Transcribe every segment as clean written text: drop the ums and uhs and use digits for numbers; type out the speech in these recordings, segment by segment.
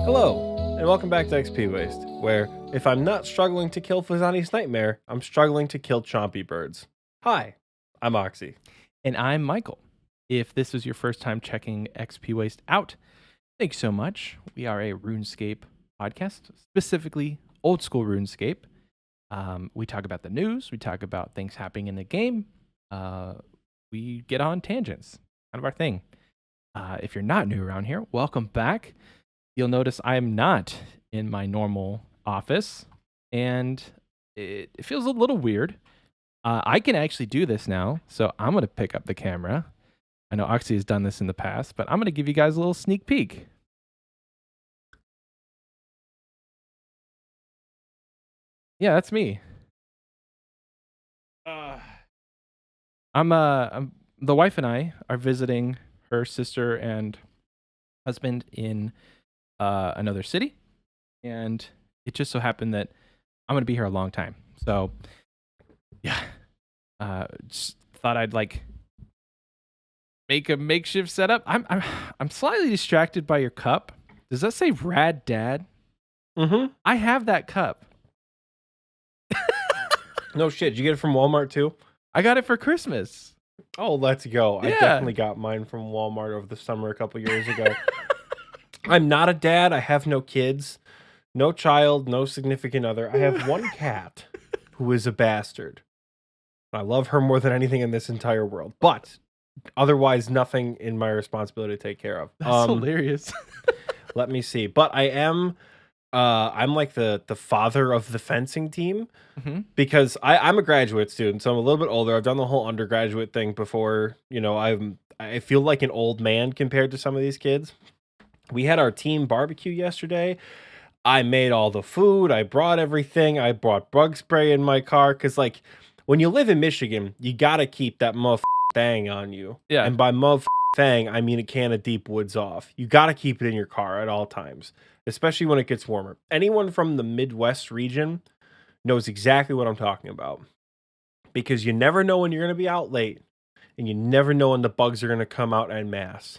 Hello, and welcome back to Xpwaste, where if I'm not struggling to kill Fazani's Nightmare, I'm struggling to kill chompy birds. Hi, I'm Oxie. And I'm Michael. If this is your first time checking Xpwaste out, thanks so much. We are a Runescape podcast, specifically old school Runescape. We talk about the news, we talk about things happening in the game. We get on tangents, kind of our thing. If you're not new around here, welcome back. You'll notice I'm not in my normal office, and it feels a little weird. I can actually do this now, so I'm going to pick up the camera. I know Oxie has done this in the past, but I'm going to give you guys a little sneak peek. Yeah, that's me. I'm the wife and I are visiting her sister and husband in another city, and it just so happened that I'm going to be here a long time. So, yeah, just thought I'd make a makeshift setup. I'm slightly distracted by your cup. Does that say Rad Dad? Mm-hmm. I have that cup. No shit, did you get it from Walmart too? I got it for Christmas. Oh, let's go. Yeah. I definitely got mine from Walmart over the summer a couple years ago. I'm not a dad. I have no kids, no child, no significant other. I have one cat who is a bastard. I love her more than anything in this entire world, but otherwise nothing in my responsibility to take care of. That's hilarious. Let me see. But I am I'm like the father of the fencing team because I'm a graduate student, so I'm a little bit older. I've done the whole undergraduate thing before. You know, I feel like an old man compared to some of these kids. We had our team barbecue yesterday. I made all the food. I brought everything. I brought bug spray in my car because, like, when you live in Michigan, you gotta keep that thang on you. Yeah. And by thang, I mean a can of Deep Woods Off. You gotta keep it in your car at all times, especially when it gets warmer. Anyone from the Midwest region knows exactly what I'm talking about because you never know when you're gonna be out late, and you never know when the bugs are gonna come out en masse.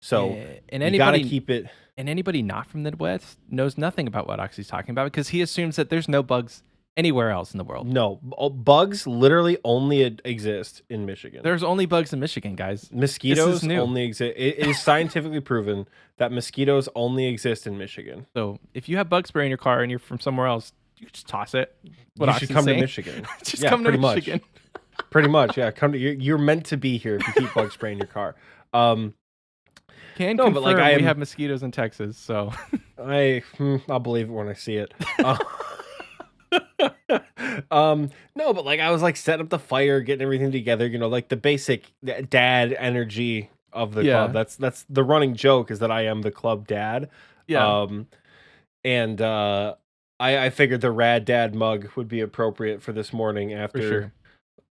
So and you gotta keep it. And anybody not from the Midwest knows nothing about what Oxie's talking about because he assumes that there's no bugs anywhere else in the world. No, bugs literally only exist in Michigan. There's only bugs in Michigan, guys. Mosquitoes only exist. It is scientifically proven that mosquitoes only exist in Michigan. So if you have bug spray in your car and you're from somewhere else, you just toss it. You should come to Michigan. Just come to Michigan. Pretty much, yeah. Come to you're meant to be here if you keep bug spray in your car. Can confirm but like we have mosquitoes in Texas, so I'll believe it when I see it. No, but like I was like setting up the fire, getting everything together, you know, like the basic dad energy of the club. That's the running joke is that I am the club dad. Yeah. And I figured the Rad Dad mug would be appropriate for this morning after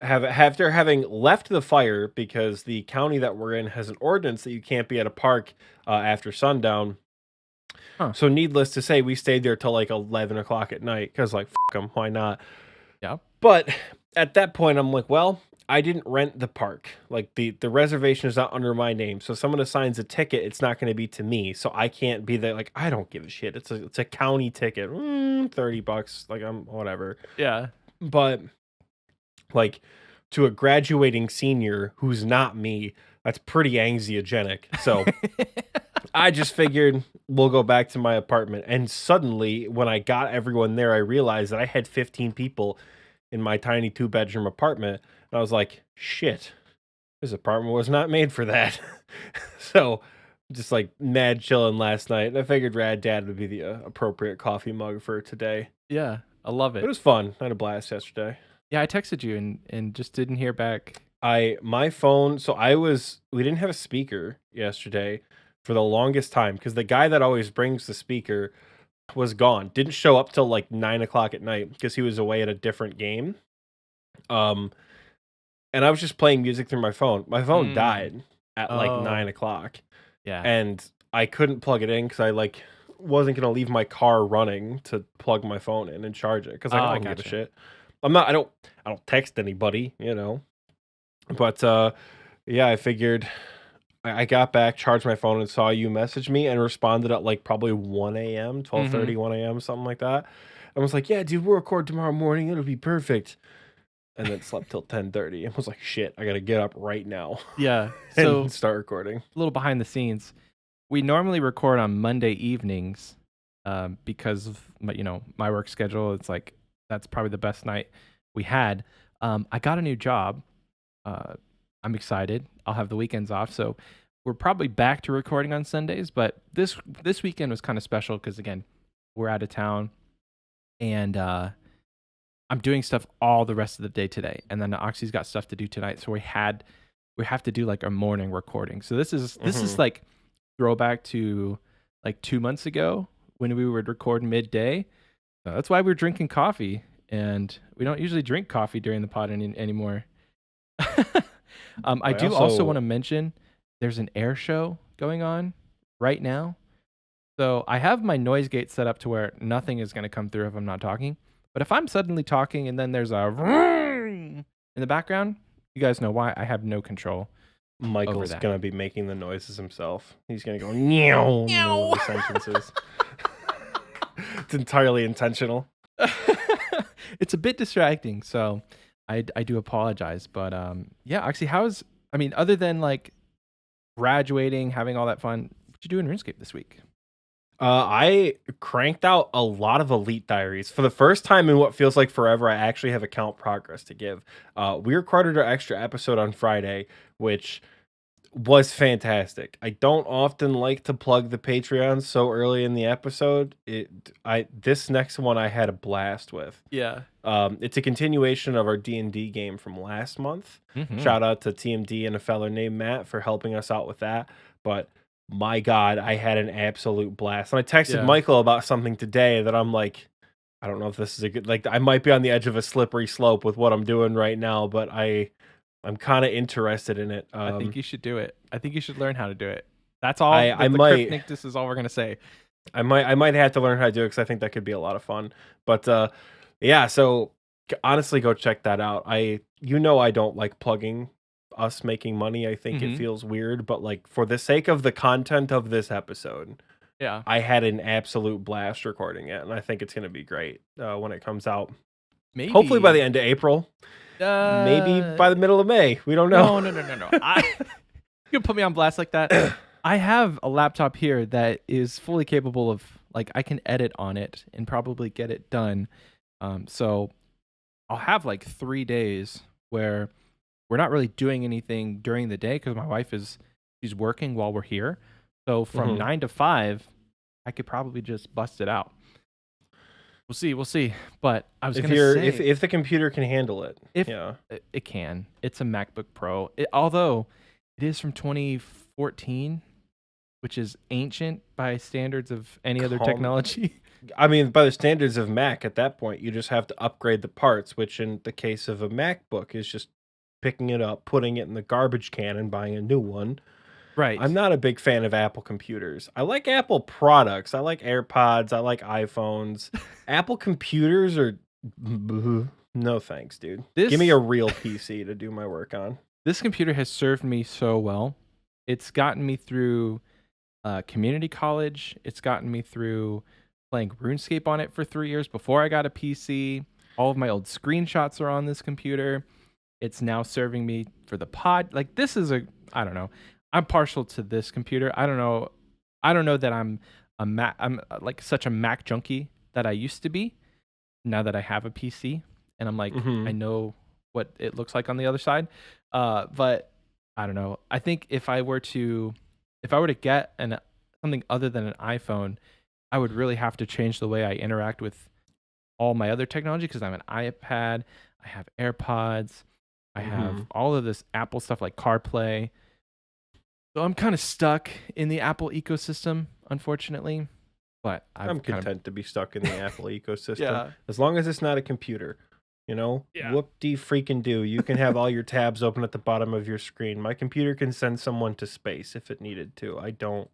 after having left the fire because the county that we're in has an ordinance that you can't be at a park after sundown. So needless to say, we stayed there till like 11 o'clock at night because like, fuck them, why not? Yeah. But at that point, I'm like, well, I didn't rent the park. Like the reservation is not under my name. So if someone assigns a ticket, it's not going to be to me. So I can't be there. Like, I don't give a shit. It's a county ticket. $30. Like I'm whatever. Yeah. But like to a graduating senior who's not me, that's pretty anxiogenic. So I just figured we'll go back to my apartment. And suddenly, when I got everyone there, I realized that I had 15 people in my tiny 2-bedroom apartment. And I was like, shit, this apartment was not made for that. So just like mad chilling last night. And I figured Rad Dad would be the appropriate coffee mug for today. Yeah, I love it. It was fun. I had a blast yesterday. Yeah, I texted you and just didn't hear back. My phone, so we didn't have a speaker yesterday for the longest time because the guy that always brings the speaker was gone. Didn't show up till like 9 o'clock at night because he was away at a different game. And I was just playing music through my phone. My phone died at like 9 o'clock. Yeah. And I couldn't plug it in because I like wasn't gonna leave my car running to plug my phone in and charge it because I don't give a shit. I don't text anybody, you know. But yeah, I figured I got back, charged my phone, and saw you message me and responded at like probably 1 a.m., Mm-hmm. 12:30, 1 a.m., something like that. I was like, yeah, dude, we'll record tomorrow morning. It'll be perfect. And then slept till 10:30 and was like, shit, I got to get up right now Yeah. and So start recording. a little behind the scenes. We normally record on Monday evenings because of my work schedule. It's like that's probably the best night we had. I got a new job. I'm excited. I'll have the weekends off, so we're probably back to recording on Sundays. But this weekend was kind of special because again, we're out of town, and I'm doing stuff all the rest of the day today, and then Oxie's got stuff to do tonight. So we have to do like a morning recording. So this is like throwback to like 2 months ago when we would record midday. So that's why we're drinking coffee, and we don't usually drink coffee during the pod anymore. I do also want to mention there's an air show going on right now. So I have my noise gate set up to where nothing is going to come through if I'm not talking. But if I'm suddenly talking and then there's a in the background, you guys know why. I have no control. Michael's going to be making the noises himself. He's going to go meow in the middle of the sentences. It's entirely intentional. It's a bit distracting, so I do apologize. But yeah, actually, other than like graduating, having all that fun, what you do in RuneScape this week? I cranked out a lot of Elite Diaries. For the first time in what feels like forever, I actually have account progress to give. We recorded our extra episode on Friday, which was fantastic. I don't often like to plug the Patreon so early in the episode. This next one I had a blast with. Yeah. It's a continuation of our D&D game from last month. Mm-hmm. Shout out to TMD and a fella named Matt for helping us out with that. But my God, I had an absolute blast. And I texted Michael about something today that I'm like, I don't know if this is a good, like, I might be on the edge of a slippery slope with what I'm doing right now, but I'm kind of interested in it. I think you should do it. I think you should learn how to do it. That's all. This is all we're gonna say. I might have to learn how to do it because I think that could be a lot of fun. But yeah, so honestly, go check that out. I don't like plugging us making money. I think it feels weird, but like for the sake of the content of this episode, yeah, I had an absolute blast recording it, and I think it's gonna be great when it comes out. Maybe hopefully by the end of April. Maybe by the middle of May. We don't know. No. You can put me on blast like that. I have a laptop here that is fully capable of, like, I can edit on it and probably get it done. So I'll have like 3 days where we're not really doing anything during the day because my wife she's working while we're here. So from 9 to 5, I could probably just bust it out. We'll see. But I was going to say, if the computer can handle it, it can. It's a MacBook Pro. Although it is from 2014, which is ancient by standards of any other technology. I mean, by the standards of Mac, at that point, you just have to upgrade the parts, which in the case of a MacBook is just picking it up, putting it in the garbage can, and buying a new one. Right. I'm not a big fan of Apple computers. I like Apple products. I like AirPods. I like iPhones. Apple computers are no thanks, dude. Give me a real PC to do my work on. This computer has served me so well. It's gotten me through community college. It's gotten me through playing RuneScape on it for 3 years before I got a PC. All of my old screenshots are on this computer. It's now serving me for the pod. Like, this is I don't know. I'm partial to this computer. I don't know that I'm like such a Mac junkie that I used to be. Now that I have a PC and I'm like, I know what it looks like on the other side. But I don't know. I think if I were to get something other than an iPhone, I would really have to change the way I interact with all my other technology because I have an iPad, I have AirPods, I have all of this Apple stuff like CarPlay. So I'm kind of stuck in the Apple ecosystem, unfortunately. But I'm content to be stuck in the Apple ecosystem as long as it's not a computer. Whoop-de-freaking do. You can have all your tabs open at the bottom of your screen. My computer can send someone to space if it needed to. I don't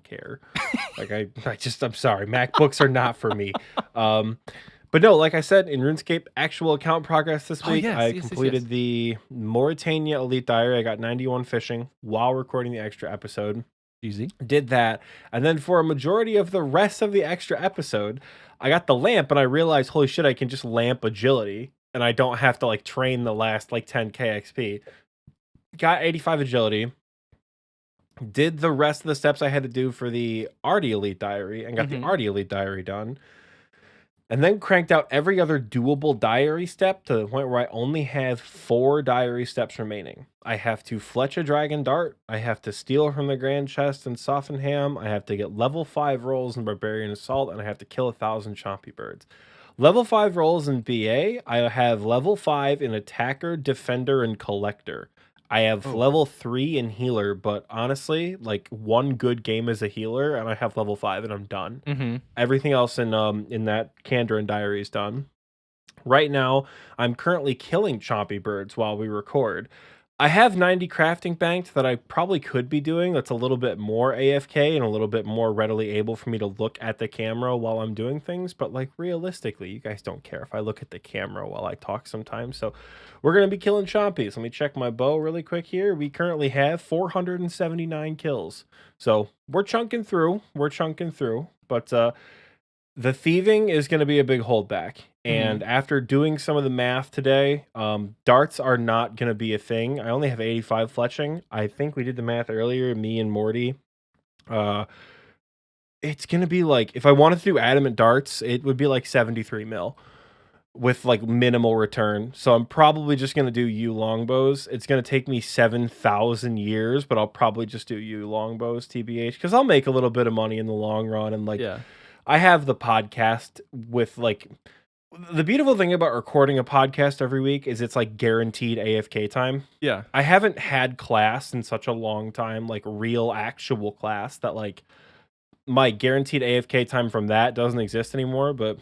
care. Like I'm sorry. MacBooks are not for me. But no, like I said, in RuneScape, actual account progress this week, yes, I yes, yes, completed yes. the Mauritania Elite Diary. I got 91 fishing while recording the extra episode. Easy. Did that. And then for a majority of the rest of the extra episode, I got the lamp and I realized, holy shit, I can just lamp agility and I don't have to like train the last like 10k XP. Got 85 agility. Did the rest of the steps I had to do for the Artie Elite Diary and got the Artie Elite Diary done. And then cranked out every other doable diary step to the point where I only have 4 diary steps remaining. I have to fletch a dragon dart. I have to steal from the grand chest and soften ham. I have to get level 5 rolls in barbarian assault, and I have to kill 1,000 chompy birds. Level 5 rolls in BA. I have level 5 in attacker, defender, and collector. I have level 3 in healer, but honestly, like one good game as a healer, and I have level 5, and I'm done. Everything else in that Candor and Diary is done. Right now, I'm currently killing chompy birds while we record. I have 90 crafting banked that I probably could be doing. That's a little bit more AFK and a little bit more readily able for me to look at the camera while I'm doing things. But like realistically, you guys don't care if I look at the camera while I talk sometimes. So we're going to be killing chompies. Let me check my bow really quick here. We currently have 479 kills. So we're chunking through. But the thieving is going to be a big holdback. And after doing some of the math today, darts are not going to be a thing. I only have 85 fletching. I think we did the math earlier, me and Morty. It's going to be like, if I wanted to do adamant darts, it would be like 73 mil with like minimal return. So I'm probably just going to do U longbows. It's going to take me 7,000 years, but I'll probably just do U longbows, TBH, because I'll make a little bit of money in the long run. And like, I have the podcast with like, the beautiful thing about recording a podcast every week is it's like guaranteed AFK time. Yeah. I haven't had class in such a long time, like real actual class, that like my guaranteed AFK time from that doesn't exist anymore. But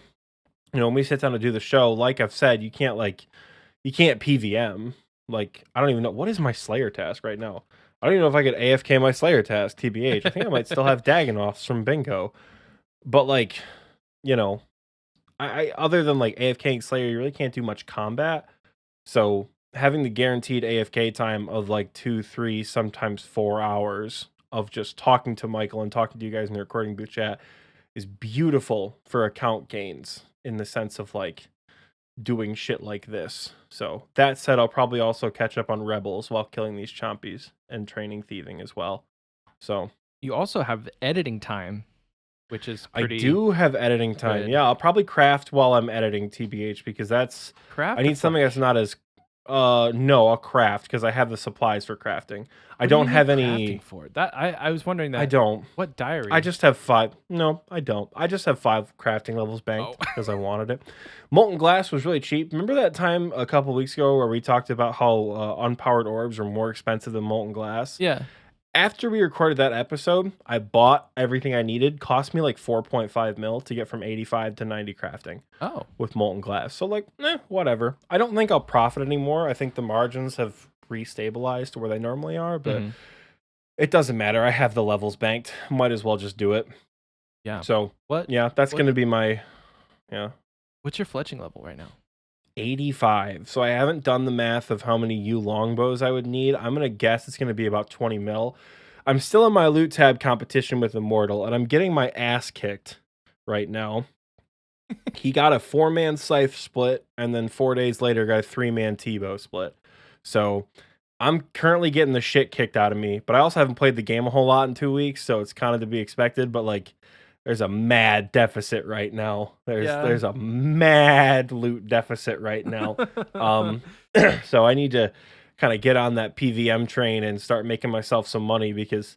you know, when we sit down to do the show, like I've said, you can't PVM. Like, I don't even know, what is my Slayer task right now? I don't even know if I could AFK my Slayer task, TBH. I think I might still have Dagonoffs from bingo. But like, you know, I other than like AFKing Slayer, you really can't do much combat. So having the guaranteed AFK time of like 2, 3, sometimes 4 hours of just talking to Michael and talking to you guys in the recording booth chat is beautiful for account gains in the sense of like doing shit like this. So that said, I'll probably also catch up on Rebels while killing these chompies and training thieving as well. So you also have editing time, which is pretty I do have editing time. good. Yeah, I'll probably craft while I'm editing, TBH, because that's Craft. I need something that's not as no, I'll craft because I have the supplies for crafting. I What do don't you need have any crafting for that. I was wondering that. I don't. What diary? I just have 5. No, I don't. I just have 5 crafting levels banked Oh. because I wanted it. Molten glass was really cheap. Remember that time a couple weeks ago where we talked about how unpowered orbs are more expensive than molten glass? Yeah. After we recorded that episode, I bought everything I needed. Cost me like 4.5 mil to get from 85 to 90 crafting. Oh. With molten glass. So like, whatever. I don't think I'll profit anymore. I think the margins have restabilized to where they normally are, but it doesn't matter. I have the levels banked. Might as well just do it. Yeah. So what? Yeah, that's going to be my What's your fletching level right now? 85. So I haven't done the math of how many U longbows I would need. I'm going to guess it's going to be about 20 mil. I'm still in my loot tab competition with Immortal, and I'm getting my ass kicked right now. He got a 4-man scythe split, and then 4 days later got a 3-man T-bow split. So I'm currently getting the shit kicked out of me, but I also haven't played the game a whole lot in 2 weeks, so it's kind of to be expected, but like there's a mad deficit right now. There's a mad loot deficit right now. So I need to kind of get on that PVM train and start making myself some money because,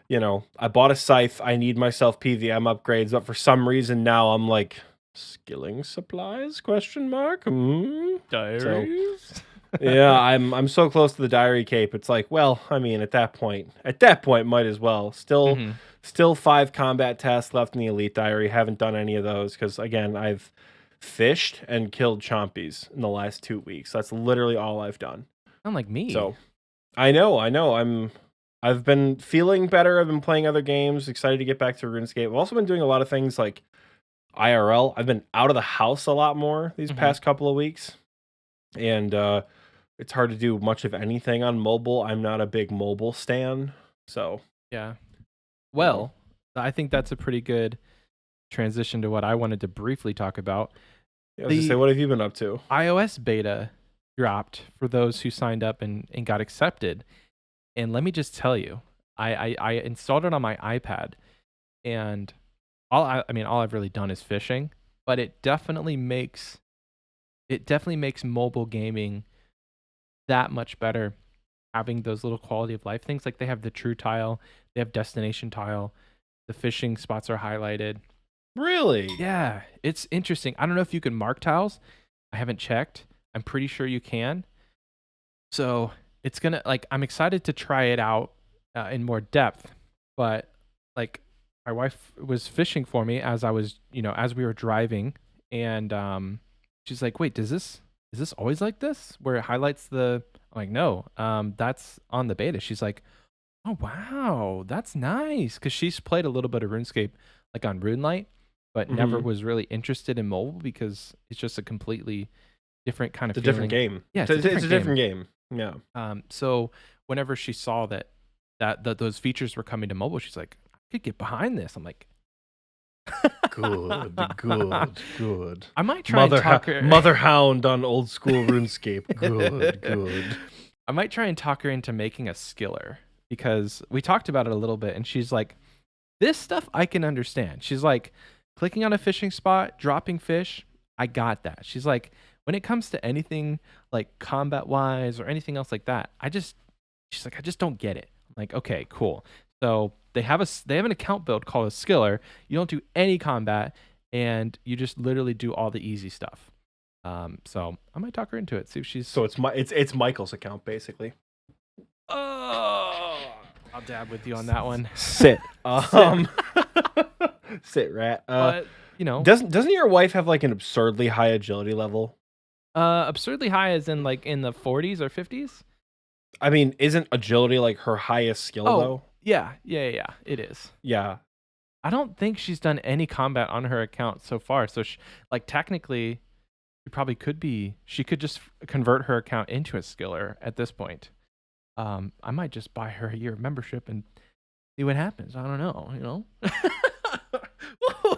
you know, I bought a scythe. I need myself PVM upgrades, but for some reason now I'm like, skilling supplies? Question mark. Diaries. So, yeah, I'm so close to the diary cape. It's like, well, I mean, at that point, might as well. Still 5 combat tasks left in the elite diary. Haven't done any of those because again, I've fished and killed chompies in the last 2 weeks. That's literally all I've done. Sound like me. So, I know. I've been feeling better. I've been playing other games. Excited to get back to RuneScape. I've also been doing a lot of things like IRL. I've been out of the house a lot more these past couple of weeks, and it's hard to do much of anything on mobile. I'm not a big mobile stan, so Yeah. Well, I think that's a pretty good transition to what I wanted to briefly talk about. I was gonna say, what have you been up to? iOS beta dropped for those who signed up and got accepted. And let me just tell you, I installed it on my iPad, and all I've really done is fishing, but it definitely makes mobile gaming that much better, having those little quality of life things. Like they have the true tile, they have destination tile, the fishing spots are highlighted. Really? Yeah, it's interesting. I don't know if you can mark tiles. I haven't checked. I'm pretty sure you can. So it's gonna, like, I'm excited to try it out in more depth. But like, my wife was fishing for me as I was, as we were driving, and she's like, "Wait, is this always like this? Where it highlights the?" I'm like, "No, that's on the beta." She's like, "Oh wow, that's nice," because she's played a little bit of RuneScape like on RuneLight, but never was really interested in mobile because it's just a completely different kind of It's a different game. Yeah, it's a different game. Yeah. So whenever she saw that those features were coming to mobile, she's like, "I could get behind this." I'm like, Good. I might try and talk her. Mother Hound on old school RuneScape. Good. I might try and talk her into making a skiller, because we talked about it a little bit, and she's like, "This stuff I can understand." She's like, "Clicking on a fishing spot, dropping fish, I got that." She's like, "When it comes to anything like combat wise or anything else like that, she's like, I just don't get it." I'm like, "Okay, cool." So they have an account build called a skiller. You don't do any combat, and you just literally do all the easy stuff. So I might talk her into it. See if she's. So it's Michael's account basically. Oh, I'll dab with you on that one. Sit. Sit, rat. But doesn't your wife have like an absurdly high agility level? Absurdly high is in like in the 40s or 50s. I mean, isn't agility like her highest skill though? Yeah, it is. Yeah. I don't think she's done any combat on her account so far. So technically, she could just convert her account into a skiller at this point. I might just buy her a year of membership and see what happens. I don't know,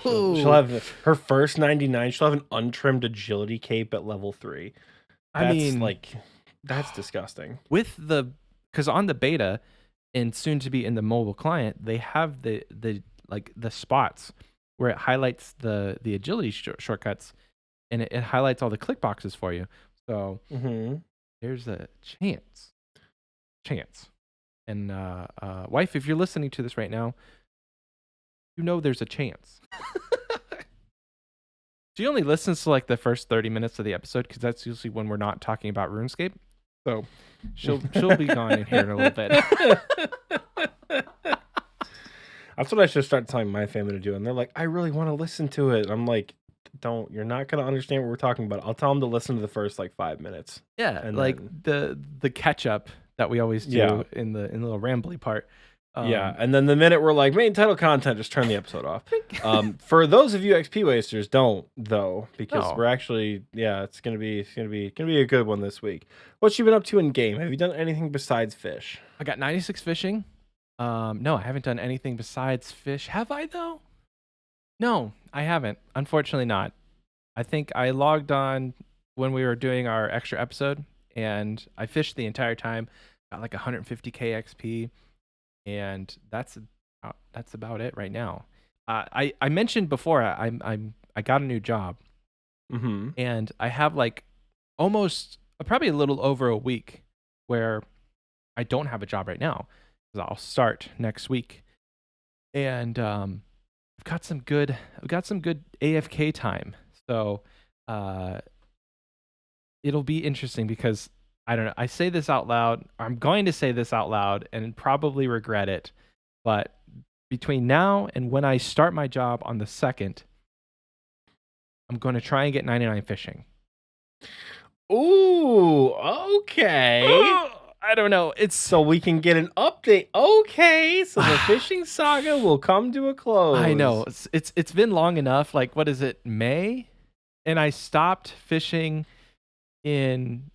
She'll have her first 99. She'll have an untrimmed agility cape at level 3. That's disgusting. Because on the beta and soon to be in the mobile client, they have the spots where it highlights the agility shortcuts, and it highlights all the click boxes for you. So there's a chance. And wife, if you're listening to this right now, there's a chance. She only listens to like the first 30 minutes of the episode, because that's usually when we're not talking about RuneScape. So she'll be gone in here in a little bit. That's what I should start telling my family to do. And they're like, "I really want to listen to it." I'm like, you're not going to understand what we're talking about. I'll tell them to listen to the first like 5 minutes. Yeah. And like the catch up that we always do in the little rambly part. And then the minute we're like main title content, just turn the episode off. For those of you XP wasters, don't though, because we're actually it's gonna be a good one this week. What you been up to in game? Have you done anything besides fish? I got 96 fishing. No, I haven't done anything besides fish. Have I though? No, I haven't. Unfortunately, not. I think I logged on when we were doing our extra episode, and I fished the entire time. Got like 150k XP. And that's about it right now. I mentioned before I got a new job, and I have like probably a little over a week where I don't have a job right now, because I'll start next week, and I've got some good AFK time. So it'll be interesting, because I don't know. I say this out loud. I'm going to say this out loud and probably regret it. But between now and when I start my job on the 2nd, I'm going to try and get 99 fishing. Ooh, okay. I don't know. It's So we can get an update. Okay, so the fishing saga will come to a close. I know. It's been long enough. Like, what is it, May? And I stopped fishing in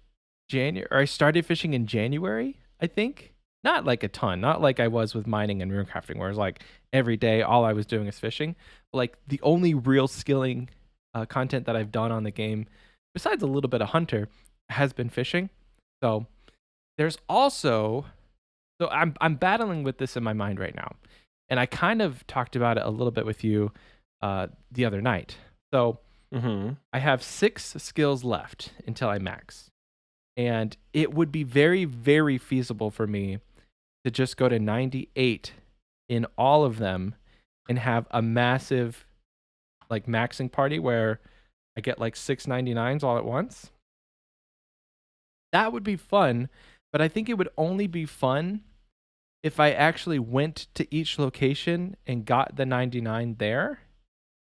January, or I started fishing in January, I think. Not like a ton, not like I was with mining and runecrafting, where it's like every day all I was doing is fishing. But like the only real skilling content that I've done on the game, besides a little bit of hunter, has been fishing. So there's also, so I'm battling with this in my mind right now, and I kind of talked about it a little bit with you the other night. So I have 6 skills left until I max, and it would be very, very feasible for me to just go to 98 in all of them and have a massive like maxing party where I get like 6 99s all at once. That would be fun, but I think it would only be fun if I actually went to each location and got the 99 there.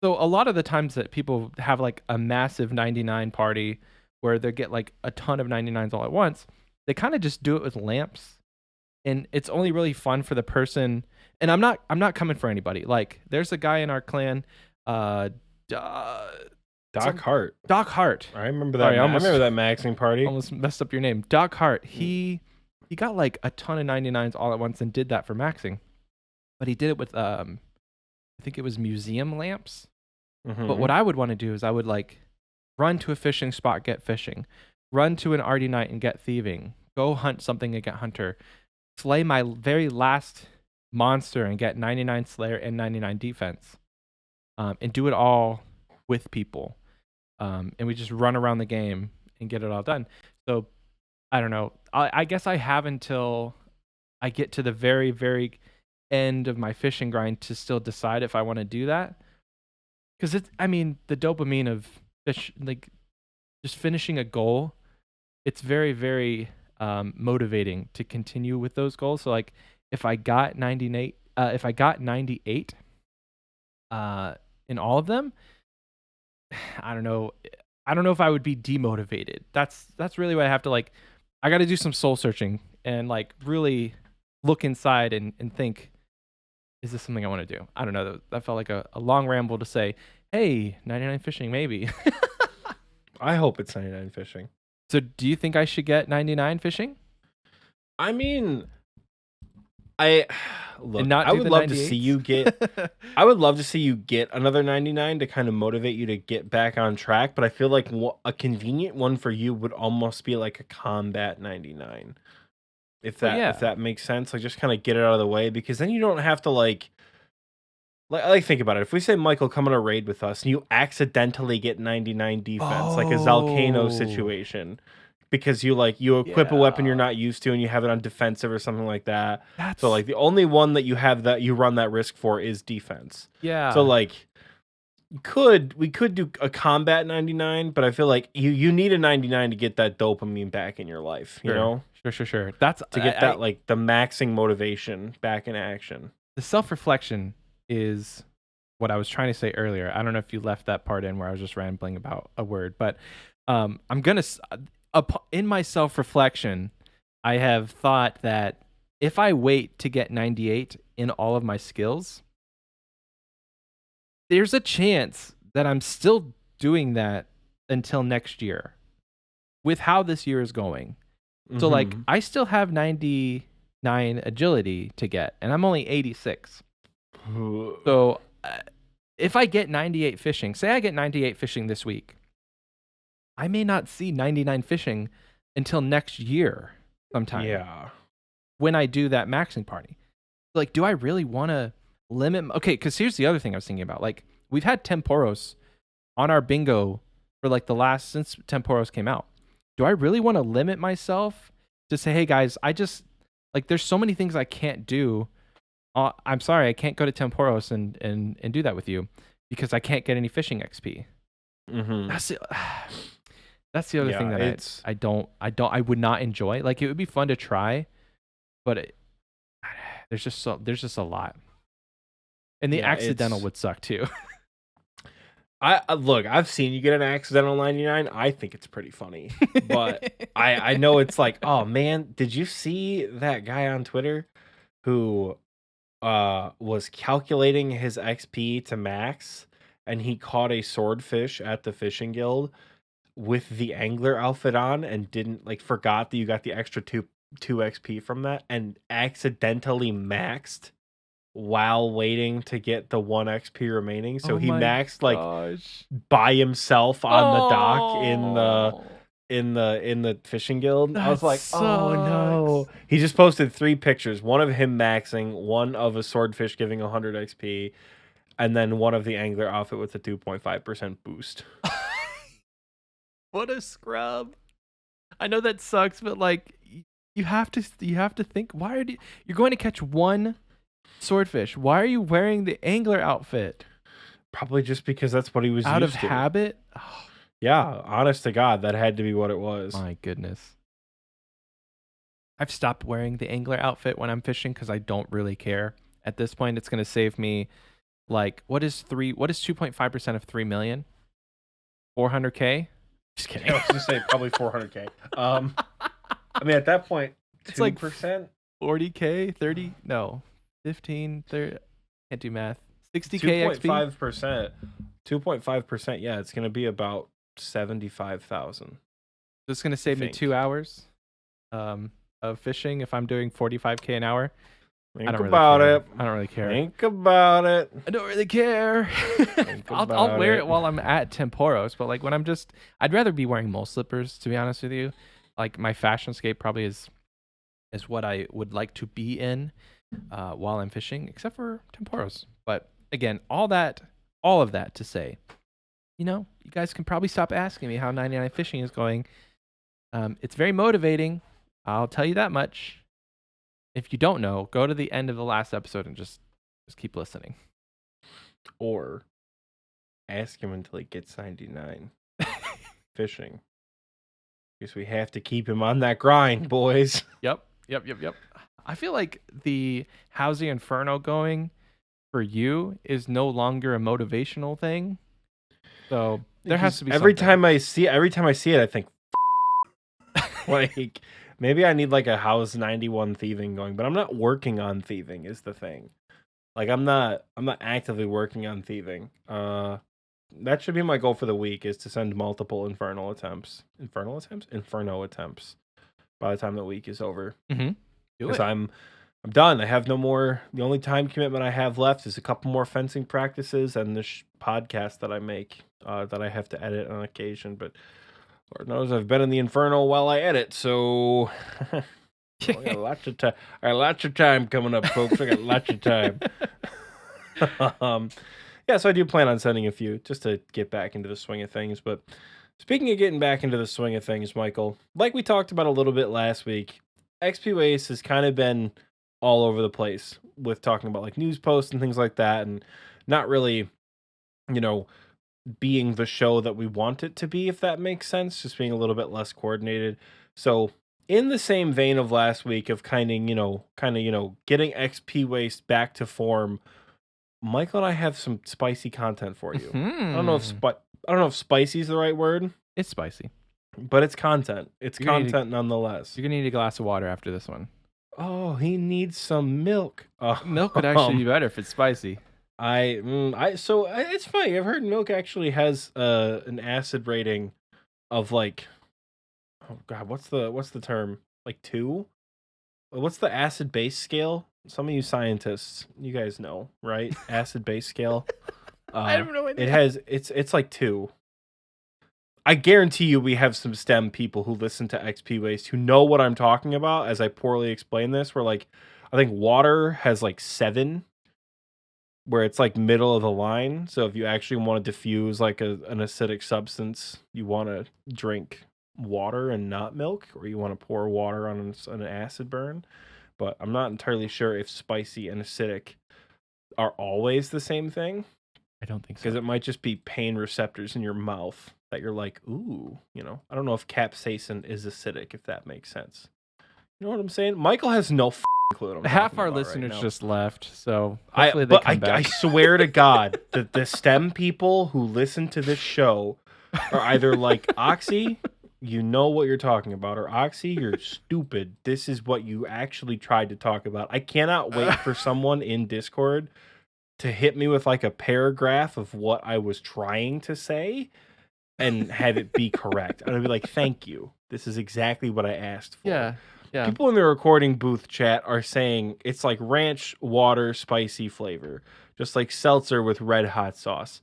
So a lot of the times that people have like a massive 99 party where they get like a ton of 99s all at once, they kind of just do it with lamps. And it's only really fun for the person. And I'm not coming for anybody. Like there's a guy in our clan, Doc Hart. Doc Hart. I remember that. Sorry, I remember that maxing party. Almost messed up your name. Doc Hart. He got like a ton of 99s all at once and did that for maxing. But he did it with I think it was museum lamps. But what I would want to do is I would like run to a fishing spot, get fishing, run to an Ardy night and get thieving, go hunt something and get hunter, slay my very last monster and get 99 slayer and 99 defense, and do it all with people. And we just run around the game and get it all done. So I don't know. I guess I have until I get to the very, very end of my fishing grind to still decide if I want to do that. Because the dopamine of fish, like just finishing a goal, it's very, very motivating to continue with those goals. So like if I got 98 in all of them, I don't know if I would be demotivated. That's really what I have to like. I got to do some soul searching and like really look inside and think, is this something I want to do? I don't know. That felt like a long ramble to say, hey, 99 fishing, maybe. I hope it's 99 fishing. So do you think I should get 99 fishing? I mean, I would love to see you get I would love to see you get another 99 to kind of motivate you to get back on track, but I feel like a convenient one for you would almost be like a combat 99. If that makes sense, like just kind of get it out of the way, because then you don't have to like think about it. If we say Michael, come on a raid with us and you accidentally get 99 defense, like a Zalcano situation, because you equip a weapon you're not used to and you have it on defensive or something like that. So like the only one that you have that you run that risk for is defense. Yeah. So like we could do a combat 99, but I feel like you need a 99 to get that dopamine back in your life, you know? Sure. That's to get that like the maxing motivation back in action. The self-reflection is what I was trying to say earlier. I don't know if you left that part in where I was just rambling about a word, but I'm gonna in my self-reflection, I have thought that if I wait to get 98 in all of my skills, there's a chance that I'm still doing that until next year with how this year is going. So like I still have 99 agility to get and I'm only 86. So if I get 98 fishing, say I get 98 fishing this week, I may not see 99 fishing until next year sometime. Yeah. When I do that maxing party. Like, do I really want to limit? Okay, because here's the other thing I was thinking about. Like, we've had Temporos on our bingo for like since Temporos came out. Do I really want to limit myself to say, hey guys, I just, like, there's so many things I can't do. I'm sorry, I can't go to Temporos and do that with you because I can't get any fishing XP. That's the other thing that I would not enjoy. Like, it would be fun to try, but there's just a lot, and the accidental would suck too. Look, I've seen you get an accidental 99. I think it's pretty funny, but I know it's like, oh man, did you see that guy on Twitter who was calculating his XP to max, and he caught a swordfish at the fishing guild with the angler outfit on, and didn't forgot that you got the extra two XP from that, and accidentally maxed while waiting to get the 1 XP remaining. So he maxed by himself on the dock in the fishing guild. I was like, oh no. He just posted 3 pictures. One of him maxing, one of a swordfish giving 100 XP, and then one of the angler outfit with a 2.5% boost. What a scrub. I know that sucks, but you have to think, why are you're going to catch 1 swordfish? Why are you wearing the angler outfit? Probably just because that's what he was out used of to. habit. Yeah, honest to God, that had to be what it was. My goodness. I've stopped wearing the angler outfit when I'm fishing because I don't really care. At this point, it's going to save me what is 2.5% of 3 million? 400K? Just kidding. I was going to say probably 400K. I mean, at that point, 2%? It's like 40K, 30, no, 15, 30, can't do math. 60K 2.5%. 2.5%, yeah, it's going to be about 75,000. So it's going to save me 2 hours of fishing if I'm doing 45K an hour. Think about it. I don't really care. Think about it. I don't really care. I'll wear it while I'm at Temporos, but when I'd rather be wearing mole slippers, to be honest with you. My fashion scape probably is what I would like to be in while I'm fishing, except for Temporos. But again, all of that to say, you guys can probably stop asking me how 99 fishing is going. It's very motivating. I'll tell you that much. If you don't know, go to the end of the last episode and just keep listening. Or ask him until he gets 99 fishing. Because we have to keep him on that grind, boys. Yep. I feel like the how's the Inferno going for you is no longer a motivational thing. So there has to be every something. time I see it, I think maybe I need a how's 91 thieving going, but I'm not working on thieving is the thing. I'm not actively working on thieving. That should be my goal for the week, is to send multiple Inferno attempts by the time the week is over. Mm-hmm. Because I'm done. I have no more. The only time commitment I have left is a couple more fencing practices and this podcast that I make that I have to edit on occasion. But Lord knows I've been in the Inferno while I edit, so I got lots of time. I got lots of time coming up, folks. I got lots of time. Yeah, so I do plan on sending a few just to get back into the swing of things. But speaking of getting back into the swing of things, Michael, like we talked about a little bit last week, Xpwaste has kind of been all over the place with talking about news posts and things like that, and not really, being the show that we want it to be, if that makes sense, just being a little bit less coordinated. So in the same vein of last week of kind of getting Xpwaste back to form, Michael and I have some spicy content for you. I don't know if spicy is the right word. It's spicy, but it's content. It's content nonetheless. You're gonna need a glass of water after this one. Oh, he needs some milk. Milk would actually be better if it's spicy. So it's funny. I've heard milk actually has an acid rating of oh God, what's the term? 2? What's the acid base scale? Some of you scientists, you guys know, right? Acid base scale. I have no idea. It's 2. I guarantee you we have some STEM people who listen to Xpwaste who know what I'm talking about as I poorly explain this, where I think water has 7, where it's middle of the line. So if you actually want to diffuse an acidic substance, you want to drink water and not milk, or you want to pour water on an acid burn. But I'm not entirely sure if spicy and acidic are always the same thing. I don't think so. Because it might just be pain receptors in your mouth that you're ooh, I don't know if capsaicin is acidic, if that makes sense. You know what I'm saying? Michael has no clue what I'm Half talking our about listeners right now. just left, so hopefully they come back. I swear to God that the STEM people who listen to this show are either like, Oxie, you know what you're talking about, or Oxie, you're stupid. This is what you actually tried to talk about. I cannot wait for someone in Discord to hit me with like a paragraph of what I was trying to say and have it be correct. And I'd be like, thank you. This is exactly what I asked for. Yeah. People in the recording booth chat are saying it's like ranch water spicy flavor, just like seltzer with red hot sauce.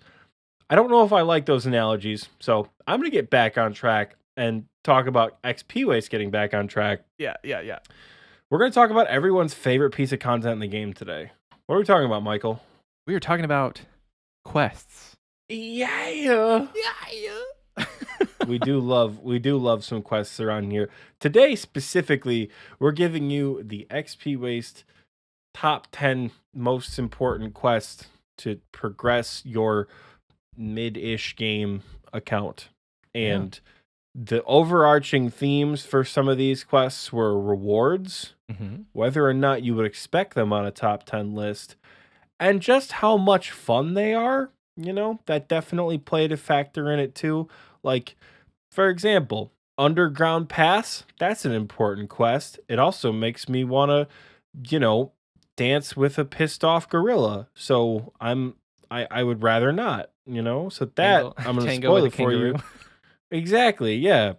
I don't know if I like those analogies, so I'm going to get back on track and talk about Xpwaste getting back on track. Yeah. We're going to talk about everyone's favorite piece of content in the game today. What are we talking about, Michael? We were talking about quests. Yeah. we do love some quests around here. Today specifically, we're giving you the Xpwaste top 10 most important quests to progress your mid-ish game account. And the overarching themes for some of these quests were rewards, whether or not you would expect them on a top 10 list, and just how much fun they are. You know, that definitely played a factor in it too. Like, for example, Underground Pass, that's an important quest. It also makes me want to, you know, dance with a pissed off gorilla. So I would rather not, you know? So that, I'm going to spoil it for you. Exactly, yeah.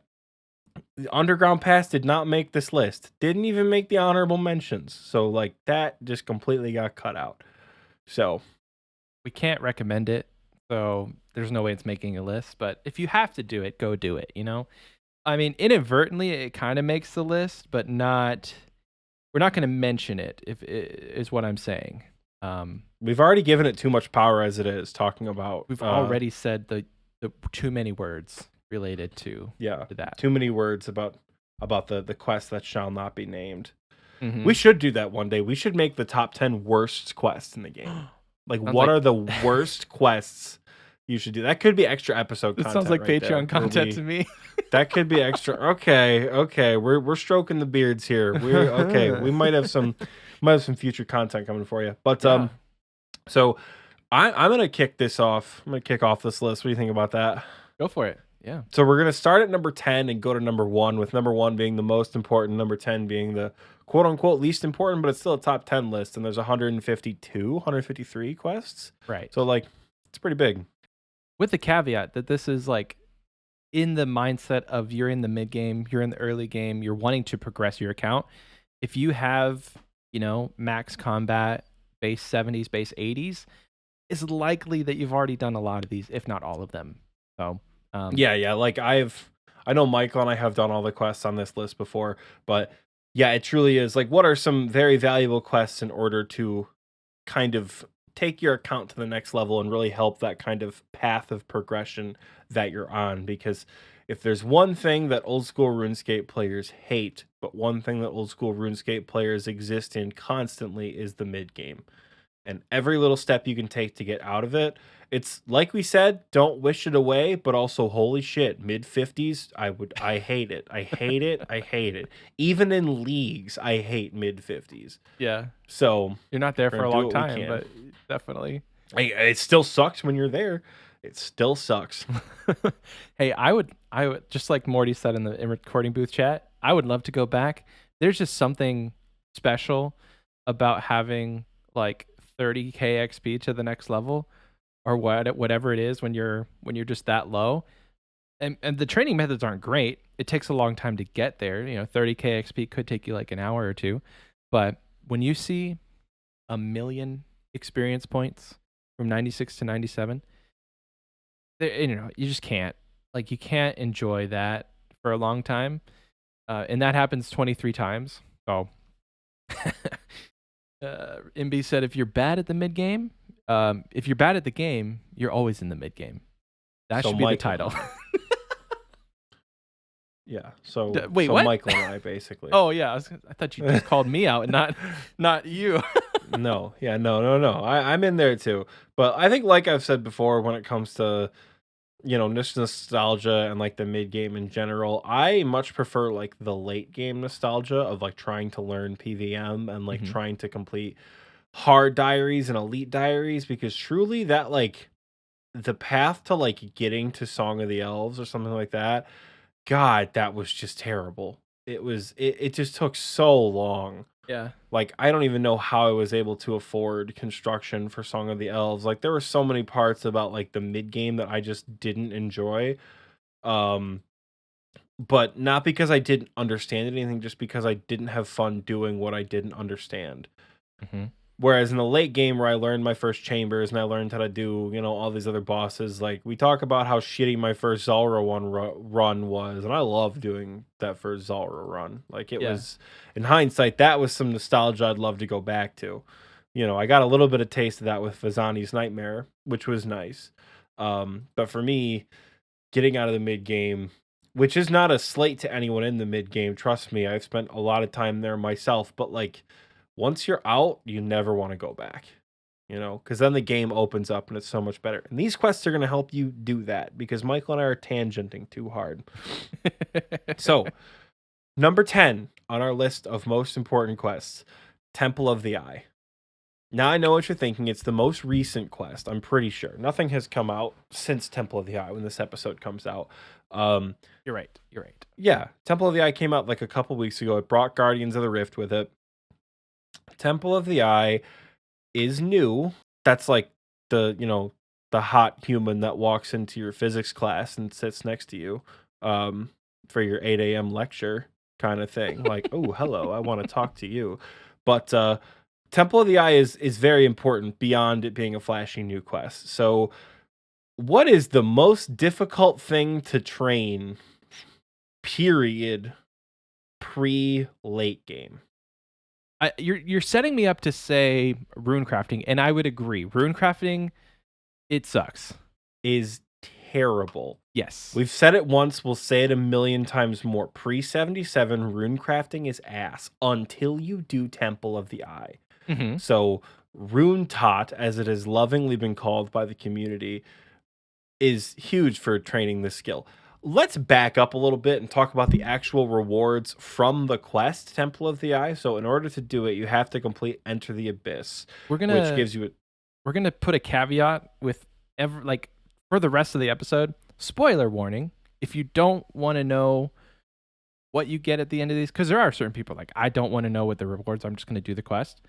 The Underground Pass did not make this list. Didn't even make the honorable mentions. So, like, that just completely got cut out. So we can't recommend it, so there's no way it's making a list. But if you have to do it, go do it. You know, I mean, inadvertently, it kind of makes the list, but not. We're not going to mention it. If is what I'm saying. We've already given it too much power as it is. Talking about, we've already said the too many words related to that. Too many words about the quest that shall not be named. We should do that one day. We should make the top 10 worst quests in the game. Like, what are the worst quests you should do? That could be extra episode content. It sounds like right Patreon content to me. That could be extra. Okay. We're stroking the beards here. We're okay. We might have some future content coming for you. But so I'm gonna kick this off. I'm gonna kick off this list. What do you think about that? Go for it. Yeah. So we're gonna start at number 10 and go to number 1, with number 1 being the most important, number 10 being the quote unquote least important, but it's still a top 10 list, and there's 153 quests. Right. So like, it's pretty big. With the caveat that this is like in the mindset of you're in the mid game, you're in the early game, you're wanting to progress your account. If you have, you know, max combat, base 70s, base 80s, it's likely that you've already done a lot of these, if not all of them. So yeah. Like I know Michael and I have done all the quests on this list before, but yeah, it truly is like, what are some very valuable quests in order to kind of take your account to the next level and really help that kind of path of progression that you're on? Because if there's one thing that old school RuneScape players hate, but one thing that old school RuneScape players exist in constantly, is the mid game. And every little step you can take to get out of it, it's like we said, don't wish it away, but also holy shit, mid 50s, I hate it. I hate it. Even in leagues, I hate mid 50s. Yeah. So you're not there for a long time, but definitely. It still sucks when you're there. It still sucks. Hey, I would just like Morty said in the recording booth chat, I would love to go back. There's just something special about having like 30k XP to the next level, or whatever it is when you're just that low. And the training methods aren't great. It takes a long time to get there. You know, 30k XP could take you like an hour or two. But when you see 1 million experience points from 96 to 97, you know, you just can't. Like, you can't enjoy that for a long time. And that happens 23 times. So MB said, if you're bad at the mid game, if you're bad at the game, you're always in the mid game. That should be the title. Yeah. So wait, so what? Michael and I basically. Oh yeah, I thought you just called me out and not you. No. Yeah. No. I'm in there too. But I think, like I've said before, when it comes to nostalgia and like the mid game in general. I much prefer like the late game nostalgia of like trying to learn PVM and like Mhm. trying to complete hard diaries and elite diaries, because truly that like the path to like getting to Song of the Elves or something like that, God, that was just terrible. It just took so long. Yeah. Like, I don't even know how I was able to afford construction for Song of the Elves. Like, there were so many parts about like the mid game that I just didn't enjoy. Um, but not because I didn't understand anything, just because I didn't have fun doing what I didn't understand. Mhm. Whereas in the late game where I learned my first chambers and I learned how to do, all these other bosses, like we talk about how shitty my first Zulrah run was, and I love doing that first Zulrah run. Like it Yeah. was, in hindsight, that was some nostalgia I'd love to go back to. I got a little bit of taste of that with Vazani's Nightmare, which was nice. But for me, getting out of the mid game, which is not a slate to anyone in the mid game, trust me, I've spent a lot of time there myself, but like once you're out, you never want to go back, because then the game opens up and it's so much better. And these quests are going to help you do that because Michael and I are tangenting too hard. So, number 10 on our list of most important quests, Temple of the Eye. Now I know what you're thinking. It's the most recent quest, I'm pretty sure. Nothing has come out since Temple of the Eye when this episode comes out. You're right. You're right. Yeah, Temple of the Eye came out like a couple weeks ago. It brought Guardians of the Rift with it. Temple of the Eye is new. That's like the hot human that walks into your physics class and sits next to you for your 8 a.m. lecture kind of thing. Like, oh, hello, I want to talk to you. But Temple of the Eye is very important beyond it being a flashy new quest. So, what is the most difficult thing to train, period, pre-late game? You're setting me up to say rune crafting, and I would agree. Rune crafting, it sucks. Is terrible. Yes. We've said it once, we'll say it a million times more. Pre-77 rune crafting is ass until you do Temple of the Eye. Mm-hmm. So rune tot, as it has lovingly been called by the community, is huge for training this skill. Let's back up a little bit and talk about the actual rewards from the quest Temple of the Eye. So in order to do it, you have to complete Enter the Abyss, which gives you We're gonna put a caveat with for the rest of the episode. Spoiler warning: if you don't want to know what you get at the end of these, because there are certain people like, I don't want to know what the rewards. I'm just gonna do the quest.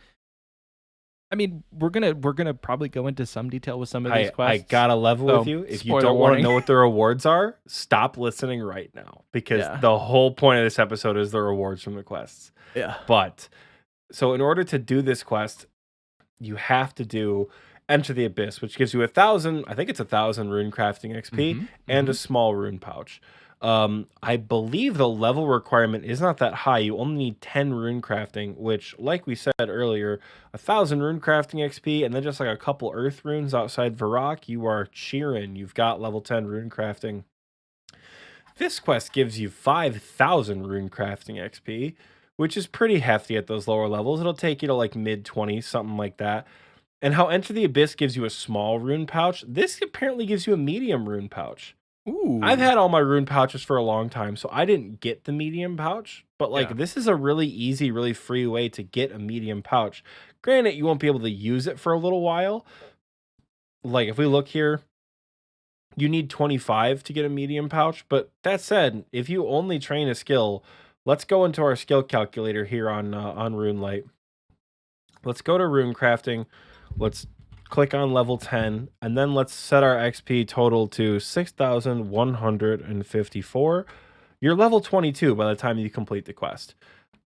I mean, we're gonna probably go into some detail with some of these quests. I gotta level with you. If you don't want to know what the rewards are, stop listening right now, because the whole point of this episode is the rewards from the quests. Yeah. But so in order to do this quest, you have to do Enter the Abyss, which gives you 1,000. I think it's 1,000 rune crafting XP and a small rune pouch. I believe the level requirement is not that high. You only need 10 rune crafting, which, like we said earlier, 1,000 rune crafting XP and then just like a couple earth runes outside Varrock, you are cheering. You've got level 10 rune crafting. This quest gives you 5,000 rune crafting XP, which is pretty hefty at those lower levels. It'll take you to like mid 20s, something like that. And how Enter the Abyss gives you a small rune pouch, this apparently gives you a medium rune pouch. Ooh. I've had all my rune pouches for a long time, so I didn't get the medium pouch. But like, this is a really easy, really free way to get a medium pouch. Granted, you won't be able to use it for a little while. Like, if we look here, you need 25 to get a medium pouch. But that said, if you only train a skill, let's go into our skill calculator here on RuneLight. Let's go to rune crafting. Let's click on level 10, and then let's set our XP total to 6,154. You're level 22 by the time you complete the quest.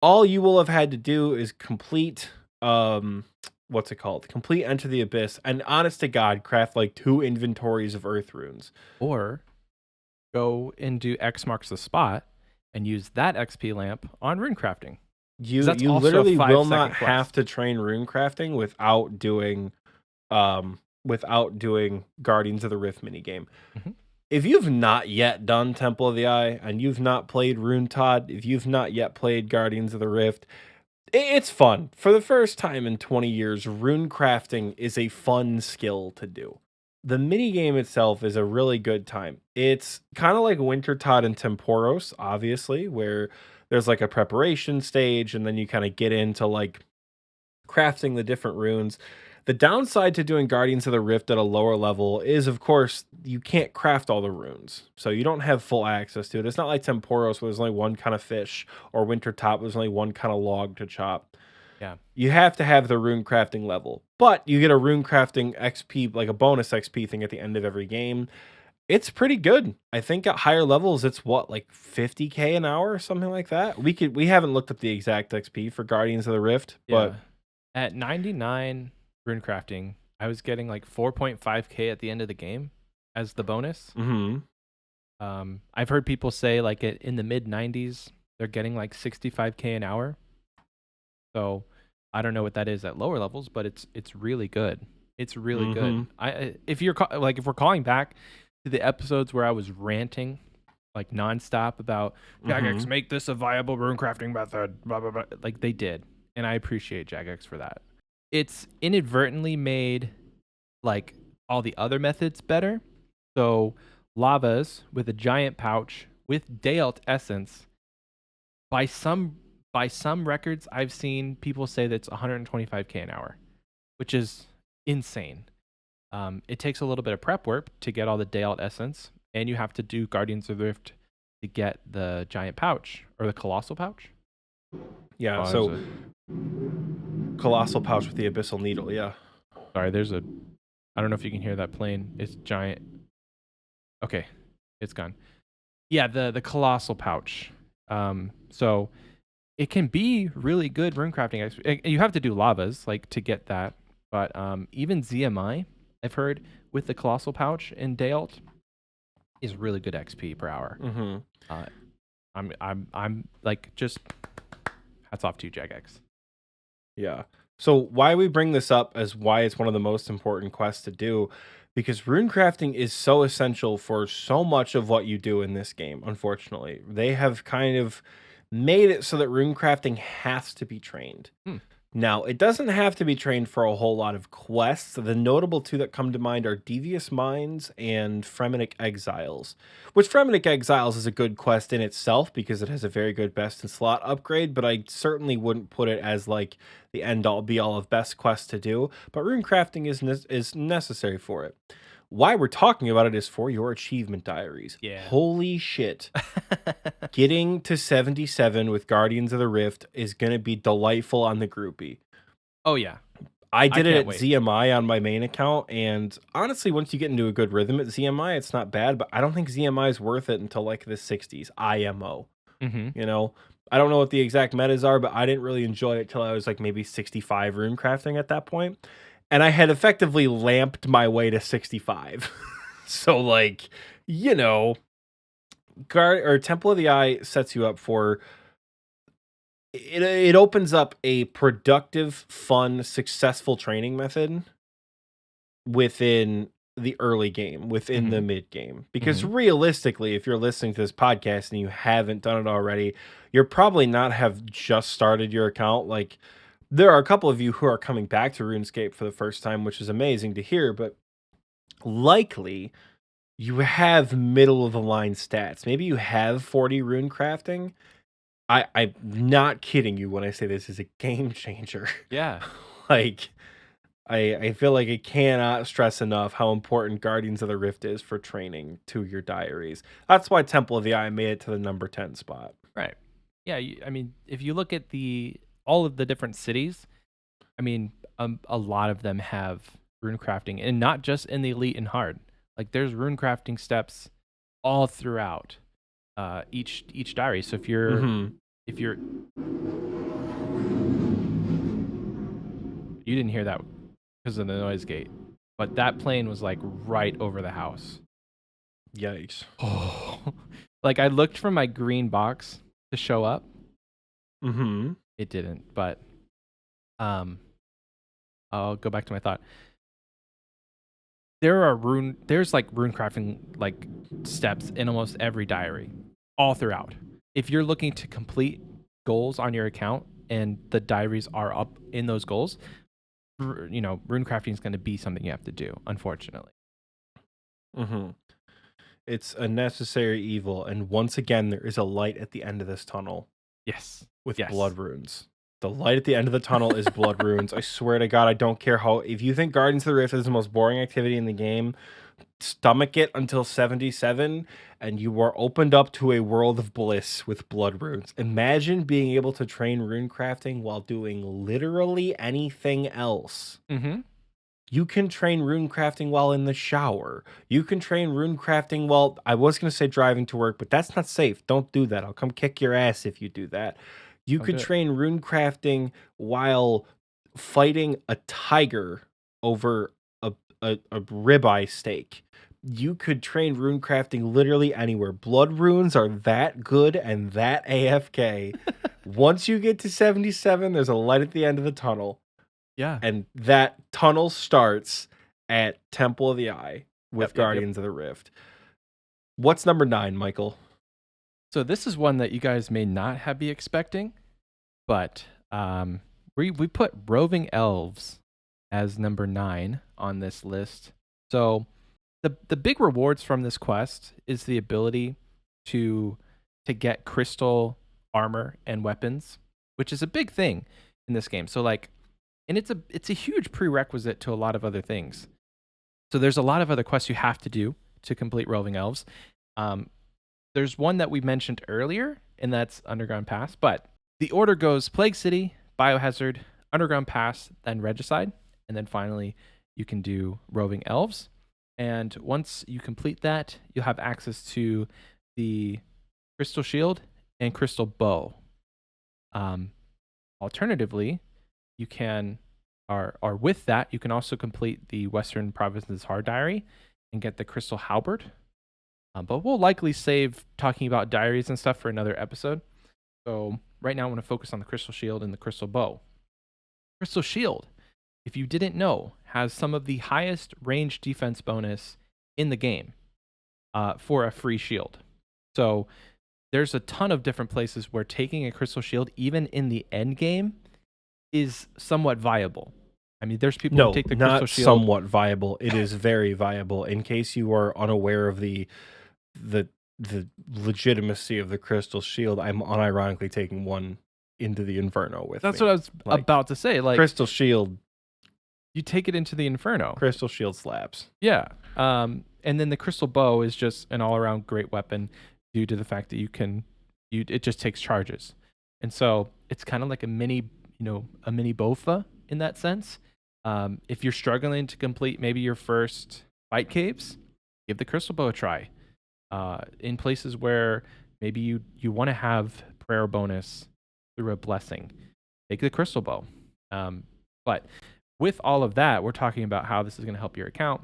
All you will have had to do is complete, what's it called? Complete Enter the Abyss, and honest to God, craft like 2 inventories of earth runes. Or go into X marks the spot and use that XP lamp on rune crafting. You literally will not have to train rune crafting without doing Guardians of the Rift minigame. If you've not yet done Temple of the Eye and you've not played Rune Todd, if you've not yet played Guardians of the Rift, it's fun. For the first time in 20 years, rune crafting is a fun skill to do. the mini game itself is a really good time. It's kind of like Wintertod and Temporos, obviously, where there's like a preparation stage, and then you kind of get into like crafting the different runes. The downside to doing Guardians of the Rift at a lower level is, of course, you can't craft all the runes. So you don't have full access to it. It's not like Temporos, where there's only one kind of fish, or Wintertop, where there's only one kind of log to chop. Yeah. You have to have the rune crafting level, but you get a rune crafting XP, like a bonus XP thing at the end of every game. It's pretty good. I think at higher levels, it's what, like 50k an hour or something like that. We haven't looked up the exact XP for Guardians of the Rift, but at 99 rune crafting, I was getting like 4.5k at the end of the game as the bonus. I've heard people say like in the mid 90s, they're getting like 65k an hour. So I don't know what that is at lower levels, but it's really good. It's really good. If we're calling back to the episodes where I was ranting like nonstop about Jagex, make this a viable rune crafting method, blah blah blah, like they did, and I appreciate Jagex for that. It's inadvertently made like all the other methods better. So lavas with a giant pouch with Dayalt essence, by some records I've seen people say that's 125k an hour, which is insane. It takes a little bit of prep work to get all the Dayalt essence, and you have to do Guardians of the Rift to get the giant pouch or the colossal pouch. Yeah, so colossal pouch with the abyssal needle, yeah. Sorry, I don't know if you can hear that plane. It's giant. Okay, it's gone. Yeah, the colossal pouch. So it can be really good rune crafting. You have to do lavas like to get that, but even ZMI, I've heard, with the colossal pouch in Dayalt is really good XP per hour. I'm like, just hats off to you, Jagex. Yeah. So why we bring this up as why it's one of the most important quests to do, because rune crafting is so essential for so much of what you do in this game. Unfortunately, they have kind of made it so that rune crafting has to be trained. Now, it doesn't have to be trained for a whole lot of quests. The notable two that come to mind are Devious Minds and Fremennik Exiles, which Fremennik Exiles is a good quest in itself because it has a very good best in slot upgrade, but I certainly wouldn't put it as like the end all be all of best quests to do, but rune crafting is necessary for it. Why we're talking about it is for your achievement diaries. Yeah. Holy shit. Getting to 77 with Guardians of the Rift is going to be delightful on the groupie. Oh, yeah. I did it at ZMI on my main account, and honestly, once you get into a good rhythm at ZMI, it's not bad, but I don't think ZMI is worth it until like the 60s, IMO. You know, I don't know what the exact metas are, but I didn't really enjoy it till I was like maybe 65 rune crafting at that point. And I had effectively lamped my way to 65. So, like, you know, Temple of the Eye sets you up for it. It opens up a productive, fun, successful training method within the early game, within the mid game. Because realistically, if you're listening to this podcast and you haven't done it already, you're probably not have just started your account. Like, there are a couple of you who are coming back to RuneScape for the first time, which is amazing to hear, but likely you have middle of the line stats. Maybe you have 40 rune crafting. I'm not kidding you when I say this is a game changer. Yeah. Like, I feel like I cannot stress enough how important Guardians of the Rift is for training to your diaries. That's why Temple of the Eye made it to the number 10 spot. Right. Yeah, I mean, if you look at all of the different cities, I mean, a lot of them have rune crafting, and not just in the elite and hard. Like, there's rune crafting steps all throughout each diary. So if you're you didn't hear that because of the noise gate, but that plane was like right over the house. Yikes. Oh. Like, I looked for my green box to show up. It didn't, but I'll go back to my thought. There's like rune crafting like steps in almost every diary, all throughout. If you're looking to complete goals on your account and the diaries are up in those goals, you know, rune crafting is going to be something you have to do, unfortunately. Hmm. It's a necessary evil, and once again, there is a light at the end of this tunnel Yes. with Yes. blood runes. The light at the end of the tunnel is blood runes. I swear to God, I don't care how. If you think Guardians of the Rift is the most boring activity in the game, stomach it until 77, and you are opened up to a world of bliss with blood runes. Imagine being able to train rune crafting while doing literally anything else. Mm-hmm. You can train rune crafting while in the shower. You can train rune crafting while, I was going to say driving to work, but that's not safe. Don't do that. I'll come kick your ass if you do that. You Don't could do it. train rune crafting while fighting a tiger over a ribeye steak. You could train rune crafting literally anywhere. Blood runes are that good and that AFK. Once you get to 77, there's a light at the end of the tunnel. Yeah. And that tunnel starts at Temple of the Eye with Yep. Guardians of the Rift. What's number 9, Michael? So this is one that you guys may not have be expecting, but we put Roving Elves as number 9 on this list. So the big rewards from this quest is the ability to get crystal armor and weapons, which is a big thing in this game. So like, and it's a huge prerequisite to a lot of other things. So there's a lot of other quests you have to do to complete Roving Elves. There's one that we mentioned earlier, and that's Underground Pass. But the order goes Plague City, Biohazard, Underground Pass, then Regicide, and then finally you can do Roving Elves. And once you complete that, you'll have access to the Crystal Shield and Crystal Bow. Alternatively, you can, or with that, you can also complete the Western Provinces Hard Diary and get the Crystal Halberd. But we'll likely save talking about diaries and stuff for another episode. So right now I want to focus on the Crystal Shield and the Crystal Bow. Crystal Shield, if you didn't know, has some of the highest range defense bonus in the game for a free shield. So there's a ton of different places where taking a Crystal Shield, even in the end game, is somewhat viable. I mean, there's people who take the Crystal Shield. Not somewhat viable. It is very viable. In case you are unaware of the legitimacy of the Crystal Shield, I'm unironically taking one into the Inferno with That's me. what I was about to say. Like, Crystal Shield. You take it into the Inferno. Crystal Shield slaps. Yeah. And then the Crystal Bow is just an all-around great weapon due to the fact that it just takes charges. And so it's kind of like a mini Bofa in that sense. If you're struggling to complete maybe your first fight caves, give the Crystal Bow a try. In places where maybe you want to have prayer bonus through a blessing, take the Crystal Bow. But with all of that, we're talking about how this is going to help your account.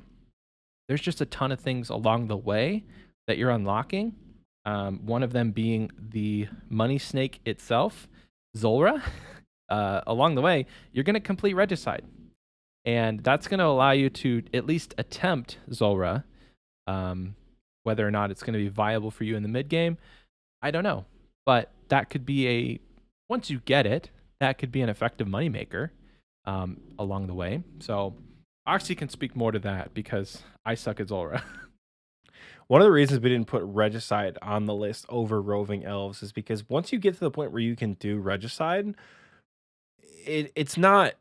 There's just a ton of things along the way that you're unlocking. One of them being the money snake itself, Zulrah. Along the way, you're going to complete Regicide. And that's going to allow you to at least attempt Zulrah. Whether or not it's going to be viable for you in the mid game, I don't know. But that could be once you get it, that could be an effective moneymaker along the way. So Oxie can speak more to that because I suck at Zulrah. One of the reasons we didn't put Regicide on the list over Roving Elves is because once you get to the point where you can do Regicide, it's not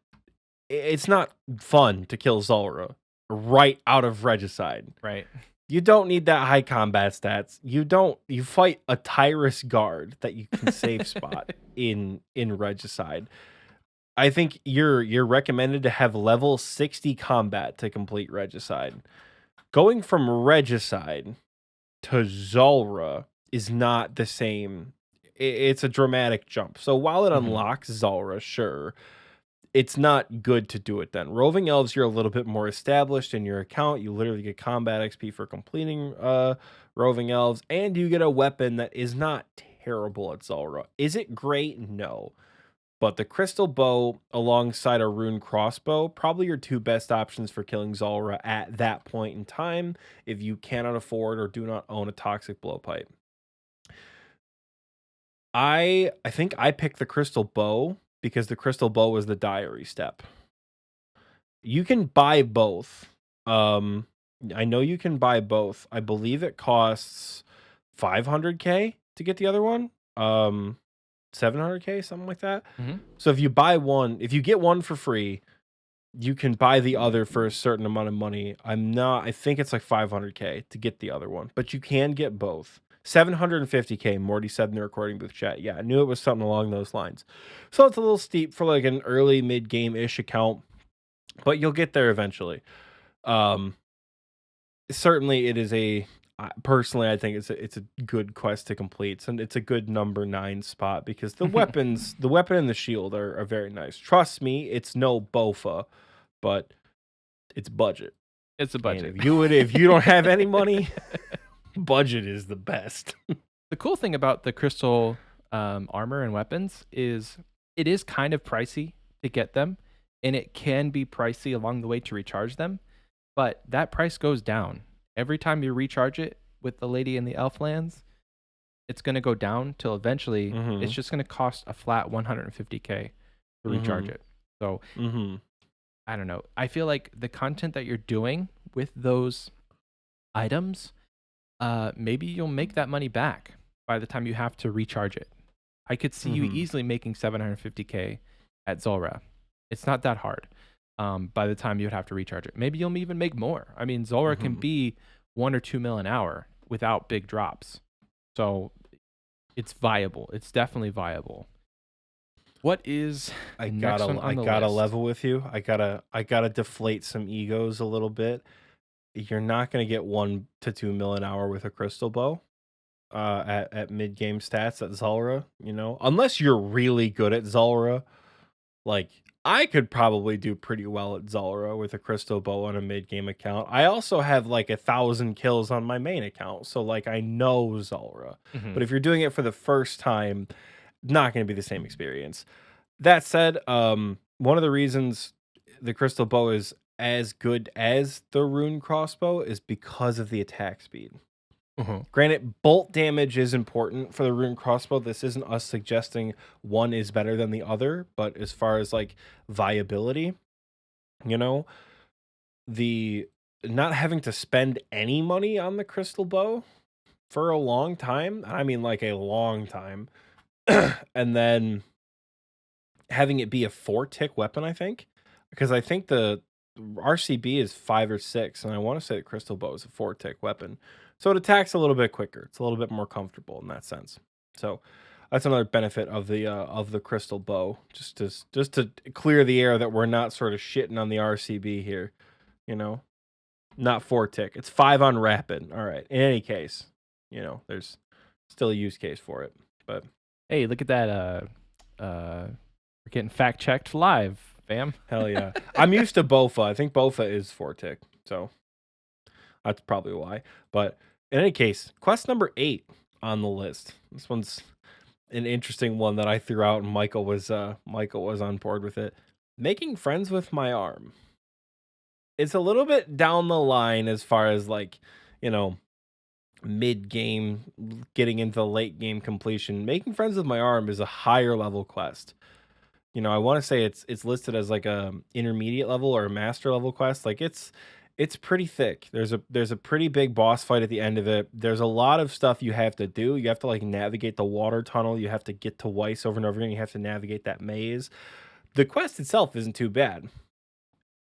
fun to kill Zulrah right out of Regicide. Right. You don't need that high combat stats. You fight a Tyrus guard that you can save spot in Regicide. I think you're recommended to have level 60 combat to complete Regicide. Going from Regicide to Zulrah is not the same. It's a dramatic jump. So while it unlocks Zulrah, sure, it's not good to do it then. Roving Elves, you're a little bit more established in your account. You literally get combat XP for completing Roving Elves, and you get a weapon that is not terrible at Zulrah. Is it great? No. But the Crystal Bow alongside a Rune Crossbow, probably your two best options for killing Zulrah at that point in time if you cannot afford or do not own a Toxic Blowpipe. I think I picked the Crystal Bow because the Crystal Bow was the diary step. You can buy both. I know you can buy both. I believe it costs 500k to get the other one. 700k, something like that. Mhm. So if you buy one, if you get one for free, you can buy the other for a certain amount of money. I think it's like 500k to get the other one, but you can get both. 750k, Morty said in the recording booth chat. Yeah, I knew it was something along those lines. So it's a little steep for like an early mid game ish account, but you'll get there eventually. Um, Certainly it is personally I think it's a good quest to complete, and it's a good number 9 spot because the weapons, the weapon and the shield are very nice. Trust me, it's no Bofa, but it's budget. It's a And budget. if you don't have any money, budget is the best. The cool thing about the crystal armor and weapons is it is kind of pricey to get them, and it can be pricey along the way to recharge them, but that price goes down. Every time you recharge it with the lady in the elf lands, it's going to go down till eventually it's just going to cost a flat 150k to recharge it. So I don't know. I feel like the content that you're doing with those items, maybe you'll make that money back by the time you have to recharge it. I could see you easily making 750k at Zulrah. It's not that hard. By the time you'd have to recharge it, maybe you'll even make more. I mean, Zulrah can be 1 or 2 mil an hour without big drops, so it's viable. It's definitely viable. What is I next gotta one on the gotta list? level with you. I gotta deflate some egos a little bit. You're not gonna get 1 to 2 mil an hour with a crystal bow at mid game stats at Zulrah, you know, unless you're really good at Zulrah. Like I could probably do pretty well at Zulrah with a crystal bow on a mid game account. I also have like 1,000 kills on my main account, so like I know Zulrah. But if you're doing it for the first time, not going to be the same experience. That said, one of the reasons the crystal bow is as good as the rune crossbow is because of the attack speed. Granted, bolt damage is important for the rune crossbow. This isn't us suggesting one is better than the other, but as far as like viability, you know, the not having to spend any money on the crystal bow for a long time, I mean like a long time, and then having it be a 4-tick weapon, I think, because I think the RCB is 5 or 6, and I want to say the crystal bow is a 4-tick weapon, so it attacks a little bit quicker. It's a little bit more comfortable in that sense. So that's another benefit of the crystal bow. Just to clear the air that we're not sort of shitting on the RCB here, you know, not 4-tick. It's 5 on rapid. All right. In any case, you know, there's still a use case for it, but. Hey, look at that. We're getting fact checked live, fam. Hell yeah. I'm used to Bofa. I think Bofa is 4-tick, so that's probably why. But in any case, quest number 8 on the list. This one's an interesting one that I threw out, and Michael was on board with it. Making friends with my arm. It's a little bit down the line as far as like, you know, mid game getting into late game completion. Making friends with my arm is a higher level quest. You know, I want to say it's listed as like a intermediate level or a master level quest. Like it's pretty thick. There's a pretty big boss fight at the end of it. There's a lot of stuff you have to do. You have to like navigate the water tunnel. You have to get to Weiss over and over again. You have to navigate that maze. The quest itself isn't too bad.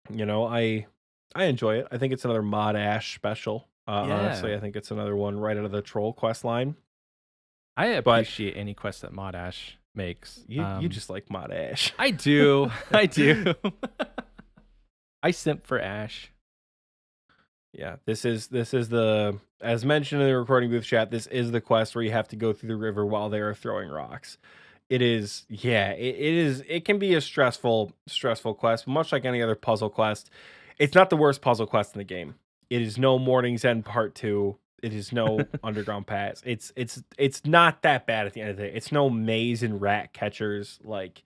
You know, I enjoy it. I think it's another Mod Ash special. Honestly, Yeah. I think it's another one right out of the Troll quest line. I But appreciate any quest that Mod Ash makes. you just like Mod Ash. I do. I do. I simp for Ash. Yeah, this is the, as mentioned in the recording booth chat, this is the quest where you have to go through the river while they are throwing rocks. It is, yeah, it can be a stressful quest, much like any other puzzle quest. It's not the worst puzzle quest in the game. It is no Morning's End Part 2. It is no Underground Pass. It's not that bad at the end of the day. It's no maze and rat catchers, like,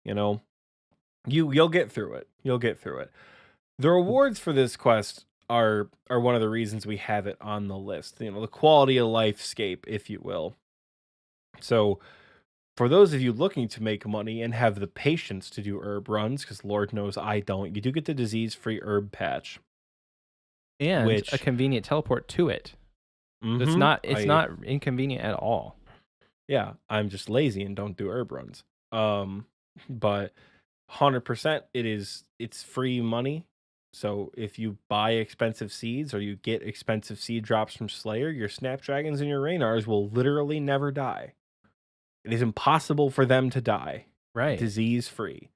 you know. You'll get through it. You'll get through it. The rewards for this quest are one of the reasons we have it on the list. You know, the quality of life scape, if you will. So for those of you looking to make money and have the patience to do herb runs, because Lord knows I don't, you do get the disease-free herb patch. and a which convenient teleport to it. So it's not inconvenient at all. Yeah, I'm just lazy and don't do herb runs. But 100% it's free money. So if you buy expensive seeds or you get expensive seed drops from Slayer, your Snapdragons and your Raynars will literally never die. It is impossible for them to die. Right. Disease free.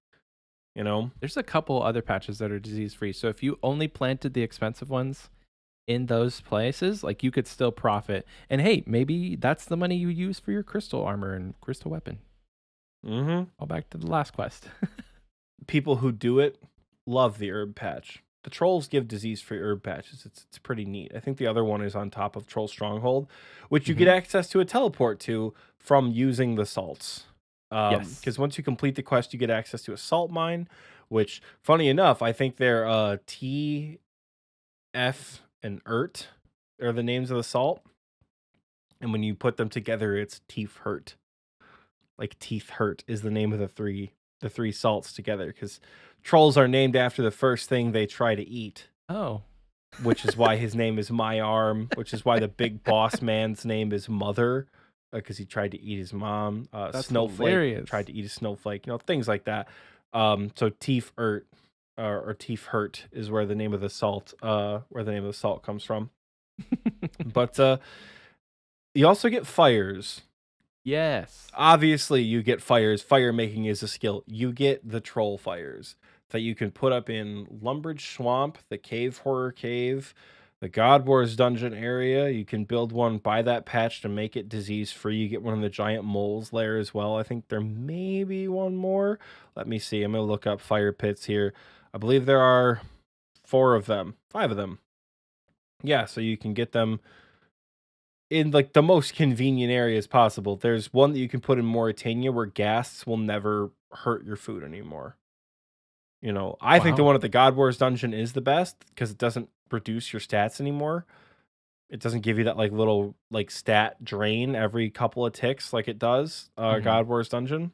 You know? There's a couple other patches that are disease free. So if you only planted the expensive ones in those places, like you could still profit. And hey, maybe that's the money you use for your crystal armor and crystal weapon. All back to the last quest. People who do it love the herb patch. The trolls give disease-free herb patches. It's pretty neat. I think the other one is on top of Troll Stronghold, which you get access to a teleport to from using the salts. Yes. Because once you complete the quest, you get access to a salt mine, which, funny enough, I think they're T, F, and ERT are the names of the salt. And when you put them together, it's Teeth Hurt. Like Teeth Hurt is the name of the three salts together, because trolls are named after the first thing they try to eat. Oh. Which is why his name is My Arm, which is why the big boss man's name is Mother, because he tried to eat his mom. Snowflake hilarious. tried to eat a snowflake, things like that. So Teeth Hurt or Teeth Hurt is where the name of the salt comes from. But you also get fires. Yes. Obviously, you get fires. Fire making is a skill. You get the troll fires that you can put up in Lumbridge Swamp, the Cave Horror Cave, the God Wars dungeon area. You can build one by that patch to make it disease free. You get one in the giant moles lair as well. I think there may be one more. Let me see. I'm going to look up fire pits here. I believe there are 5 of them. Yeah, so you can get them in like the most convenient areas possible. There's one that you can put in Mauritania where ghasts will never hurt your food anymore. I think the one at the God Wars dungeon is the best because it doesn't reduce your stats anymore. It doesn't give you that like little like stat drain every couple of ticks like it does God Wars dungeon.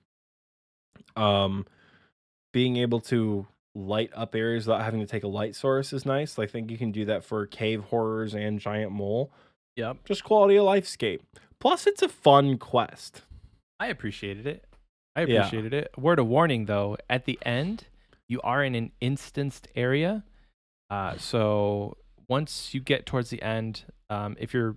Being able to light up areas without having to take a light source is nice. I think you can do that for cave horrors and giant mole. Yep. Just quality of lifescape. Plus, it's a fun quest. I appreciated it. Word of warning, though, at the end, you are in an instanced area. So once you get towards the end, if you're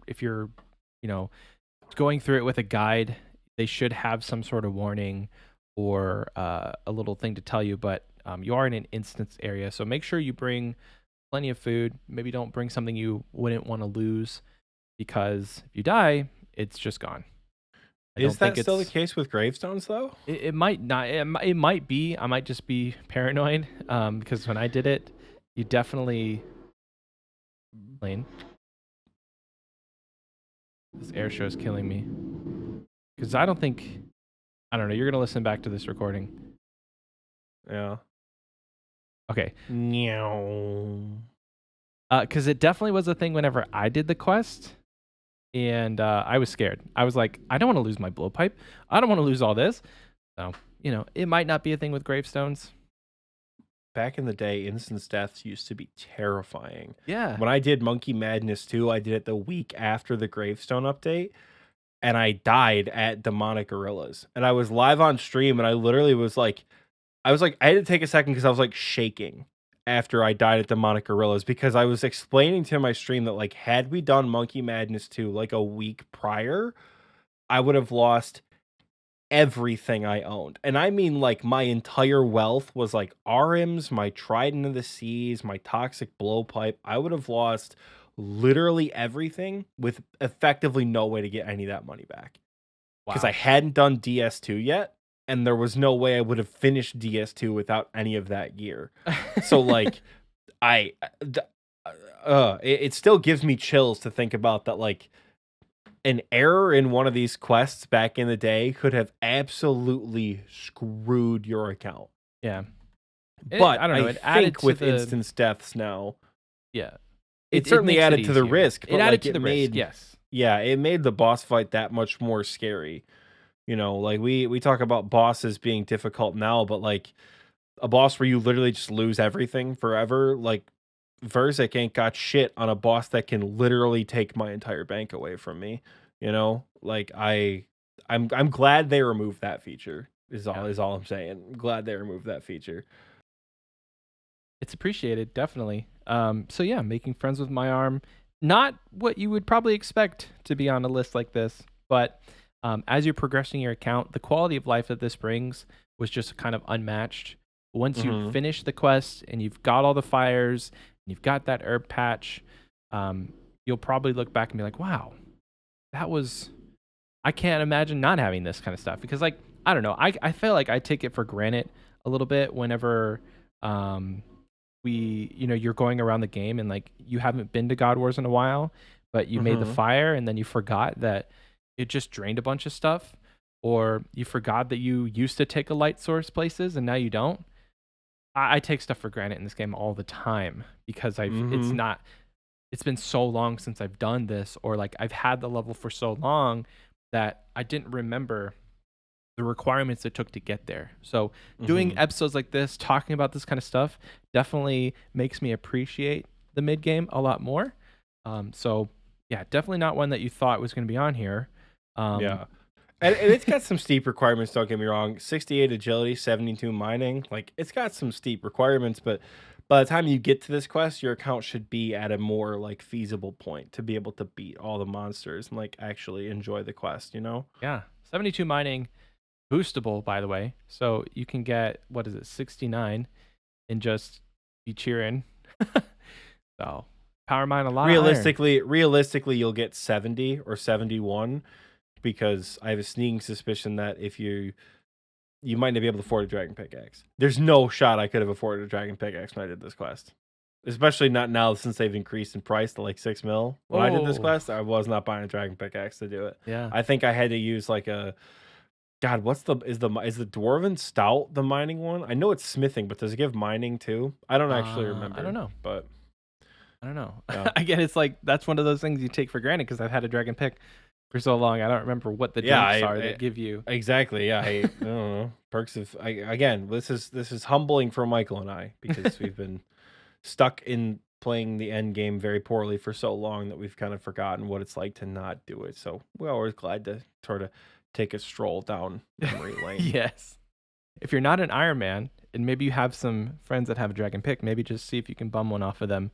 going through it with a guide, they should have some sort of warning or a little thing to tell you. But you are in an instanced area, so make sure you bring plenty of food. Maybe don't bring something you wouldn't want to lose, because if you die, it's just gone. Is that still the case with gravestones, though? It might not. It might be. I might just be paranoid because when I did it, you definitely... Lane. This air show is killing me. Because I don't know. You're going to listen back to this recording. Yeah. Okay. Meow. Because it definitely was a thing whenever I did the quest. And I was scared. I was like, I don't want to lose my blowpipe. I don't want to lose all this. So, it might not be a thing with gravestones. Back in the day, instance deaths used to be terrifying. Yeah. When I did Monkey Madness 2, I did it the week after the gravestone update. And I died at Demonic Gorillas. And I was live on stream, and I literally was like, I had to take a second because I was like shaking after I died at Demonic Gorillas, because I was explaining to my stream that like, had we done Monkey Madness 2 like a week prior, I would have lost everything I owned. And I mean like my entire wealth was like RMs, my Trident of the Seas, my Toxic Blowpipe. I would have lost literally everything with effectively no way to get any of that money back. Because I hadn't done DS2 yet. And there was no way I would have finished DS2 without any of that gear. So like, it still gives me chills to think about that. Like, an error in one of these quests back in the day could have absolutely screwed your account. Yeah, but I don't know. I think with instance deaths now, yeah, it certainly added to the risk. It added to the risk. Yes. Yeah, it made the boss fight that much more scary. Like we talk about bosses being difficult now, but like a boss where you literally just lose everything forever, like Verzik ain't got shit on a boss that can literally take my entire bank away from me. You know, like I'm glad they removed that feature. Is Yeah. all I'm saying. I'm glad they removed that feature. It's appreciated, definitely. So yeah, making friends with my arm, not what you would probably expect to be on a list like this, but as you're progressing your account, the quality of life that this brings was just kind of unmatched. Once you Mhm. finish the quest and you've got all the fires and you've got that herb patch, you'll probably look back and be like, wow, that was, I can't imagine not having this kind of stuff. Because like, I don't know, I feel like I take it for granted a little bit whenever you're going around the game and like you haven't been to God Wars in a while, but you made the Mhm. fire and then you forgot that it just drained a bunch of stuff, or you forgot that you used to take a light source places and now you don't. I take stuff for granted in this game all the time because Mhm. it's been so long since I've done this, or like I've had the level for so long that I didn't remember the requirements it took to get there. So doing Mhm. episodes like this, talking about this kind of stuff, definitely makes me appreciate the mid game a lot more. So yeah, definitely not one that you thought was going to be on here. Um, Yeah. And it's got some steep requirements, don't get me wrong. 68 agility, 72 mining. Like it's got some steep requirements, but by the time you get to this quest, your account should be at a more like feasible point to be able to beat all the monsters and like actually enjoy the quest, you know? yeah, 72 mining, boostable by the way. So you can get, what is it, 69 and just be cheering. So power mine a lot of iron. Realistically you'll get 70 or 71 because I have a sneaking suspicion that if you might not be able to afford a dragon pickaxe. There's no shot I could have afforded a dragon pickaxe when I did this quest. Especially not now since they've increased in price to like 6 mil. When I did this Oh, quest, I was not buying a dragon pickaxe to do it. yeah. I think I had to use like a God, is the dwarven stout the mining one? I know it's smithing, but does it give mining too? I don't actually I don't remember, know. but I don't know. yeah. Again, it's like that's one of those things you take for granted because I've had a dragon pick for so long. I don't remember what the Yeah, drinks are that give you. exactly. Yeah, I don't know. Perks of again, this is humbling for Michael and I because we've been stuck in playing the end game very poorly for so long that we've kind of forgotten what it's like to not do it. So we're always glad to sort of take a stroll down memory lane. Yes. If you're not an Iron Man and maybe you have some friends that have a dragon pick, maybe just see if you can bum one off of them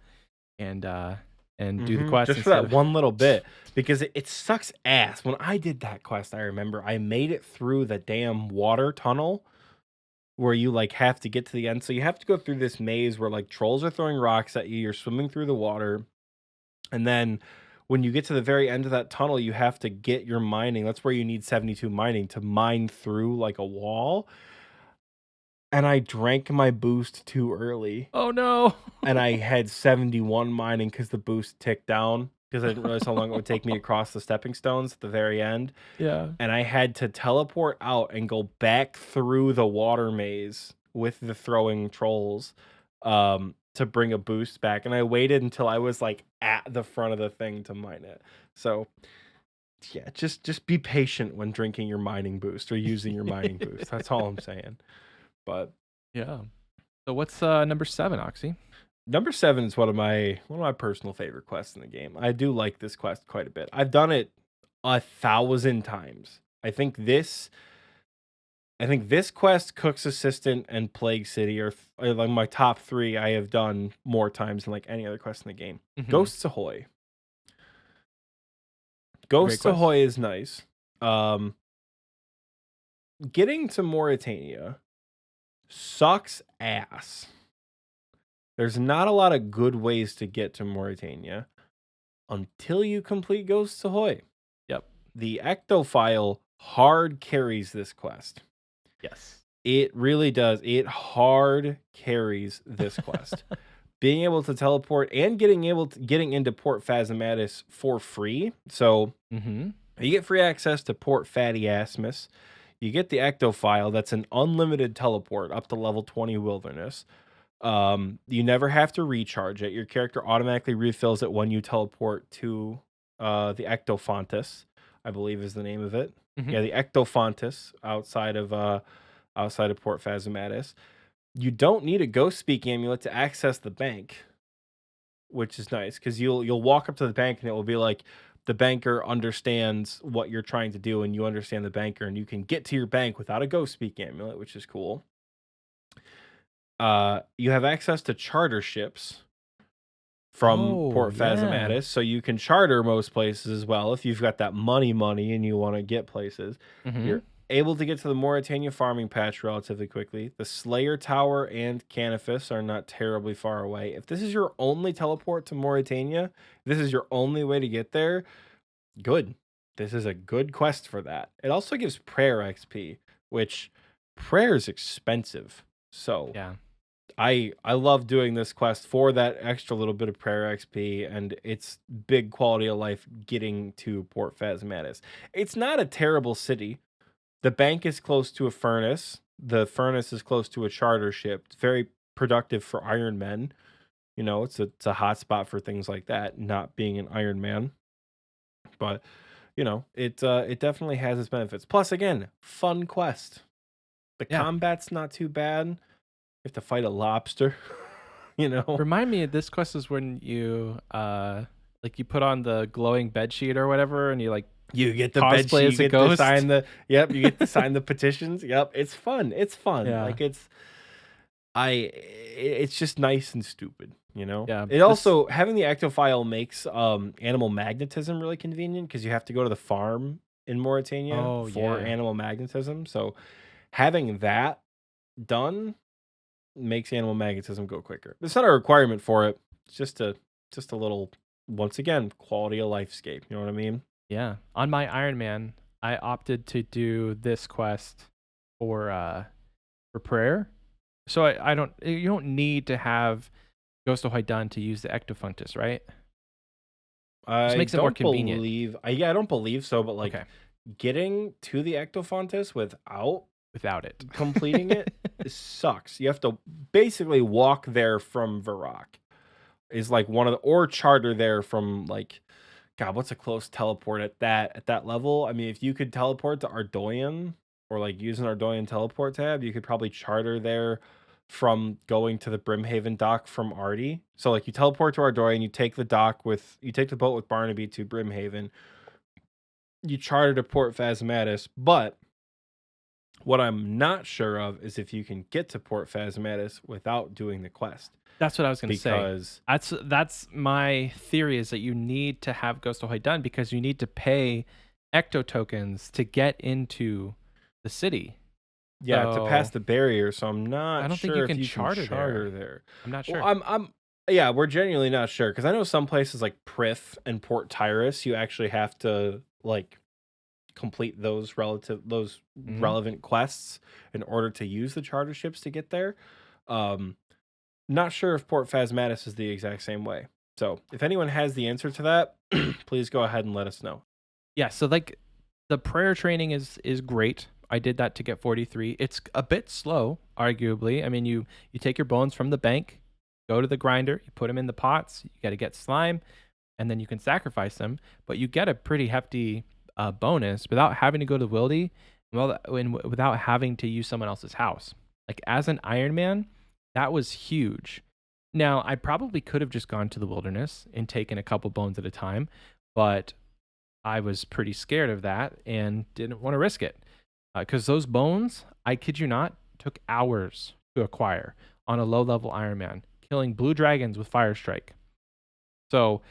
and uh do the quest Just for instead that of one little bit, because it sucks ass. When I did that quest, I remember I made it through the damn water tunnel where you like have to get to the end. So you have to go through this maze where like trolls are throwing rocks at you. You're swimming through the water. And then when you get to the very end of that tunnel, you have to get your mining. That's where you need 72 mining to mine through like a wall. And I drank my boost too early. Oh no. And I had 71 mining because the boost ticked down because I didn't realize how long it would take me to cross the stepping stones at the very end. Yeah. And I had to teleport out and go back through the water maze with the throwing trolls to bring a boost back. And I waited until I was like at the front of the thing to mine it. So yeah, just be patient when drinking your mining boost or using your mining boost. That's all I'm saying. But Yeah. So what's number 7, Oxy? number 7 is one of my personal favorite quests in the game. I do like this quest quite a bit. I've done it 1,000 times. I think this quest, Cook's Assistant, and Plague City are like my top 3 I have done more times than like any other quest in the game. Mm-hmm. Ghosts Ahoy. Great Ghosts quest. Ahoy is nice. Um, Getting to Mauritania sucks ass. There's not a lot of good ways to get to Mauritania until you complete Ghosts Ahoy. Yep. The Ectophile hard carries this quest. Yes. It really does. It hard carries this quest. Being able to teleport and getting into Port Phasmatis for free. So Mm-hmm. you get free access to Port Fatty Assmus. You get the Ectophile. That's an unlimited teleport up to level 20 Wilderness. You never have to recharge it. Your character automatically refills it when you teleport to the Ectofontis, I believe is the name of it. Mm-hmm. Yeah, the Ectofontis outside of Port Phasmatis. You don't need a ghost speak amulet to access the bank. which is nice because you'll walk up to the bank and it will be like the banker understands what you're trying to do and you understand the banker and you can get to your bank without a ghost speak amulet, which is cool. You have access to charter ships from Oh, Port yeah. Phasmatis, so you can charter most places as well if you've got that money and you want to get places. Mhm. You're able to get to the Mauritania farming patch relatively quickly. The Slayer Tower and Canifis are not terribly far away. If this is your only teleport to Mauritania, this is your only way to get there, good. This is a good quest for that. It also gives prayer XP, which prayer is expensive. So Yeah. I love doing this quest for that extra little bit of prayer XP, and it's big quality of life getting to Port Phasmatis. It's not a terrible city. The bank is close to a furnace. The furnace is close to a charter ship. It's very productive for Iron Men. You know, it's a hot spot for things like that, not being an Iron Man. But you know, it definitely has its benefits. Plus, again, fun quest. The Yeah. combat's not too bad. You have to fight a lobster. You know, Remind me, this quest is when you like you put on the glowing bed sheet or whatever, and you like you get the bed cosplay sheet, you as a get to ghost. sign the you get to sign the petitions. Yep, it's fun. It's fun. Yeah. Like it's just nice and stupid, you know? Yeah. It This. also having the ectophile makes animal magnetism really convenient because you have to go to the farm in Mauritania Oh for yeah. animal magnetism. So having that done makes animal magnetism go quicker. It's not a requirement for it. It's just a little once again, quality of life scape. You know what I mean? Yeah. On my Iron Man, I opted to do this quest for prayer. So I don't you don't need to have Ghost of done to use the Ectofunctus, right? Just I makes it more don't convenient. believe I don't believe so, but like Okay. getting to the Ectofontis without Without it. completing it sucks. You have to basically walk there from Varrock. Is like one of the or charter there from like God, what's a close teleport at that level? I mean, if you could teleport to Ardoyan or like use an Ardoyan teleport tab, you could probably charter there from going to the Brimhaven dock from Artie. So like you teleport to Ardoyan, you take the boat with Barnaby to Brimhaven, you charter to Port Phasmatis, but what I'm not sure of is if you can get to Port Phasmatis without doing the quest. That's what I was going to say. Because That's my theory is that you need to have Ghost of done because you need to pay ecto tokens to get into the city. yeah, to pass So the barrier, so I'm I not don't think you sure if can you can charter charter there. there. I'm not Well, sure. I'm yeah, we're genuinely not sure because I know some places like Prith and Port Tyrus, you actually have to like complete those Mhm. relevant quests in order to use the charter ships to get there. Um, Not sure if Port Phasmatis is the exact same way. So if anyone has the answer to that, please go ahead and let us know. Yeah, so like the prayer training is great. I did that to get 43. It's a bit slow, arguably. I mean, you take your bones from the bank, go to the grinder, you put them in the pots, you got to get slime, and then you can sacrifice them, but you get a pretty hefty bonus without having to go to Wildy, without having to use someone else's house. Like as an Iron Man, that was huge. Now, I probably could have just gone to the wilderness and taken a couple bones at a time, but I was pretty scared of that and didn't want to risk it. Because those bones, I kid you not, took hours to acquire on a low level Iron Man, killing blue dragons with Fire Strike. So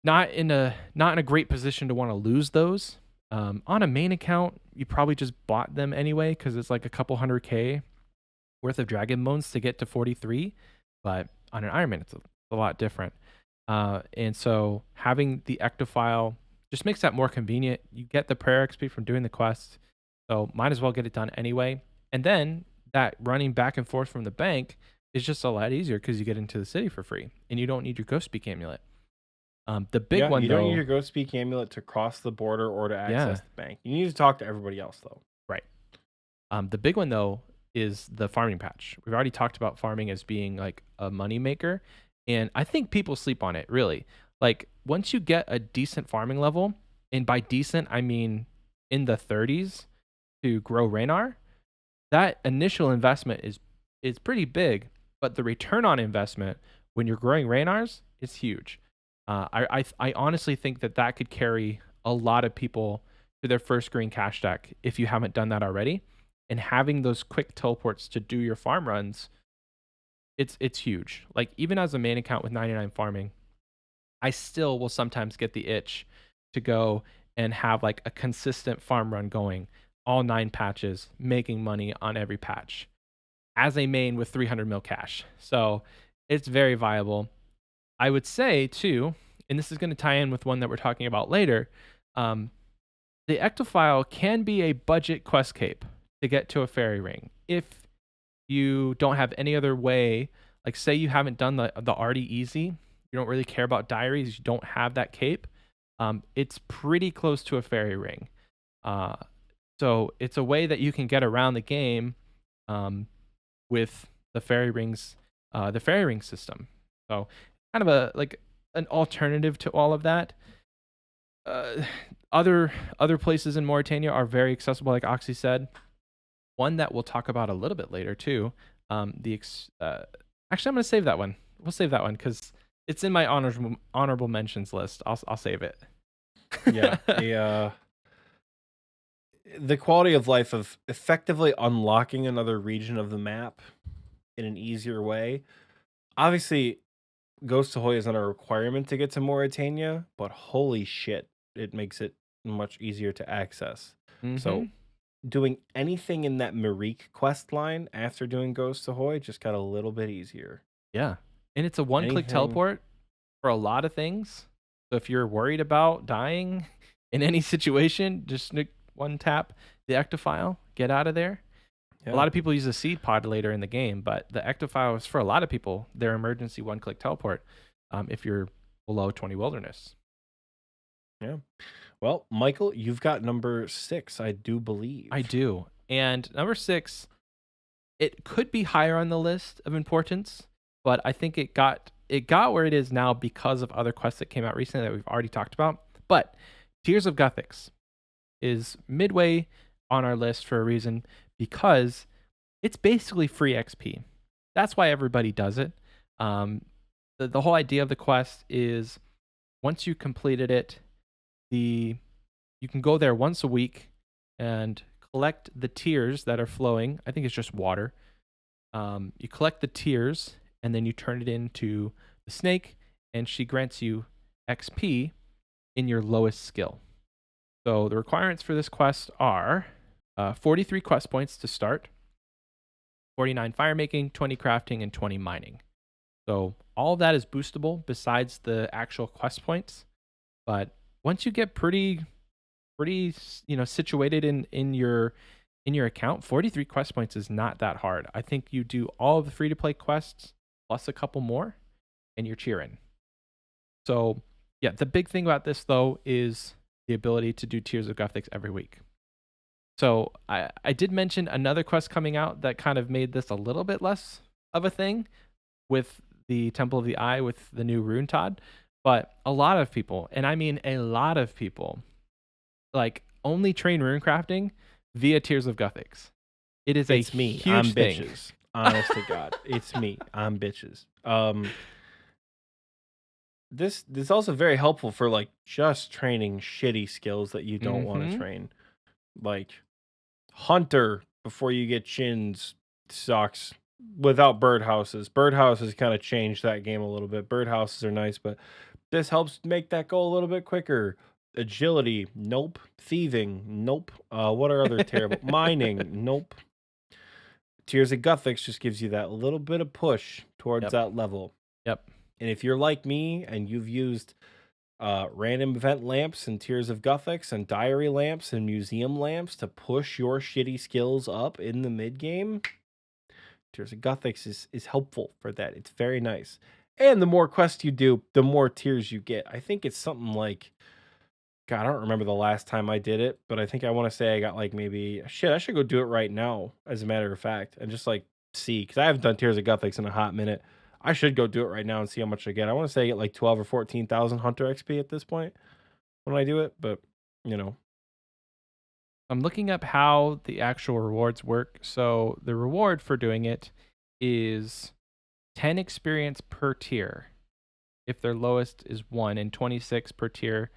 not in a great position to want to lose those. On a main account, you probably just bought them anyway because it's like a couple 100K worth of dragon bones to get to 43. But on an Iron Man, it's a lot different. And so having the ectophile just makes that more convenient. You get the prayer XP from doing the quest, so might as well get it done anyway. And then that running back and forth from the bank is just a lot easier because you get into the city for free and you don't need your Ghost Speak amulet. The big Yeah, one you don't need though, your Ghost Speak amulet to cross the border or to yeah, access the bank. You need to talk to everybody else though. right. The big one though is the farming patch. We've already talked about farming as being like a money maker, and I think people sleep on it really. Like once you get a decent farming level, and by decent I mean in the 30s to grow Raynar, that initial investment is pretty big, but the return on investment when you're growing Raynars It's huge. I honestly think that could carry a lot of people to their first green cash deck if you haven't done that already. And having those quick teleports to do your farm runs, it's huge. Like even as a main account with 99 farming, I still will sometimes get the itch to go and have like a consistent farm run going, all 9 patches, making money on every patch as a main with 300 mil cash. So it's very viable. I would say too, and this is going to tie in with one that we're talking about later, the ectophile can be a budget quest cape to get to a fairy ring. If you don't have any other way, like say you haven't done the arty easy, you don't really care about diaries, you don't have that cape, it's pretty close to a fairy ring. So it's a way that you can get around the game with the fairy rings, the fairy ring system. So kind of a like an alternative to all of that. Other places in Mauritania are very accessible, like Oxie said. One that we'll talk about a little bit later too. Actually, I'm gonna save that one. We'll save that one because it's in my honorable mentions list. I'll save it. Yeah, the quality of life of effectively unlocking another region of the map in an easier way. Obviously, Ghost Ahoy is not a requirement to get to Mauritania, but holy shit, it makes it much easier to access. So doing anything in that Marique quest line after doing Ghost Ahoy just got a little bit easier. Yeah. And it's a one-click teleport for a lot of things. So if you're worried about dying in any situation, just one tap the ectophile, get out of there. Yeah. A lot of people use a seed pod later in the game, but the ectophile is for a lot of people their emergency one-click teleport if you're below 20 wilderness. Yeah. Well, Michael, you've got number 6, I do believe. I do. And number 6, it could be higher on the list of importance, but I think it got where it is now because of other quests that came out recently that we've already talked about. But Tears of Guthix is midway on our list for a reason, because it's basically free XP. That's why everybody does it. The whole idea of the quest is once you completed it, you can go there once a week and collect the tears that are flowing. I think it's just water. You collect the tears and then you turn it into the snake, and she grants you XP in your lowest skill. So the requirements for this quest are 43 quest points to start, 49 fire making, 20 crafting, and 20 mining. So all of that is boostable besides the actual quest points. But once you get pretty situated in your account, 43 quest points is not that hard. I think you do all of the free to play quests plus a couple more and you're cheering. So yeah, the big thing about this though is the ability to do Tears of Guthix every week. So I did mention another quest coming out that kind of made this a little bit less of a thing with the Temple of the Eye with the new Rune Todd. But a lot of people, and I mean a lot of people, like only train rune crafting via Tears of Guthix. It's me. Huge I'm thing. Bitches. Honest to God, it's me. I'm bitches. This is also very helpful for like just training shitty skills that you don't want to train, like Hunter before you get chins sucks without birdhouses. Birdhouses kind of changed that game a little bit. Birdhouses are nice, but this helps make that go a little bit quicker. Agility, nope. Thieving, nope. What are other terrible? Mining, nope. Tears of Guthix just gives you that little bit of push towards that level. Yep. And if you're like me and you've used random event lamps and Tears of Guthix and diary lamps and museum lamps to push your shitty skills up in the mid game, Tears of Guthix is helpful for that. It's very nice. And the more quests you do, the more tears you get. I think it's something like, God, I don't remember the last time I did it, but I think I want to say I got like maybe, shit, I should go do it right now, as a matter of fact, and just like see, because I haven't done Tears of Guthix in a hot minute. I should go do it right now and see how much I get. I want to say I get like 12 or 14,000 Hunter XP at this point when I do it, but you know. I'm looking up how the actual rewards work. So the reward for doing it is 10 experience per tier. if their lowest is 1, and 26 per tier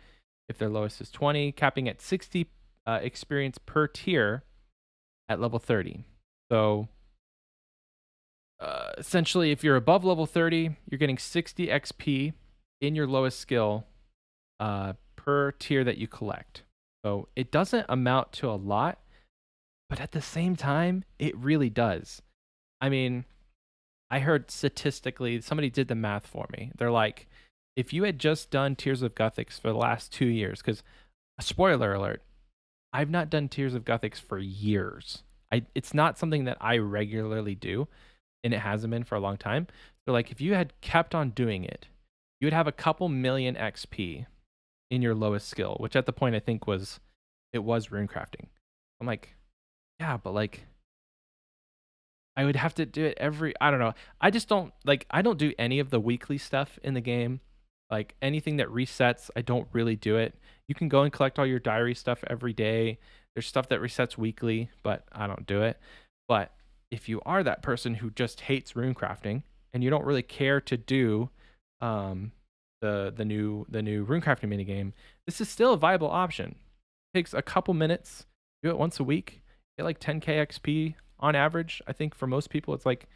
if their lowest is 20, capping at 60 experience per tier at level 30. So essentially, if you're above level 30, you're getting 60 XP in your lowest skill per tier that you collect. So it doesn't amount to a lot, but at the same time, it really does. I mean, I heard statistically, somebody did the math for me. They're like, if you had just done Tears of Guthix for the last 2 years, because, spoiler alert, I've not done Tears of Guthix for years. It's not something that I regularly do, and it hasn't been for a long time. So, like, if you had kept on doing it, you would have a couple million XP in your lowest skill, which at the point I think was runecrafting. I'm like, yeah, but like, I would have to do it I don't know. I just don't I don't do any of the weekly stuff in the game. Like anything that resets, I don't really do it. You can go and collect all your diary stuff every day. There's stuff that resets weekly, but I don't do it. But if you are that person who just hates runecrafting and you don't really care to do the new runecrafting minigame, this is still a viable option. It takes a couple minutes, do it once a week, get like 10k XP on average. I think for most people it's like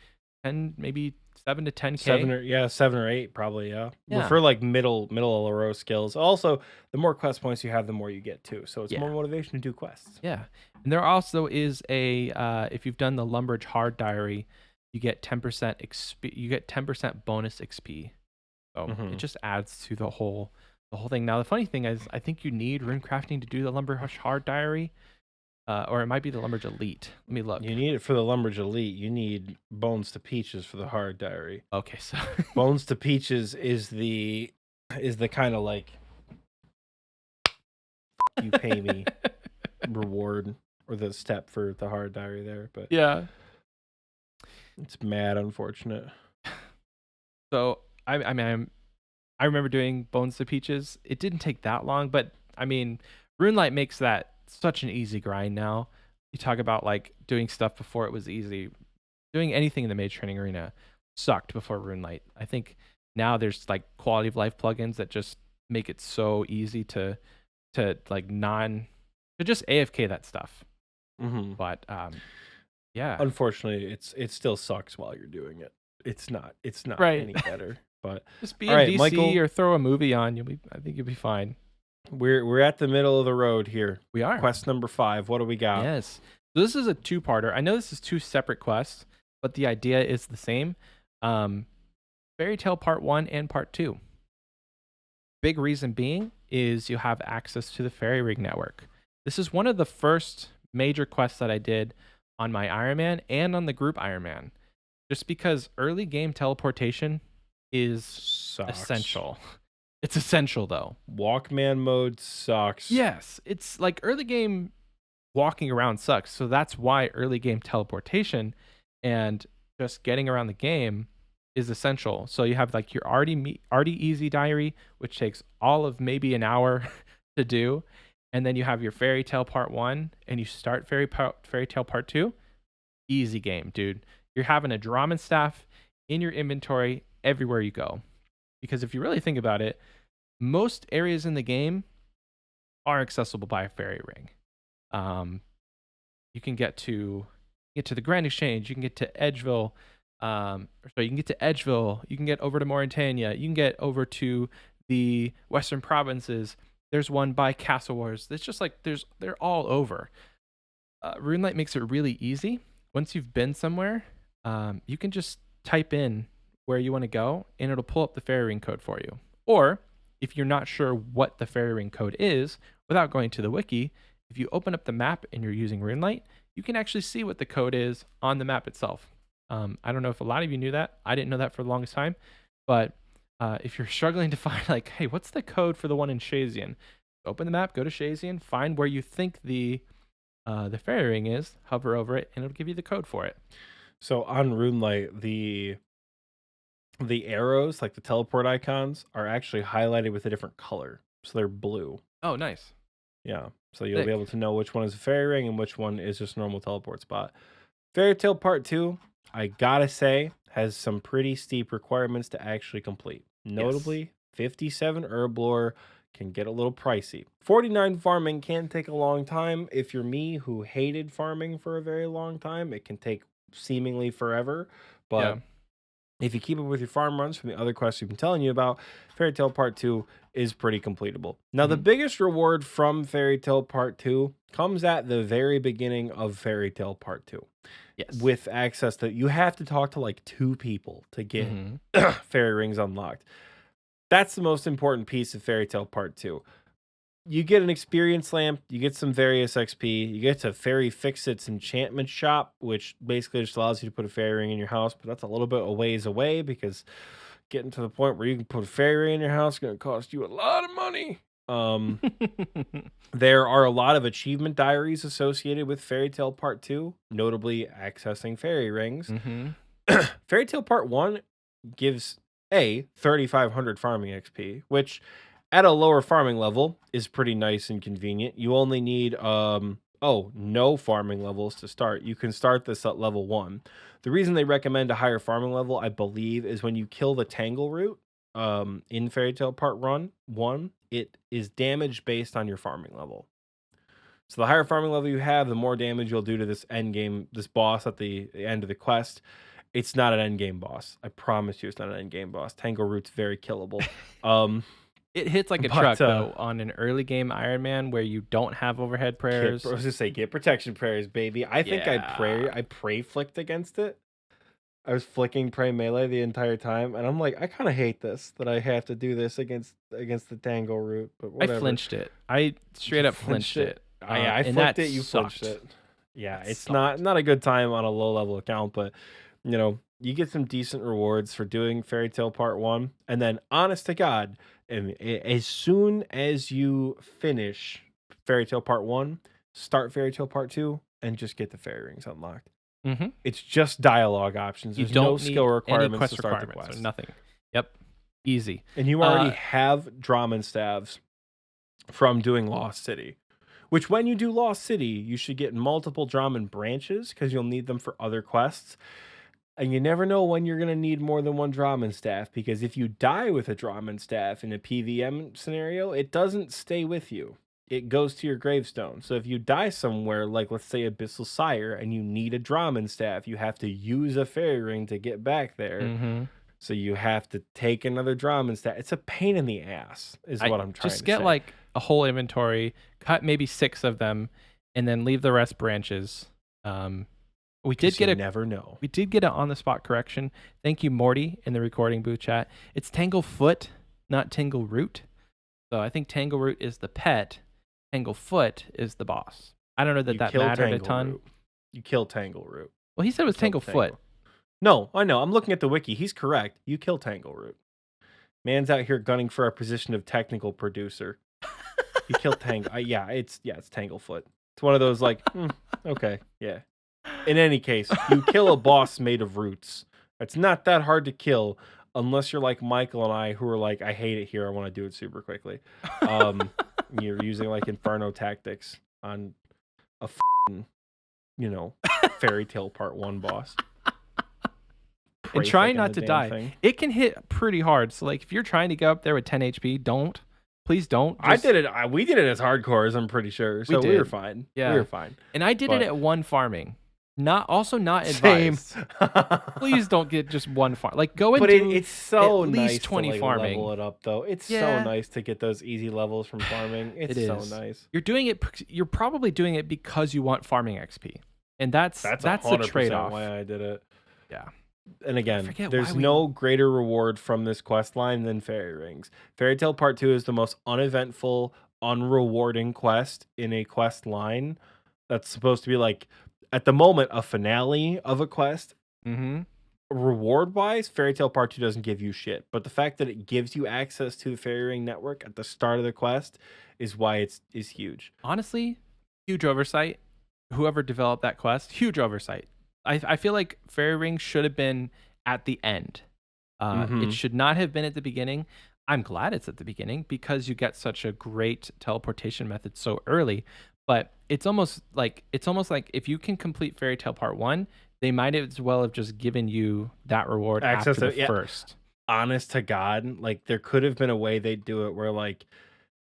10, maybe 7 to 10k. 7 or 8 probably, yeah. Yeah. But for like middle of the row skills. Also, the more quest points you have, the more you get too. So it's more motivation to do quests. Yeah. And there also is a if you've done the Lumbridge hard diary, you get 10% XP, you get 10% bonus XP. So it just adds to the whole thing. Now the funny thing is, I think you need runecrafting to do the Lumbridge hard diary. Or it might be the Lumbridge Elite. Let me look. You need it for the Lumbridge Elite. You need Bones to Peaches for the hard diary. Okay, so Bones to Peaches is the kind of like you pay me reward or the step for the hard diary there, but yeah, it's mad unfortunate. So I remember doing Bones to Peaches. It didn't take that long, but I mean, RuneLite makes that such an easy grind now. You talk about like doing stuff before it was easy. Doing anything in the mage training arena sucked before RuneLite. I think now there's like quality of life plugins that just make it so easy to like to just AFK that stuff. But yeah, unfortunately it still sucks while you're doing it. It's not right. any better. But just be in VC, Michael, or throw a movie on. I think you'll be fine. We're at the middle of the road here. We are. Quest number 5. What do we got? Yes. So this is a 2-parter. I know this is 2 separate quests, but the idea is the same. Fairytale Part 1 and Part 2. Big reason being is you have access to the Fairy Ring network. This is one of the first major quests that I did on my Ironman and on the group Ironman. Just because early game teleportation is essential. It's essential though. Walkman mode sucks. Yes, it's like early game walking around sucks. So that's why early game teleportation and just getting around the game is essential. So you have like your already easy diary, which takes all of maybe an hour to do, and then you have your Fairytale Part 1, and you start Fairytale Part 2. Easy game, dude. You're having a Draman staff in your inventory everywhere you go. Because if you really think about it, most areas in the game are accessible by a fairy ring. You can get to the Grand Exchange. You can get to Edgeville. You can get to Edgeville. You can get over to Mauritania. You can get over to the Western Provinces. There's one by Castle Wars. It's just like they're all over. RuneLite makes it really easy. Once you've been somewhere, you can just type in where you want to go, and it'll pull up the fairy ring code for you. Or if you're not sure what the fairy ring code is, without going to the wiki, if you open up the map and you're using RuneLite, you can actually see what the code is on the map itself. I don't know if a lot of you knew that. I didn't know that for the longest time. But if you're struggling to find, like, hey, what's the code for the one in Shazian? Open the map, go to Shazian, find where you think the fairy ring is, hover over it, and it'll give you the code for it. So on RuneLite, the arrows, like the teleport icons, are actually highlighted with a different color. So they're blue. Oh, nice. Yeah. So you'll be able to know which one is a fairy ring and which one is just a normal teleport spot. Fairytale Part 2, I gotta say, has some pretty steep requirements to actually complete. Notably, 57 Herblore can get a little pricey. 49 farming can take a long time. If you're me, who hated farming for a very long time, it can take seemingly forever. But Yeah. if you keep up with your farm runs from the other quests we've been telling you about, Fairytale Part 2 is pretty completable. Now, the biggest reward from Fairytale Part 2 comes at the very beginning of Fairytale Part 2. Yes. With access to, you have to talk to like 2 people to get fairy rings unlocked. That's the most important piece of Fairytale Part 2. You get an experience lamp, you get some various XP, you get to Fairy Fix-It's enchantment shop, which basically just allows you to put a fairy ring in your house, but that's a little bit a ways away because getting to the point where you can put a fairy ring in your house is going to cost you a lot of money. There are a lot of achievement diaries associated with Fairytale Part 2, notably accessing fairy rings. Fairytale Part 1 gives 3,500 farming XP, which at a lower farming level is pretty nice and convenient. You only need no farming levels to start. You can start this at level 1. The reason they recommend a higher farming level, I believe, is when you kill the Tangle Root in Fairytale Part 1, it is damage based on your farming level. So the higher farming level you have, the more damage you'll do to this this boss at the end of the quest. It's not an end game boss. I promise you, it's not an end game boss. Tangle Root's very killable. It hits like a truck though on an early game Iron Man where you don't have overhead prayers. I was just say get protection prayers, baby. I think I pray flicked against it. I was flicking pray melee the entire time, and I'm like, I kind of hate this that I have to do this against the Tangle Root. But whatever. I flinched it. I straight up flinched it. I flicked it. You flinched it. Yeah, it's not a good time on a low level account, but you get some decent rewards for doing Fairytale Part 1, and then honest to God, as soon as you finish Fairytale Part 1, start Fairytale Part 2, and just get the fairy rings unlocked. It's just dialogue options. There's no skill requirements to start the quest. Nothing. Yep. Easy. And you already have Draman staves from doing Lost City. Which, when you do Lost City, you should get multiple Draman branches because you'll need them for other quests. And you never know when you're going to need more than one Draman staff, because if you die with a Draman staff in a PVM scenario, it doesn't stay with you. It goes to your gravestone. So if you die somewhere, like let's say Abyssal Sire, and you need a Draman staff, you have to use a fairy ring to get back there. So you have to take another Draman staff. It's a pain in the ass, is what I'm trying to say. Just get like a whole inventory, cut maybe 6 of them, and then leave the rest branches. We did get never know. We did get an on the spot correction. Thank you, Morty, in the recording booth chat. It's Tanglefoot, not Tangleroot. So I think Tangleroot is the pet. Tanglefoot is the boss. I don't know that mattered a ton. You kill Tangleroot. Well, he said it was Tanglefoot. No, I know. I'm looking at the wiki. He's correct. You kill Tangleroot. Man's out here gunning for a position of technical producer. You kill Tangle. It's Tanglefoot. It's one of those like, okay, yeah. In any case, you kill a boss made of roots. It's not that hard to kill unless you're like Michael and I, who are like, I hate it here. I want to do it super quickly. You're using like Inferno tactics on a Fairytale Part 1 boss. And trying not to die. It can hit pretty hard. So like if you're trying to go up there with 10 HP, please don't. I did it. We did it as hardcore as I'm pretty sure. So we were fine. Yeah. We were fine. And I did it at 1 farming. Not advised. Please don't get just 1 farm. Like go and do it's so at nice least 20 to farming. Level it up though. It's so nice to get those easy levels from farming. It's so nice. You're doing it. You're probably doing it because you want farming XP, and that's the trade-off. Why I did it. Yeah. And again, there's no greater reward from this quest line than fairy rings. Fairytale Part 2 is the most uneventful, unrewarding quest in a quest line that's supposed to be like, at the moment, a finale of a quest. Reward-wise, Fairytale Part 2 doesn't give you shit. But the fact that it gives you access to the Fairy Ring Network at the start of the quest is why it's huge. Honestly, huge oversight. Whoever developed that quest, huge oversight. I feel like Fairy Ring should have been at the end. It should not have been at the beginning. I'm glad it's at the beginning because you get such a great teleportation method so early. But it's almost like if you can complete Fairytale Part 1, they might as well have just given you that reward after the first. honest to God, like there could have been a way they'd do it where like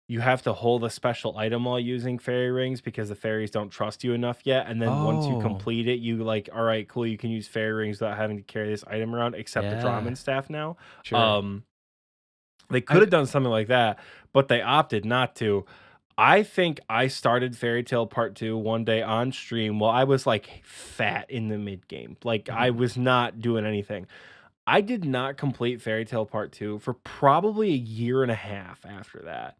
you have to hold a special item while using fairy rings because the fairies don't trust you enough yet. And then once you Oh, complete it, you like, all right, cool, you can use fairy rings without having to carry this item around, except the yeah, Draman staff now. sure. Um, they could I have done something like that, but they opted not to. I think I started Fairytale Part 2 one day on stream while I was like fat in the mid game. Like I mhm. was not doing anything. I did not complete Fairytale Part 2 for probably a year and a half after that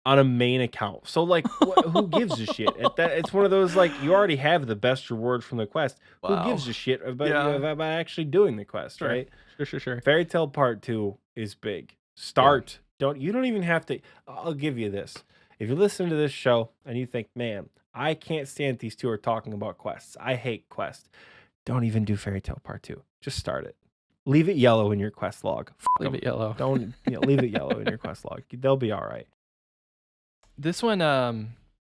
on a main account. So like who gives a shit? It's one of those like you already have the best reward from the quest. Who Wow. gives a shit about you Yeah, about actually doing the quest, sure. right? Sure. Fairytale Part 2 is big. Yeah. Start. Don't even have to. I'll give you this. If you listen to this show and you think, man, I can't stand these two are talking about quests. I hate quests. Don't even do Fairytale Part 2. Just start it. Leave it yellow in your quest log. Fuck Leave 'em. it yellow. Don't leave it yellow in your quest log. They'll be all right. This one,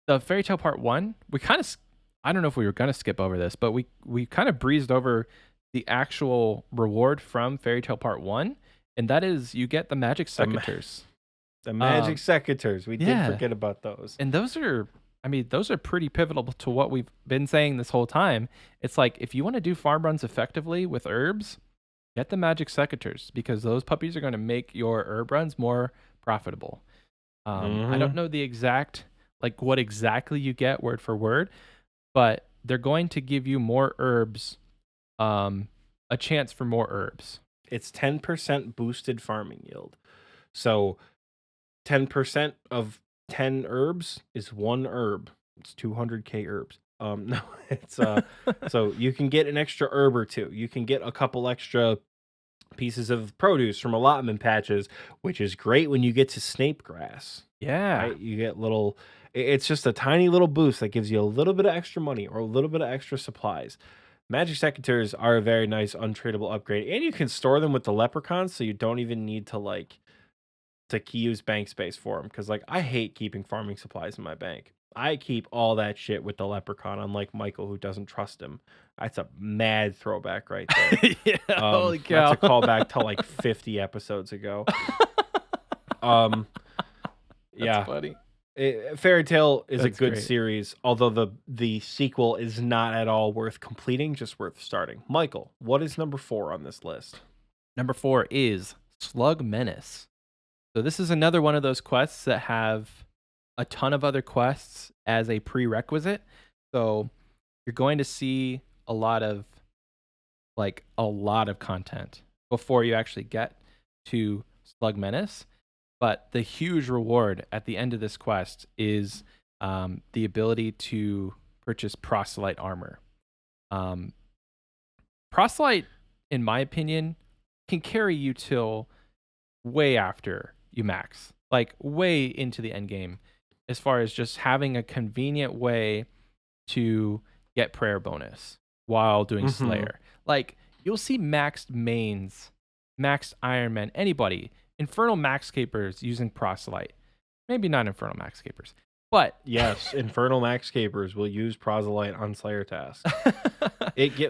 the Fairy Tale Part 1, we kind of, I don't know if we were going to skip over this, but we kind of breezed over the actual reward from Fairy Tale Part 1, and that is you get the magic The, ma- secateurs. the magic secators. We did Yeah, forget about those. and those are, I mean, those are pretty pivotal to what we've been saying this whole time. It's like if you want to do farm runs effectively with herbs, get the magic secateurs because those puppies are going to make your herb runs more profitable. I don't Hmm. know the exact, like what exactly you get word for word, but they're going to give you more herbs, a chance for more herbs. It's 10% boosted farming yield. So 10% of 10 herbs is one herb. It's 200k herbs. No, it's so you can get an extra herb or two. You can get a couple extra pieces of produce from allotment patches, which is great when you get to Snape grass, Yeah. right? You get little it's just a tiny little boost that gives you a little bit of extra money or a little bit of extra supplies. Magic secateurs are a very nice untradeable upgrade, and you can store them with the leprechauns, so you don't even need to like use bank space for them. Because like I hate keeping farming supplies in my bank. I keep all that shit with the leprechaun, unlike Michael, who doesn't trust him. That's a mad throwback right there. Yeah. Holy That's cow. a callback to like 50 episodes ago. Um, That's yeah, funny. Fairy Tale is a That's good great. series, although the sequel is not at all worth completing, just worth starting. Michael, what is number 4 on this list? Number 4 is Slug Menace. So this is another one of those quests that have a ton of other quests as a prerequisite. So you're going to see a lot of content before you actually get to Slug Menace. But the huge reward at the end of this quest is the ability to purchase proselyte armor. Um, proselyte, in my opinion, can carry you till way after you max, like way into the end game, as far as just having a convenient way to get prayer bonus while doing Hmm. Slayer. Like you'll see maxed mains, maxed Iron Man, anybody, Infernal Maxcapers using proselyte. Maybe not Infernal Maxcapers, but Yes, Infernal Maxcapers will use Proselyte on Slayer task.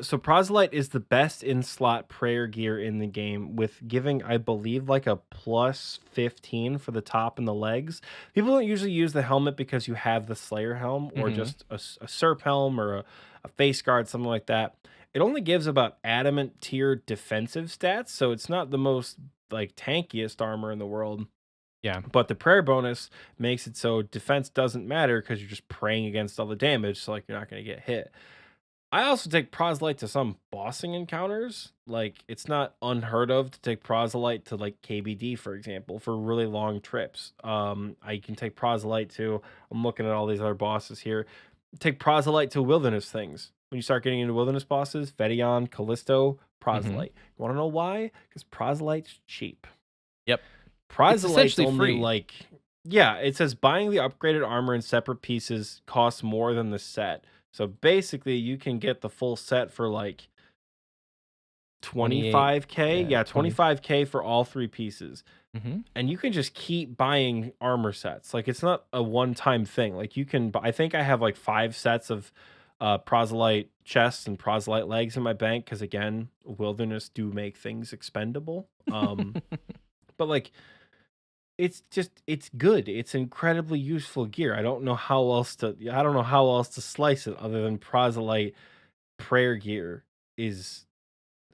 So Proselyte is the best in slot prayer gear in the game, with giving, I believe, like a plus 15 for the top and the legs. People don't usually use the helmet because you have the Slayer helm or Mhm. just a Serp helm or a face guard, something like that. It only gives about adamant tier defensive stats, so it's not the most like tankiest armor in the world. Yeah. But the prayer bonus makes it so defense doesn't matter because you're just praying against all the damage, so like you're not going to get hit. I also take proselyte to some bossing encounters. Like it's not unheard of to take proselyte to like KBD, for example, for really long trips. I can take proselyte to. I'm looking at all these other bosses here. Take proselyte to wilderness things. When you start getting into wilderness bosses, Vedion, Callisto, Mhm. proselyte. You want to know why? Because proselyte's cheap. Yep. It's Proselyte's essentially only free. like, yeah, it says buying the upgraded armor in separate pieces costs more than the set. So basically, you can get the full set for like 28. 25k. Yeah, Yeah, 20. 25k for all 3 pieces. Mhm. And you can just keep buying armor sets. Like it's not a one-time thing. Like you can I think I have like 5 sets of proselyte chests and proselyte legs in my bank because again, wilderness do make things expendable. But like it's good. It's incredibly useful gear. I don't know how else to slice it other than proselyte prayer gear is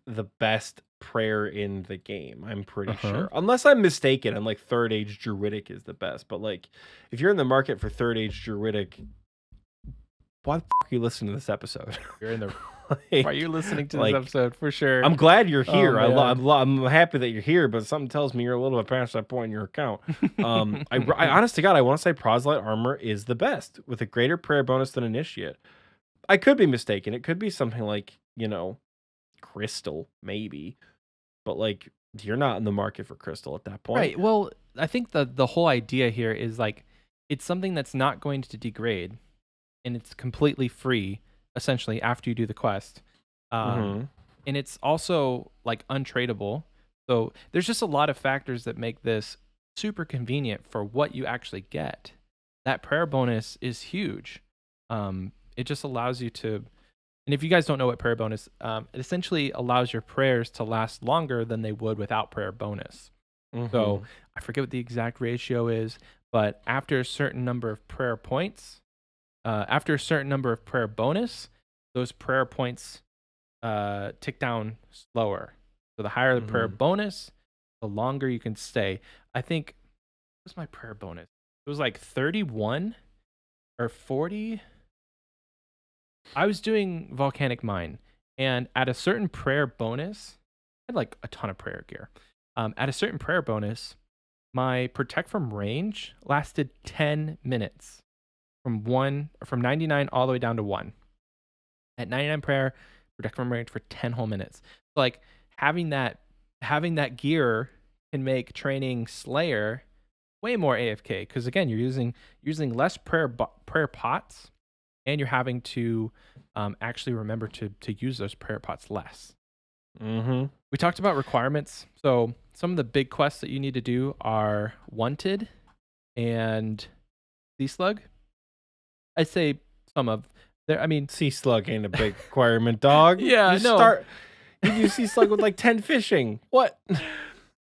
the best prayer in the game. I'm pretty sure. Unless I'm mistaken, and like third age druidic is the best. But like if you're in the market for third age druidic, why the fuck are you listening to this episode? You're in the Like, Why are you listening to this like, episode for sure? I'm glad you're Oh, here. man. I'm happy that you're here, but something tells me you're a little bit past that point in your account. I honest to God, I want to say proselyte armor is the best with a greater prayer bonus than initiate. I could be mistaken. It could be something like, crystal, maybe. But like you're not in the market for crystal at that point. Right. Well, I think the whole idea here is like it's something that's not going to degrade, and it's completely free essentially after you do the quest. And it's also like untradeable. So there's just a lot of factors that make this super convenient for what you actually get. That prayer bonus is huge. It just allows you to, and if you guys don't know what prayer bonus, it essentially allows your prayers to last longer than they would without prayer bonus. So I forget what the exact ratio is, but after a certain number of prayer points, after a certain number of prayer bonus, those prayer points tick down slower. So the higher the prayer bonus, the longer you can stay. I think, what was my prayer bonus? It was like 31 or 40. I was doing Volcanic Mine, and at a certain prayer bonus, I had like a ton of prayer gear. At a certain prayer bonus, my protect from range lasted 10 minutes from 99 all the way down to 1. At 99 prayer, protect from range for 10 whole minutes. So like having that gear can make training Slayer way more AFK because again, you're using less prayer pots, and you're having to actually remember to use those prayer pots less. We talked about requirements. So some of the big quests that you need to do are Wanted and Sea Slug. I'd say some of there. I mean, Sea Slug ain't a big requirement, dog. Yeah, You Sea Slug with like 10 fishing. What?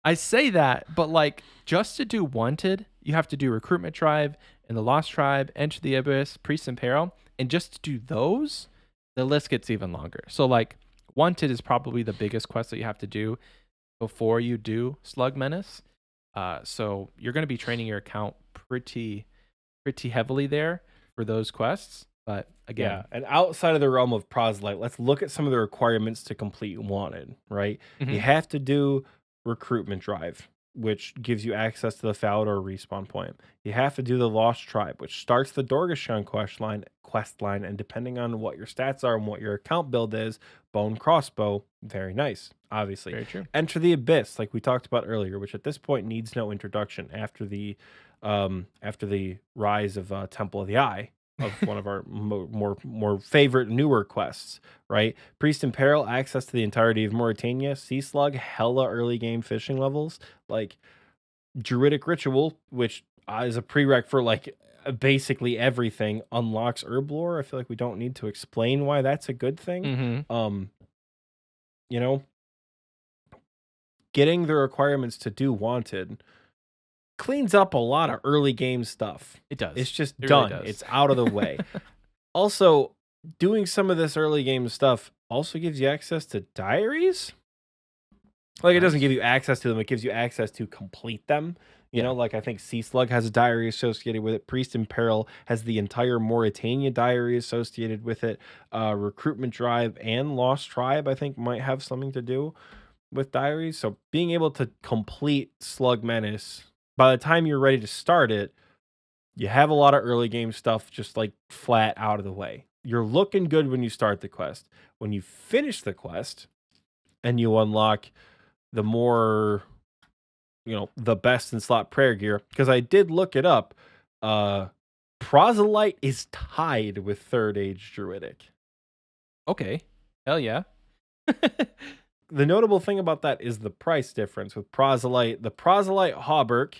I say that, but like just to do Wanted, you have to do Recruitment Tribe and the Lost Tribe, Enter the Abyss, Priest in Peril, and just to do those, the list gets even longer. So like Wanted is probably the biggest quest that you have to do before you do Slug Menace. So you're going to be training your account pretty heavily there for those quests. But again, yeah, and outside of the realm of proselyte, let's look at some of the requirements to complete Wanted, right? You have to do Recruitment Drive, which gives you access to the Falador respawn point. You have to do the Lost Tribe, which starts the Dorgeshan quest line, and depending on what your stats are and what your account build is, Bone Crossbow, very nice, obviously. Very true. Enter the Abyss, like we talked about earlier, which at this point needs no introduction after the rise of Temple of the Eye, of one of our more favorite newer quests, right? Priest in Peril, access to the entirety of Mauritania. Sea Slug, hella early game fishing levels. Like Druidic Ritual, which is a prereq for like basically everything, unlocks Herblore. I feel like we don't need to explain why that's a good thing. Getting the requirements to do Wanted cleans up a lot of early game stuff. It does. It's just It done. really does. It's out of the way. Also, doing some of this early game stuff also gives you access to diaries. Like, it doesn't give you access to them, it gives you access to complete them. You know, like I think Sea Slug has a diary associated with it. Priest in Peril has the entire Mauritania diary associated with it. Recruitment Drive and Lost Tribe, I think, might have something to do with diaries. So being able to complete Slug Menace, by the time you're ready to start it, you have a lot of early game stuff just like flat out of the way. You're looking good when you start the quest. When you finish the quest and you unlock the more, the best in slot prayer gear, because I did look it up, Proselyte is tied with third age Druidic. Okay. Hell yeah. The notable thing about that is the price difference with Proselyte. The Proselyte Hauberk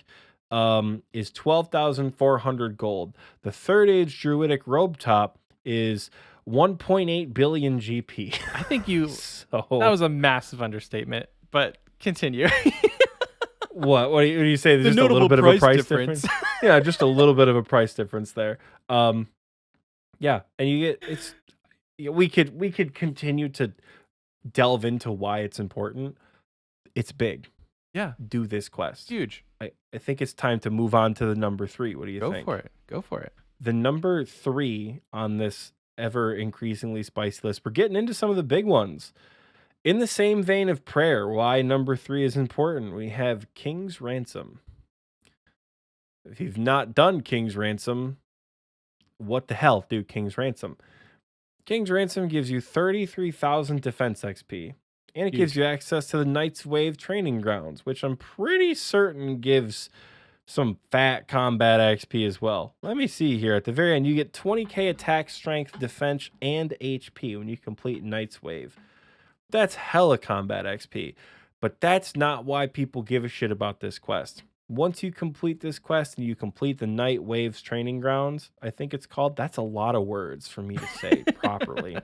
is 12,400 gold. The third age Druidic Robe Top is 1.8 billion GP. I think you So that was a massive understatement, but continue. what do you say? There's The just a little notable bit of a price price difference. difference. Yeah, just a little bit of a price difference there. Yeah, and you get we could continue to delve into why it's important. It's big. Yeah, Do this quest. huge. I think it's time to move on to the number 3. What do you think? Go for it. The number 3 on this ever increasingly spicy list. We're getting into some of the big ones. In the same vein of prayer, why number 3 is important, we have King's Ransom. If you've not done King's Ransom, what the hell do King's Ransom? King's Ransom gives you 33,000 defense XP, and it gives you access to the Knight's Wave training grounds, which I'm pretty certain gives some fat combat XP as well. Let me see here. At the very end, you get 20k attack, strength, defense, and HP when you complete Knight's Wave. That's hella combat XP, but that's not why people give a shit about this quest. Once you complete this quest and you complete the Night Waves training grounds, I think it's called, that's a lot of words for me to say properly.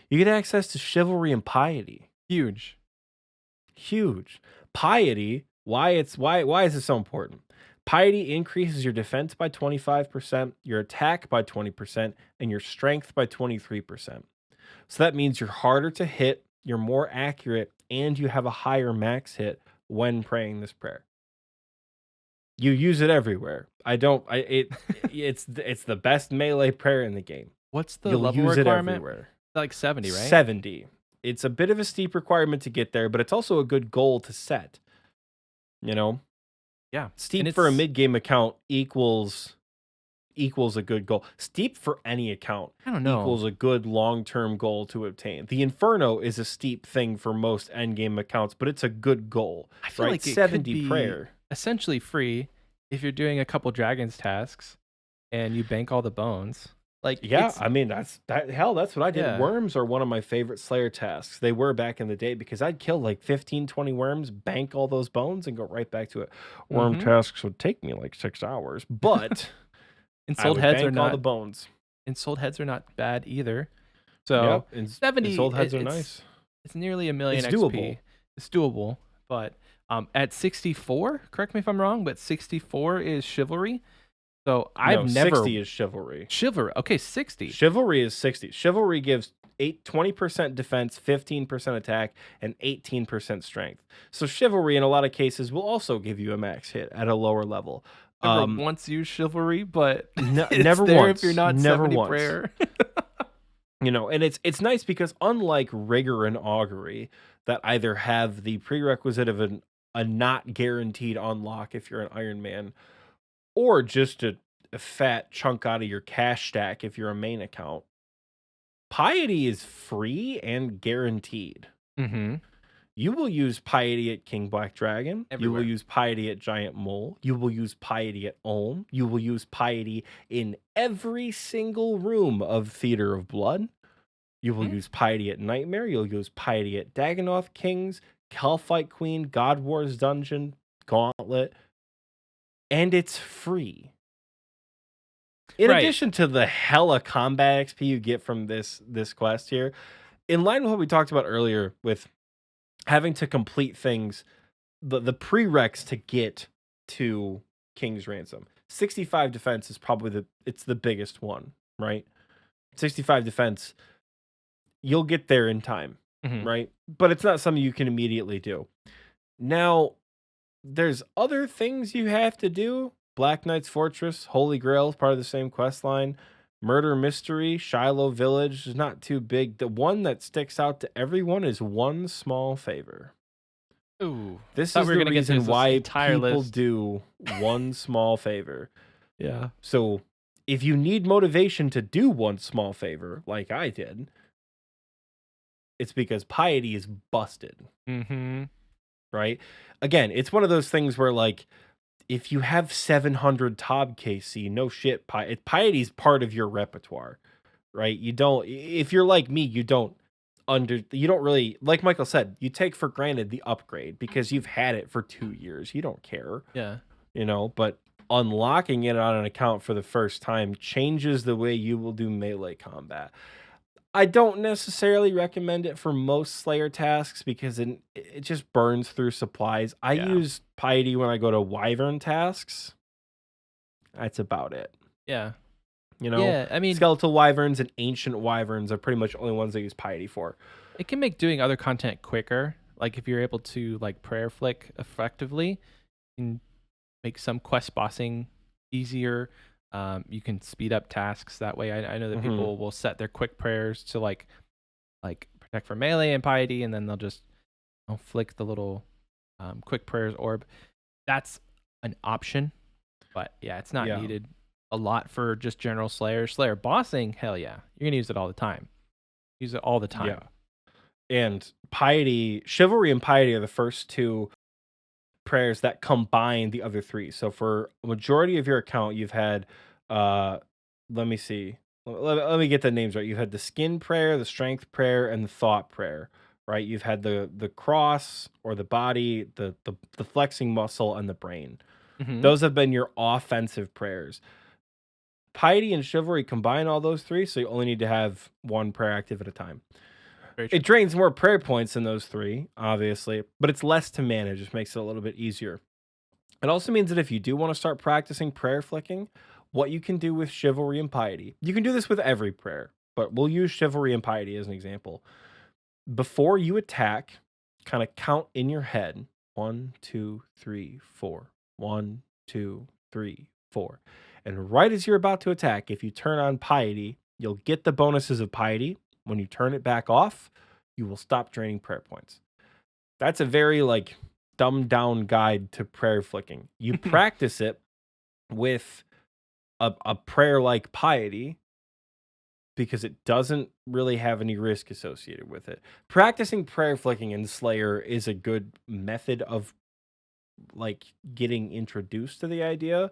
You get access to chivalry and piety. Huge. Piety, why is this so important? Piety increases your defense by 25%, your attack by 20%, and your strength by 23%. So that means you're harder to hit, you're more accurate, and you have a higher max hit when praying this prayer. You use it everywhere. It's the best melee prayer in the game. What's the You'll level use requirement? it everywhere. Like 70, right? 70. It's a bit of a steep requirement to get there, but it's also a good goal to set. You know? Yeah. Steep for a mid-game account equals a good goal. Steep for any account I don't know. equals a good long-term goal to obtain. The Inferno is a steep thing for most end-game accounts, but it's a good goal. I feel like it 70 could be prayer. essentially free if you're doing a couple dragons tasks and you bank all the bones. Like, yeah, I mean that's what I did. Yeah. Worms are one of my favorite Slayer tasks. They were back in the day because I'd kill like 15, 20 worms, bank all those bones, and go right back to it. Worm tasks would take me like 6 hours, but Ensouled heads are all not the bones. Ensouled heads are not bad either. So yep, 70 Ensouled heads are nice. It's nearly a million It's XP. doable. It's doable, but at 64, correct me if I'm wrong, but 64 is chivalry. So I've never 60 is chivalry. Chivalry. Okay, 60. Chivalry is 60. Chivalry gives 20% defense, 15% attack, and 18% strength. So chivalry in a lot of cases will also give you a max hit at a lower level. Never once used chivalry, but never there once. if you're not Never 70 once. prayer. You know, and it's nice because unlike Rigor and Augury that either have the prerequisite of a not guaranteed unlock if you're an Iron Man, or just a fat chunk out of your cash stack if you're a main account, Piety is free and guaranteed. Mm-hmm. You will use Piety at King Black Dragon. Everywhere. You will use Piety at Giant Mole. You will use Piety at Ulm. You will use Piety in every single room of Theater of Blood. You will use Piety at Nightmare. You'll use Piety at Dagannoth Kings, Hellfight Queen, God Wars Dungeon, Gauntlet. And it's free. In addition to the hella combat XP you get from this quest here, in line with what we talked about earlier with having to complete things, the prereqs to get to King's Ransom. 65 defense is probably the biggest one, right? 65 defense, you'll get there in time, right? But it's not something you can immediately do. Now, there's other things you have to do. Black Knight's Fortress, Holy Grail is part of the same quest line. Murder Mystery, Shiloh Village is not too big. The one that sticks out to everyone is One Small Favor. Ooh, this is the reason why people do One Small Favor. Yeah. So if you need motivation to do One Small Favor, like I did, it's because Piety is busted. Mm-hmm. Right? Again, it's one of those things where, like, if you have 700 Tob KC, no shit, Piety's part of your repertoire, right? You don't, if you're like me, you don't really, like Michael said, you take for granted the upgrade because you've had it for 2 years. You don't care. Yeah. You know, but unlocking it on an account for the first time changes the way you will do melee combat. I don't necessarily recommend it for most Slayer tasks because it just burns through supplies. I Yeah. use Piety when I go to Wyvern tasks. That's about it. Yeah. You know, Yeah, I mean, Skeletal Wyverns and Ancient Wyverns are pretty much the only ones I use Piety for. it can make doing other content quicker. Like if you're able to like prayer flick effectively, you can make some quest bossing easier. You can speed up tasks that way. I know that people will set their quick prayers to like protect for melee and piety, and then they'll just flick the little quick prayers orb. That's an option, but yeah, it's not needed a lot for just general Slayer bossing. Hell yeah, you're gonna use it all the time. Use it all the time. Yeah. And Piety, Chivalry and Piety are the first two prayers that combine the other three. So for a majority of your account, you've had, let me see, let me get the names right. You've had the Skin Prayer, the Strength Prayer, and the Thought Prayer, right? You've had the cross or the body, the flexing muscle, and the brain. Those have been your offensive prayers. Piety and Chivalry combine all those three, so you only need to have one prayer active at a time. It drains more prayer points than those three, obviously, but it's less to manage, which makes it a little bit easier. It also means that if you do want to start practicing prayer flicking, what you can do with Chivalry and Piety, you can do this with every prayer, but we'll use Chivalry and Piety as an example. Before you attack, kind of count in your head 1, 2, 3, 4. 1, 2, 3, 4. And right as you're about to attack, if you turn on Piety, you'll get the bonuses of Piety. When you turn it back off, you will stop draining prayer points. That's a very like dumbed down guide to prayer flicking. You practice it with a prayer like Piety because it doesn't really have any risk associated with it. Practicing prayer flicking in Slayer is a good method of like getting introduced to the idea.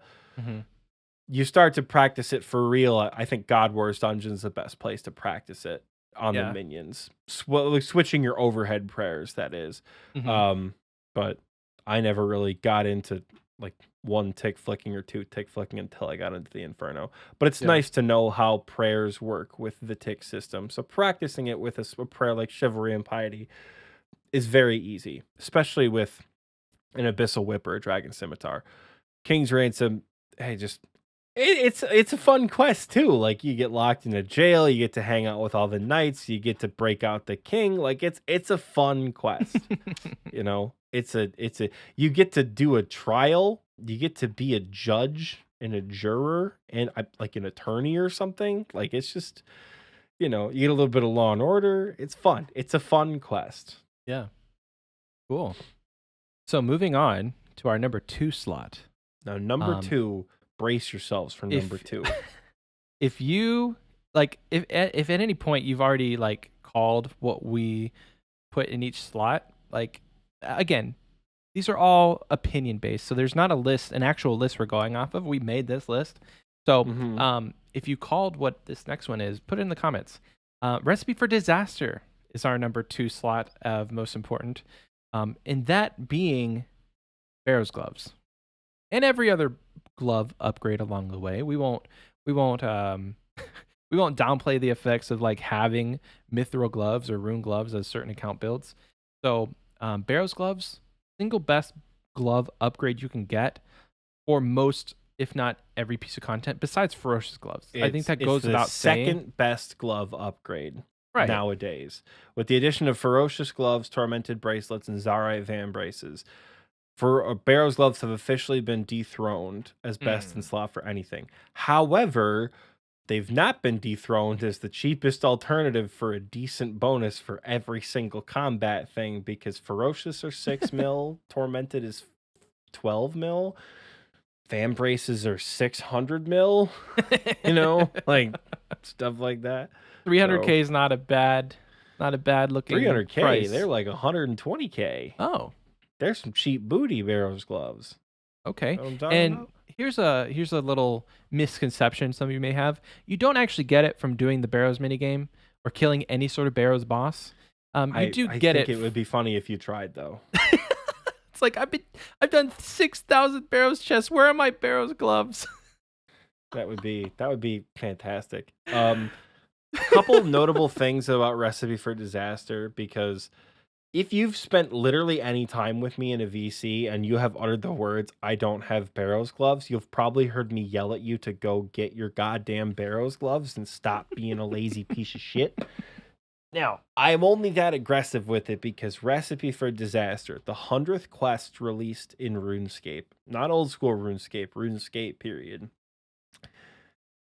You start to practice it for real. I think God Wars Dungeon is the best place to practice it on the minions. Switching your overhead prayers, that is. But I never really got into like one tick flicking or two tick flicking until I got into the Inferno. But it's nice to know how prayers work with the tick system. So practicing it with a prayer like Chivalry and Piety is very easy, especially with an Abyssal Whip or a Dragon Scimitar. King's Ransom, hey, just it's a fun quest too. Like you get locked in a jail, you get to hang out with all the knights, you get to break out the king. Like it's a fun quest. You know, it's a you get to do a trial, you get to be a judge and a juror and like an attorney or something. Like it's just, you know, you get a little bit of Law and Order. It's fun. It's a fun quest. Yeah. Cool. So moving on to our number 2 slot. Now, number 2, brace yourselves for number 2. If you like, if at any point you've already like called what we put in each slot, like again, these are all opinion based, so there's not a list, an actual list we're going off of. We made this list, so if you called what this next one is, put it in the comments. Recipe for Disaster is our number 2 slot of most important. And that being Pharaoh's gloves and every other glove upgrade along the way. We won't downplay the effects of like having mithril gloves or rune gloves as certain account builds. So Barrow's gloves, single best glove upgrade you can get for most, if not every piece of content besides Ferocious gloves. I think that goes without saying. Second best glove upgrade. Right. Nowadays, with the addition of Ferocious gloves, Tormented bracelets, and Zarite Van braces, Barrow's gloves have officially been dethroned as best in slot for anything. However, they've not been dethroned as the cheapest alternative for a decent bonus for every single combat thing because Ferocious are 6 mil, Tormented is 12 mil, Van braces are 600 mil. You know, like stuff like that. 300K is not a bad looking 300K, price. they're like 120K. Oh. There's some cheap booty Barrow's gloves. Okay. And here's a little misconception some of you may have. You don't actually get it from doing the Barrows minigame or killing any sort of Barrows boss. I think it would be funny if you tried though. It's like I've done 6,000 Barrows chests. Where are my Barrows gloves? That would be fantastic. A couple notable things about Recipe for Disaster, because if you've spent literally any time with me in a VC and you have uttered the words, I don't have Barrows gloves, you've probably heard me yell at you to go get your goddamn Barrows gloves and stop being a lazy piece of shit. Now, I'm only that aggressive with it because Recipe for Disaster, the 100th quest released in RuneScape, not old school RuneScape, RuneScape period.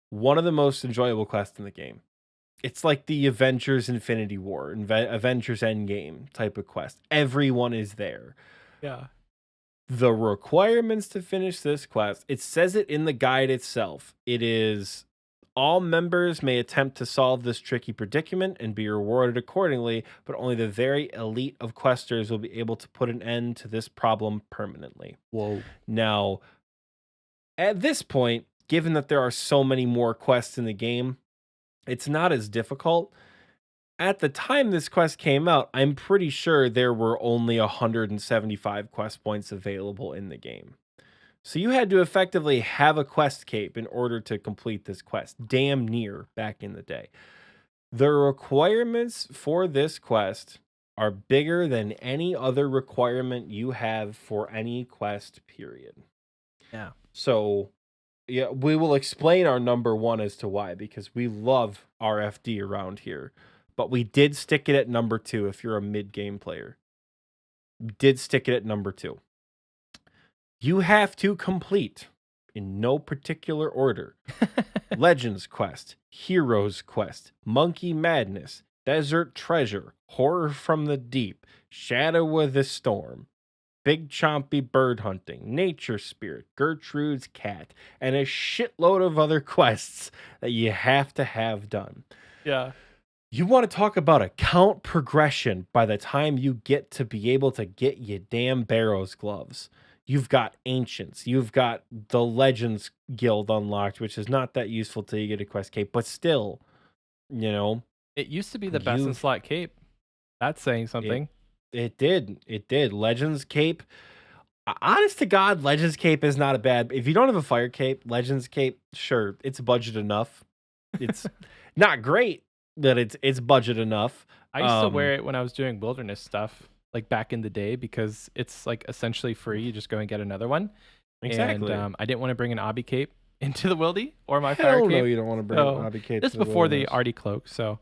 One of the most enjoyable quests in the game. It's like the Avengers Infinity War, Avengers Endgame type of quest. Everyone is there. Yeah. The requirements to finish this quest, it says it in the guide itself. It is all members may attempt to solve this tricky predicament and be rewarded accordingly, but only the very elite of questers will be able to put an end to this problem permanently. Whoa. Now, at this point, given that there are so many more quests in the game, it's not as difficult. At the time this quest came out, I'm pretty sure there were only 175 quest points available in the game. So you had to effectively have a quest cape in order to complete this quest, damn near back in the day. The requirements for this quest are bigger than any other requirement you have for any quest, period. Yeah. So, yeah, we will explain our number one as to why, because we love RFD around here. But we did stick it at number 2 if you're a mid-game player. Did stick it at number 2. You have to complete, in no particular order, Legends Quest, Heroes Quest, Monkey Madness, Desert Treasure, Horror from the Deep, Shadow of the Storm, Big Chompy Bird Hunting, Nature Spirit, Gertrude's Cat, and a shitload of other quests that you have to have done. Yeah. You want to talk about account progression by the time you get to be able to get your damn Barrows gloves. You've got Ancients. You've got the Legends Guild unlocked, which is not that useful till you get a quest cape, but still, you know. It used to be the best in slot cape. That's saying something. It did. Legends cape. Honest to God, Legends cape is not a bad. If you don't have a fire cape, Legends cape, sure, it's budget enough. It's not great, but it's budget enough. I used to wear it when I was doing wilderness stuff, like back in the day, because it's like essentially free. You just go and get another one. Exactly. And I didn't want to bring an obby cape into the wildy or my Hell fire cape. no, you don't want to bring an obby cape. This before the arty cloak, so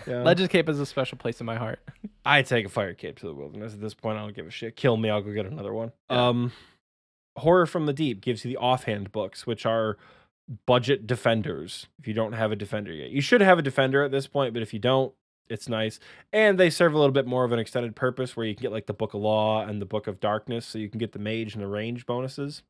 yeah. Legends cape is a special place in my heart. I take a fire cape to the wilderness. At this point, I don't give a shit. Kill me, I'll go get another one. Yeah. Horror from the Deep gives you the offhand books, which are budget defenders. If you don't have a defender yet, you should have a defender at this point, but if you don't, it's nice. And they serve a little bit more of an extended purpose where you can get like the Book of Law and the Book of Darkness, so you can get the mage and the range bonuses.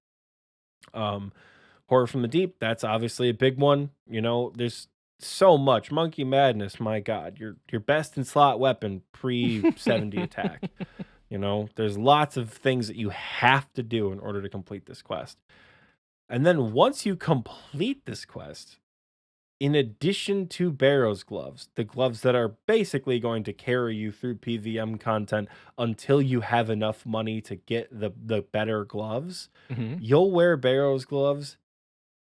Horror from the Deep, that's obviously a big one. You know, there's so much. Monkey Madness, my God, your best in slot weapon pre 70 attack. You know, there's lots of things that you have to do in order to complete this quest. And then once you complete this quest, in addition to Barrows gloves, the gloves that are basically going to carry you through PVM content until you have enough money to get the better gloves, you'll wear Barrows gloves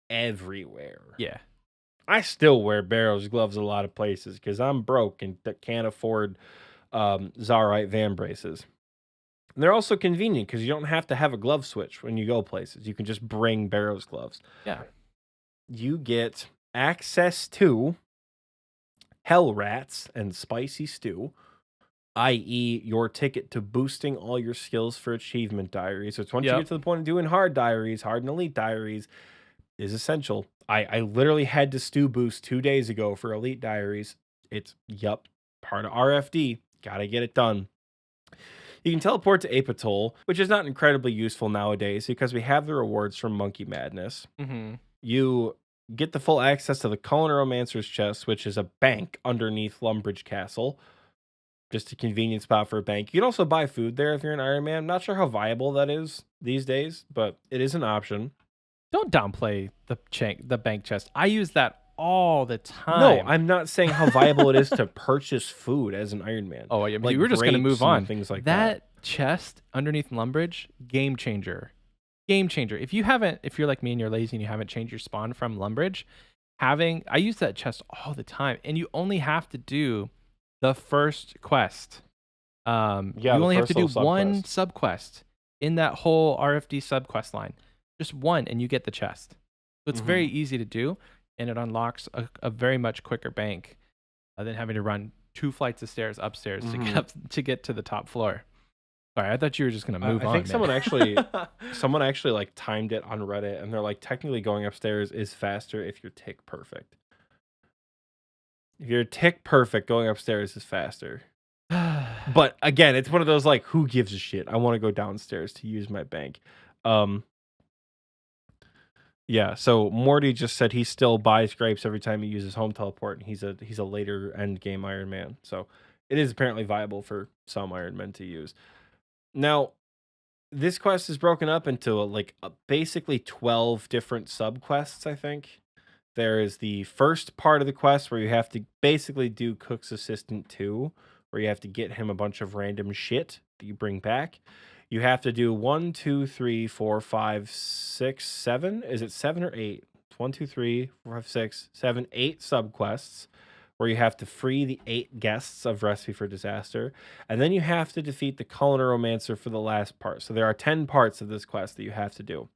everywhere. Yeah. I still wear Barrows gloves a lot of places because I'm broke and can't afford Zarite Van braces. And they're also convenient because you don't have to have a glove switch when you go places. You can just bring Barrows gloves. Yeah. You get access to Hell Rats and Spicy Stew, i.e. your ticket to boosting all your skills for achievement diaries. So it's once you get to the point of doing hard diaries, hard and elite diaries is essential. I literally had to stew boost 2 days ago for elite diaries. It's, part of RFD. Gotta get it done. You can teleport to Apatol, which is not incredibly useful nowadays because we have the rewards from Monkey Madness. You get the full access to the Chronomancer's chest, which is a bank underneath Lumbridge Castle. Just a convenient spot for a bank. You can also buy food there if you're an Iron Man. I'm not sure how viable that is these days, but it is an option. Don't downplay the bank chest. I use that all the time. No, I'm not saying how viable it is to purchase food as an Iron Man. Oh, yeah, like we were just going to move on. Things like that chest underneath Lumbridge, game changer. Game changer. If you're like me and you're lazy and you haven't changed your spawn from Lumbridge, I use that chest all the time, and you only have to do the first quest. You only have to do one subquest in that whole RFD subquest line. Just one, and you get the chest. So it's very easy to do, and it unlocks a very much quicker bank than having to run 2 flights of stairs upstairs to get to the top floor. Sorry, I thought you were just gonna move on. I think someone actually like timed it on Reddit, and they're like, technically going upstairs is faster if you're tick perfect. If you're tick perfect, going upstairs is faster. But again, it's one of those like, who gives a shit? I want to go downstairs to use my bank. Yeah, so Morty just said he still buys grapes every time he uses home teleport, and he's a later end game Iron Man. So it is apparently viable for some Iron Men to use. Now, this quest is broken up into basically 12 different subquests, I think. There is the first part of the quest where you have to basically do Cook's Assistant 2, where you have to get him a bunch of random shit that you bring back. You have to do 1, 2, 3, 4, 5, 6, 7. Is it 7 or 8? 1, 2, 3, 4, 5, 6, 7, 8 subquests where you have to free the 8 guests of Recipe for Disaster. And then you have to defeat the Culinary for the last part. So there are 10 parts of this quest that you have to do.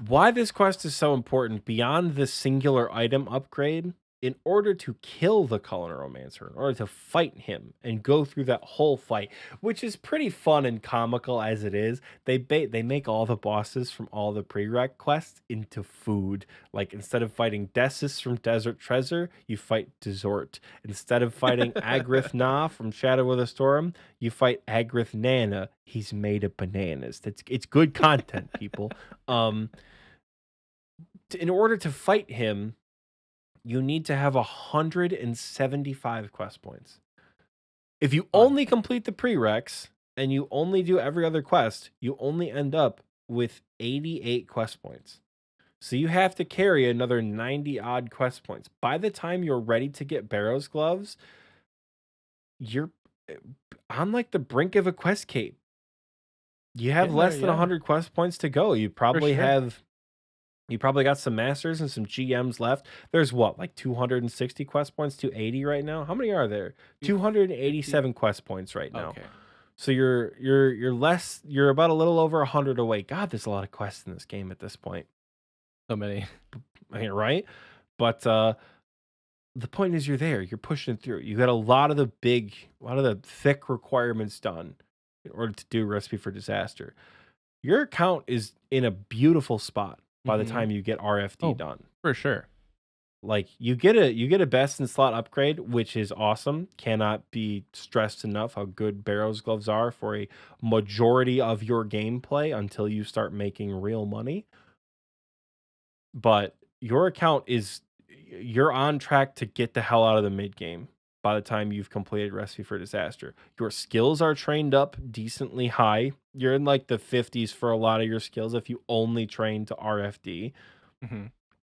Why this quest is so important, beyond the singular item upgrade, in order to kill the Culinary, in order to fight him and go through that whole fight, which is pretty fun and comical as it is, they make all the bosses from all the prereq quests into food. Like, instead of fighting Desis from Desert Treasure, you fight Dessert. Instead of fighting Agrith Na from Shadow of the Storm, you fight Agrith Nana. He's made of bananas. It's good content, people. In order to fight him, you need to have 175 quest points. If you only complete the prereqs and you only do every other quest, you only end up with 88 quest points. So you have to carry another 90 odd quest points. By the time you're ready to get Barrow's Gloves, you're on like the brink of a quest cape. You have less than 100 quest points to go. You probably got some masters and some GMs left. There's like 260 quest points, 280 right now. How many are there? 287 quest points right now. Okay. So you're about a little over 100 away. God, there's a lot of quests in this game at this point. So many. I mean, right? But the point is, you're there. You're pushing through. You got a lot of the thick requirements done in order to do Recipe for Disaster. Your account is in a beautiful spot by the time you get RFD done. For sure. Like, you get a best in slot upgrade, which is awesome. Cannot be stressed enough how good Barrow's Gloves are for a majority of your gameplay until you start making real money. But your account you're on track to get the hell out of the mid game by the time you've completed Recipe for Disaster. Your skills are trained up decently high. You're in like the 50s for a lot of your skills if you only train to RFD.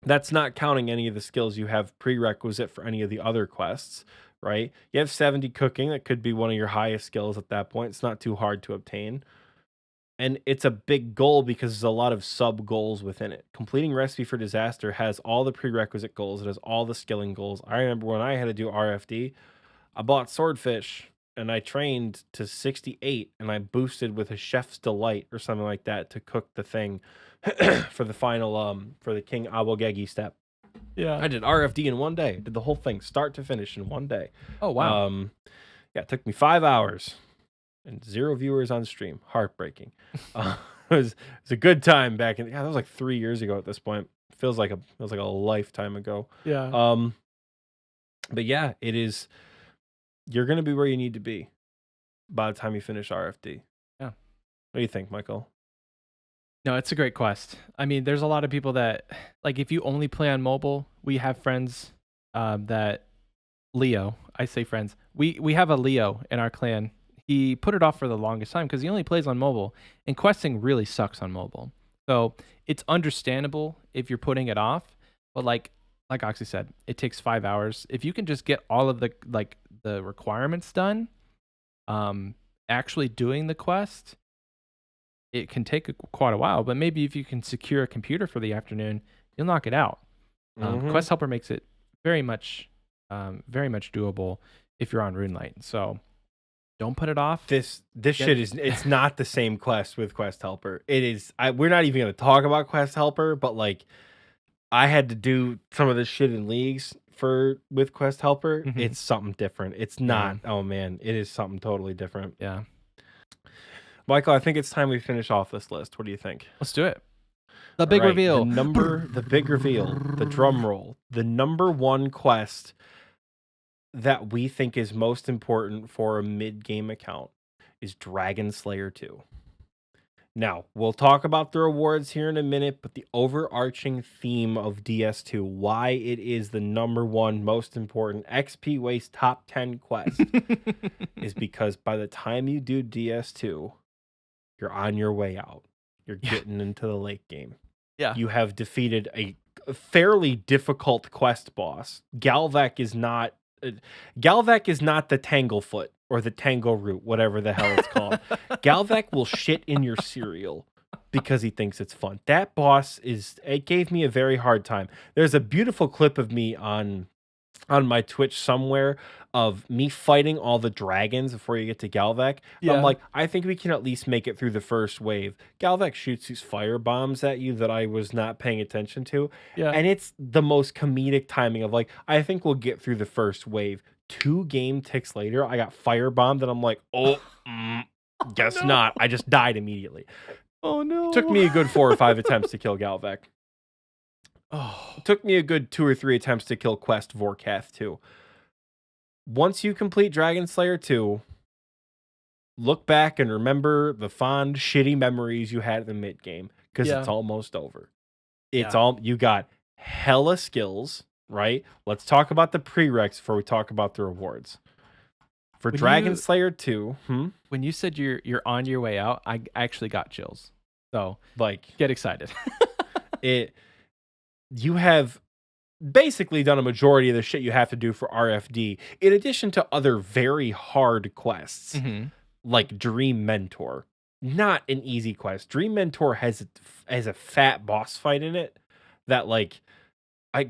That's not counting any of the skills you have prerequisite for any of the other quests, right? You have 70 cooking. That could be one of your highest skills at that point. It's not too hard to obtain. And it's a big goal because there's a lot of sub goals within it. Completing Recipe for Disaster has all the prerequisite goals. It has all the skilling goals. I remember when I had to do RFD, I bought Swordfish and I trained to 68 and I boosted with a Chef's Delight or something like that to cook the thing for the final, for the King Awagegi step. Yeah. I did RFD in one day. Did the whole thing start to finish in one day. Oh, wow. Yeah, it took me 5 hours. And 0 viewers on stream. Heartbreaking. It was a good time back in. Yeah, that was like 3 years ago at this point. Feels like a lifetime ago. Yeah. But yeah, it is. You're gonna be where you need to be by the time you finish RFD. Yeah. What do you think, Michael? No, it's a great quest. I mean, there's a lot of people that, like, if you only play on mobile, we have friends that Leo. I say friends. We have a Leo in our clan. He put it off for the longest time because he only plays on mobile, and questing really sucks on mobile. So it's understandable if you're putting it off, but like Oxie said, it takes 5 hours. If you can just get all of the requirements done, and actually doing the quest, it can take quite a while. But maybe if you can secure a computer for the afternoon, you'll knock it out. Quest Helper makes it very much doable if you're on Runelight. So don't put it off. This shit is, it's not the same quest with Quest Helper. It is. We're not even going to talk about Quest Helper, but like I had to do some of this shit in leagues with Quest Helper. It's something different. It's not. Oh man, it is something totally different. Yeah. Michael, I think it's time we finish off this list. What do you think? Let's do it. The big reveal. The big reveal. The drum roll. The number one quest that we think is most important for a mid-game account is Dragon Slayer 2. Now, we'll talk about the rewards here in a minute, but the overarching theme of DS2, why it is the number one most important Xpwaste top 10 quest, is because by the time you do DS2, you're on your way out. You're getting into the late game. Yeah. You have defeated a fairly difficult quest boss. Galvac is not the Tanglefoot or the Tangle Root, whatever the hell it's called. Galvac will shit in your cereal because he thinks it's fun. That boss it gave me a very hard time. There's a beautiful clip of me on my Twitch somewhere of me fighting all the dragons before you get to Galvac. Yeah. I'm like, I think we can at least make it through the first wave. Galvac shoots these fire bombs at you that I was not paying attention to. Yeah. And it's the most comedic timing of like, I think we'll get through the first wave. 2 game ticks later, I got fire bombed and I'm like, guess not. I just died immediately. Oh no. It took me a good 4 or 5 attempts to kill Galvac. It took me a good 2 or 3 attempts to kill Quest Vorkath too. Once you complete Dragon Slayer 2, look back and remember the fond, shitty memories you had at the mid game because it's almost over. You got hella skills, right? Let's talk about the prereqs before we talk about the rewards. For Dragon Slayer 2, when you said you're on your way out, I actually got chills. So like, get excited. You have basically done a majority of the shit you have to do for RFD, in addition to other very hard quests, like Dream Mentor. Not an easy quest. Dream Mentor has a fat boss fight in it that like,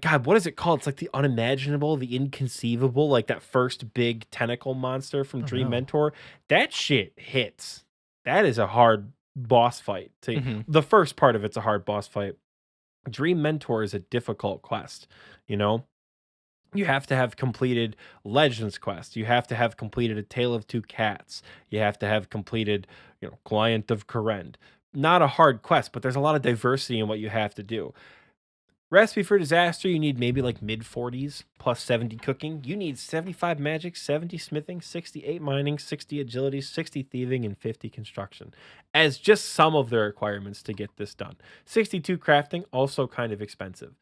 God, what is it called? It's like the unimaginable, the inconceivable, like that first big tentacle monster from Dream Mentor. That shit hits. That is a hard boss fight. The first part of it's a hard boss fight. Dream Mentor is a difficult quest, you know? You have to have completed Legends quest. You have to have completed A Tale of Two Cats. You have to have completed, Client of Korend. Not a hard quest, but there's a lot of diversity in what you have to do. Recipe for Disaster, you need maybe like mid-40s plus 70 cooking. You need 75 magic, 70 smithing, 68 mining, 60 agility, 60 thieving, and 50 construction as just some of the requirements to get this done. 62 crafting, also kind of expensive.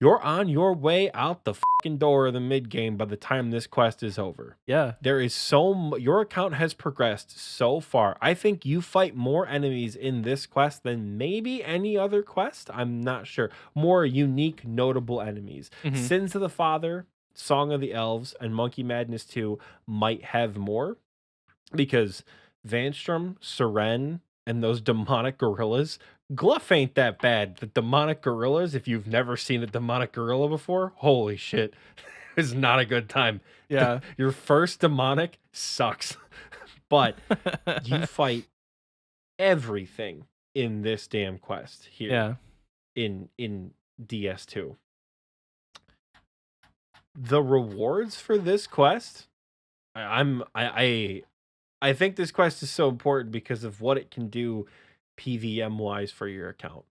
You're on your way out the fucking door of the mid-game by the time this quest is over. Yeah. There is your account has progressed so far. I think you fight more enemies in this quest than maybe any other quest. I'm not sure. More unique, notable enemies. Sins of the Father, Song of the Elves, and Monkey Madness 2 might have more because Vanstrom, Seren, and those demonic gorillas. Gluff ain't that bad. The demonic gorillas, if you've never seen a demonic gorilla before, holy shit. It's not a good time. Yeah. Your first demonic sucks. But you fight everything in this damn quest here. Yeah. In DS2. The rewards for this quest, I think this quest is so important because of what it can do PVM wise for your account.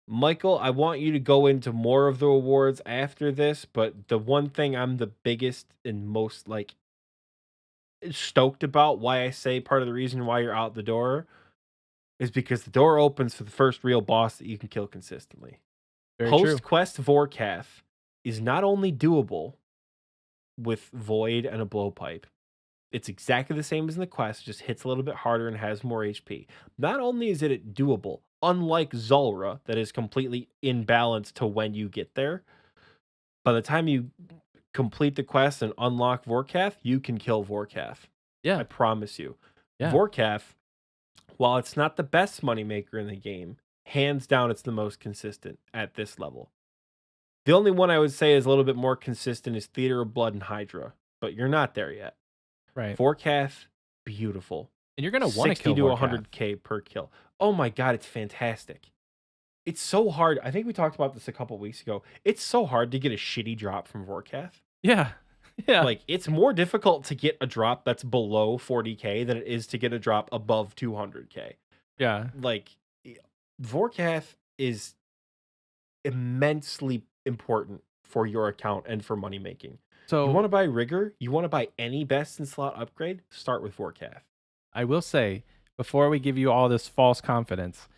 Michael, I want you to go into more of the rewards after this, but the one thing I'm the biggest and most like stoked about, why I say part of the reason why you're out the door, is because the door opens for the first real boss that you can kill consistently. Post quest Vorkath is not only doable with Void and a blowpipe. It's exactly the same as in the quest, just hits a little bit harder and has more HP. Not only is it doable, unlike Zulrah, that is completely imbalanced to when you get there, by the time you complete the quest and unlock Vorkath, you can kill Vorkath. Yeah. I promise you. Yeah. Vorkath, while it's not the best moneymaker in the game, hands down it's the most consistent at this level. The only one I would say is a little bit more consistent is Theater of Blood and Hydra, but you're not there yet. Right. Vorkath, beautiful. And you're going to want to 60 kill to Vorkath. 100k per kill. Oh my god, it's fantastic. It's so hard. I think we talked about this a couple weeks ago. It's so hard to get a shitty drop from Vorkath. Yeah. Yeah. Like, it's more difficult to get a drop that's below 40k than it is to get a drop above 200k. Yeah. Like, Vorkath is immensely important for your account and for money making. So you want to buy Rigor? You want to buy any best in slot upgrade? Start with Vorkath. I will say, before we give you all this false confidence,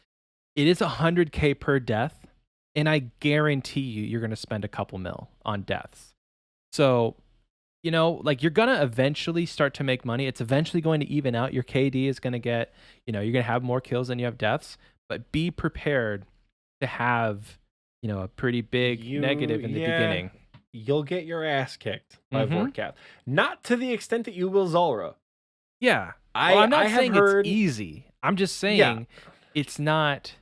it is 100k per death, and I guarantee you're going to spend a couple mil on deaths. So, you know, like, you're going to eventually start to make money. It's eventually going to even out. Your KD is going to get, you know, you're going to have more kills than you have deaths, but be prepared to have, you know, a pretty big negative in the beginning. You'll get your ass kicked by Vorkath. Not to the extent that you will Zulrah. Yeah. I'm not saying heard... it's easy. I'm just saying it's not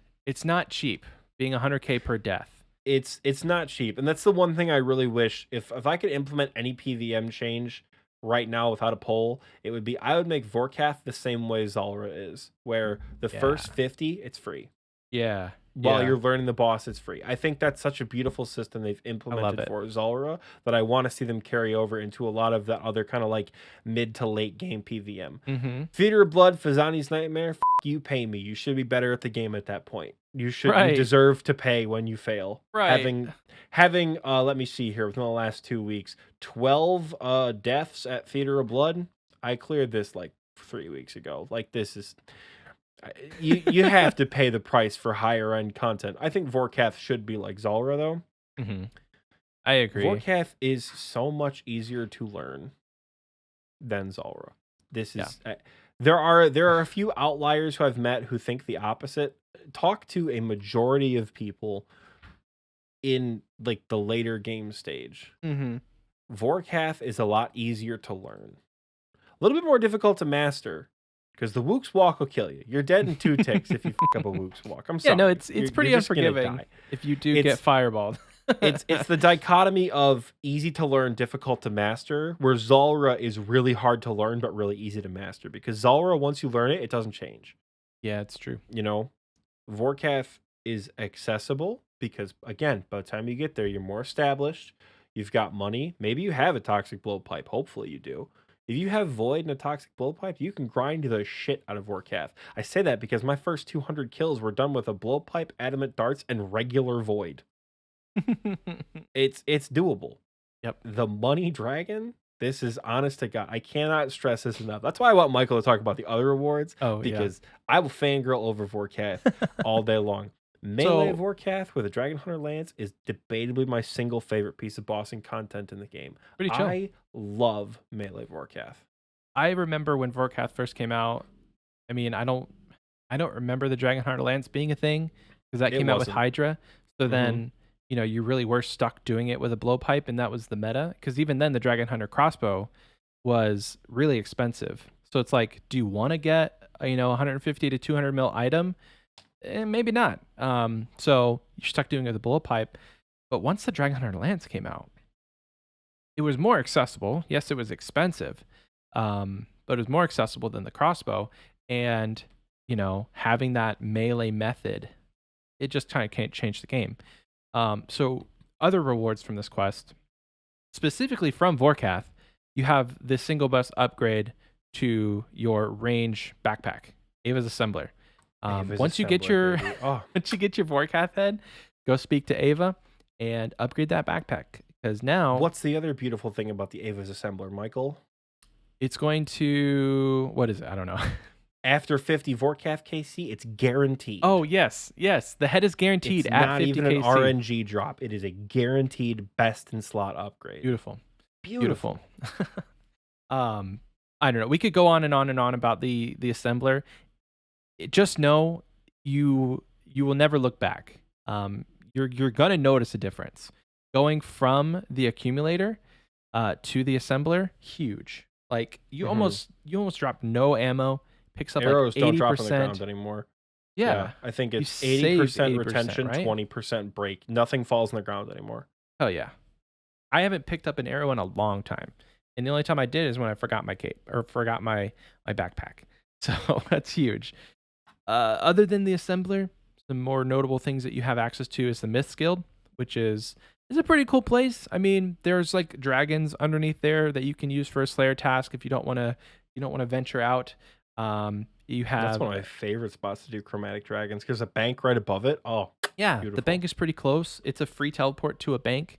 cheap being 100k per death. It's not cheap. And that's the one thing I really wish, if I could implement any PVM change right now without a poll, it would be I would make Vorkath the same way Zulrah is, where the first 50 it's free. Yeah. While you're learning the boss, it's free. I think that's such a beautiful system they've implemented for Zulrah that I want to see them carry over into a lot of that other kind of like mid to late game PVM. Theater of Blood, Fazani's Nightmare, you pay me. You should be better at the game at that point. You should you deserve to pay when you fail. Right. Having let me see here, within the last 2 weeks, 12 deaths at Theater of Blood. I cleared this like 3 weeks ago. Like, this is... you have to pay the price for higher end content. I think Vorkath should be like Zulrah though. I agree. Vorkath is so much easier to learn than Zulrah. This is there are a few outliers who I've met who think the opposite. Talk to a majority of people in like the later game stage. Vorkath is a lot easier to learn. A little bit more difficult to master. Because the Wook's Walk will kill you. You're dead in 2 ticks if you fuck up a Wook's Walk. I'm sorry. Yeah, no, it's pretty unforgiving if you do get fireballed. it's the dichotomy of easy to learn, difficult to master, where Zulrah is really hard to learn but really easy to master. Because Zulrah, once you learn it, it doesn't change. Yeah, it's true. You know, Vorkath is accessible because, again, by the time you get there, you're more established. You've got money. Maybe you have a Toxic Blowpipe. Hopefully you do. If you have Void and a Toxic Blowpipe, you can grind the shit out of Vorkath. I say that because my first 200 kills were done with a Blowpipe, Adamant Darts, and regular Void. It's doable. Yep. The Money Dragon, this is honest to God. I cannot stress this enough. That's why I want Michael to talk about the other rewards. Because I will fangirl over Vorkath all day long. Melee Vorkath with a Dragon Hunter Lance is debatably my single favorite piece of bossing content in the game. Pretty chill. I love Melee Vorkath. I remember when Vorkath first came out. I mean, I don't remember the Dragon Hunter Lance being a thing because that came out with Hydra. So then, you know, you really were stuck doing it with a blowpipe, and that was the meta. Because even then, the Dragon Hunter crossbow was really expensive. So it's like, do you want to get 150 to 200 mil item? Maybe not. So you're stuck doing it with a blowpipe. But once the Dragon Hunter Lance came out, it was more accessible. Yes, it was expensive, but it was more accessible than the crossbow. And, you know, having that melee method, it just kind of changed the game. So other rewards from this quest, specifically from Vorkath, you have this single bus upgrade to your range backpack, Ava's Assembler. Once you get your Vorkath head, go speak to Ava and upgrade that backpack. Because now, what's the other beautiful thing about the Ava's Assembler, Michael? It's going to, what is it? I don't know. After 50 Vorkath KC, it's guaranteed. Oh, yes. The head is guaranteed it's at not 50 even KC. An RNG drop. It is a guaranteed best in slot upgrade. Beautiful. I don't know. We could go on and on and on about the assembler. Just know you will never look back. You're gonna notice a difference going from the accumulator to the assembler. Huge. Like you Mhm. almost drop no ammo, picks up like Arrows don't drop on the 80%. ground anymore. Yeah, Yeah, I think you it's saved 80% 80%, retention, right? 20% break. Nothing falls on the ground anymore. Hell yeah. I haven't picked up an arrow in a long time. And the only time I did is when I forgot my cape or forgot my backpack. So that's huge. Other than the assembler, some more notable things that you have access to is the Myths Guild, which is a pretty cool place. I mean, there's like dragons underneath there that you can use for a Slayer task if you don't want to venture out. You That's have one of my favorite spots to do chromatic dragons. There's a bank right above it. Oh, yeah, the beautiful. bank is pretty close. It's a free teleport to a bank.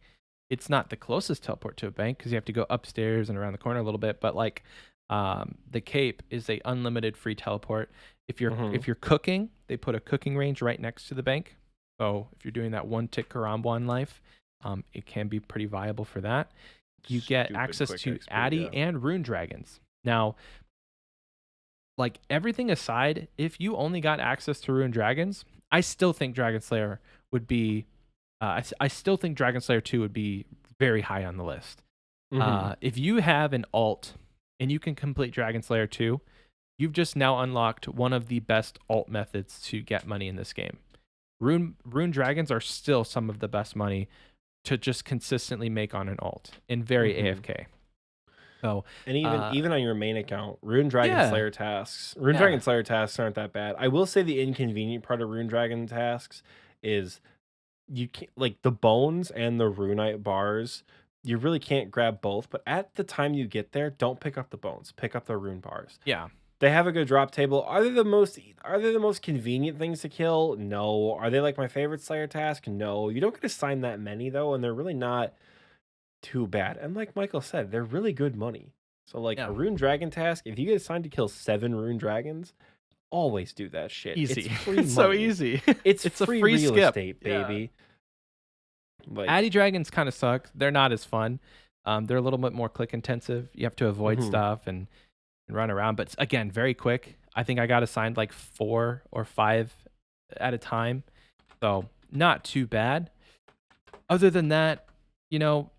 It's not the closest teleport to a bank because you have to go upstairs and around the corner a little bit. But like, the Cape is a unlimited free teleport. Mhm. If you're cooking, they put a cooking range right next to the bank. So if you're doing that one tick karambwa in life, it can be pretty viable for that. You get Stupid access quick to XP, Addy yeah. and Rune Dragons. Now, like everything aside, if you only got access to Rune Dragons, I still think Dragon Slayer would be. I still think Dragon Slayer 2 would be very high on the list. Mhm. If you have an alt and you can complete Dragon Slayer 2, you've just now unlocked one of the best alt methods to get money in this game. Rune Dragons are still some of the best money to just consistently make on an alt and very Mhm. AFK. So, And even on your main account, Rune Dragon yeah, Slayer tasks. Rune yeah, Dragon Slayer tasks aren't that bad. I will say the inconvenient part of Rune Dragon tasks is you can't like the bones and the runite bars. You really can't grab both, but at the time you get there, don't pick up the bones. Pick up the rune bars. yeah. They have a good drop table. Are they the most convenient things to kill? No. Are they like my favorite Slayer task? No. You don't get assigned that many though, and they're really not too bad. And like Michael said, they're really good money. So like Yeah. a rune dragon task, if you get assigned to kill 7 rune dragons, always do that shit. It's Easy. free It's so money. easy. It's It's a free free real skip. estate, Yeah. baby. Addy Like, dragons kind of suck. They're not as fun. They're a little bit more click intensive. You have to avoid mhm. stuff and run around. But again, very quick. I think I got assigned like 4 or 5 at a time. So not too bad. Other than that,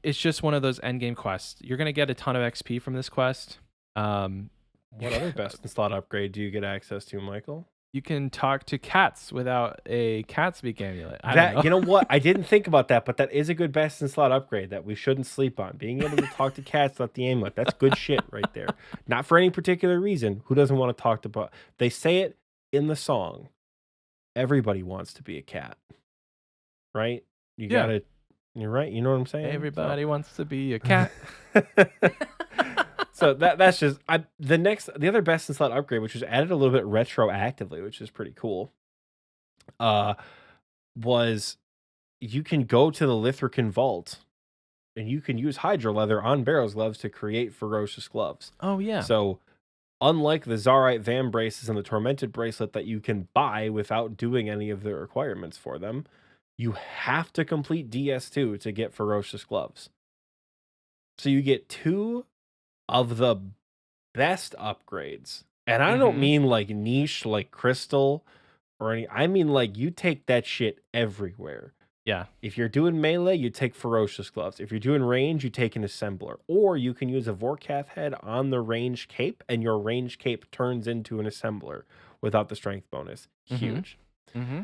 it's just one of those end game quests. You're gonna get a ton of XP from this quest. Um, What other best in slot upgrade do you get access to, Michael? you can talk to cats without a cat speak amulet. I don't That know. you know what? I didn't think about that, but that is a good best in slot upgrade that we shouldn't sleep on. Being able to talk to cats without the amulet. That's good shit right there. Not for any particular reason. Who doesn't want to talk to they say it in the song. Everybody wants to be a cat. Right? You Yeah. gotta you're right. You know what I'm saying? Everybody wants to be a cat. So that's just the other best in slot upgrade, which was added a little bit retroactively, which is pretty cool. Uh, was you can go to the Lithrican vault and you can use Hydra leather on Barrow's gloves to create ferocious gloves. Oh yeah. So unlike the Zarite Vam braces and the Tormented bracelet that you can buy without doing any of the requirements for them, you have to complete DS2 to get ferocious gloves. So you get 2 of the best upgrades. And I don't Mm-hmm. mean like niche like crystal or any I mean like you take that shit everywhere. Yeah. If you're doing melee, you take ferocious gloves. If you're doing range, you take an assembler. Or you can use a Vorkath head on the range cape, and your range cape turns into an assembler without the strength bonus. Mm-hmm. Huge. Mm-hmm.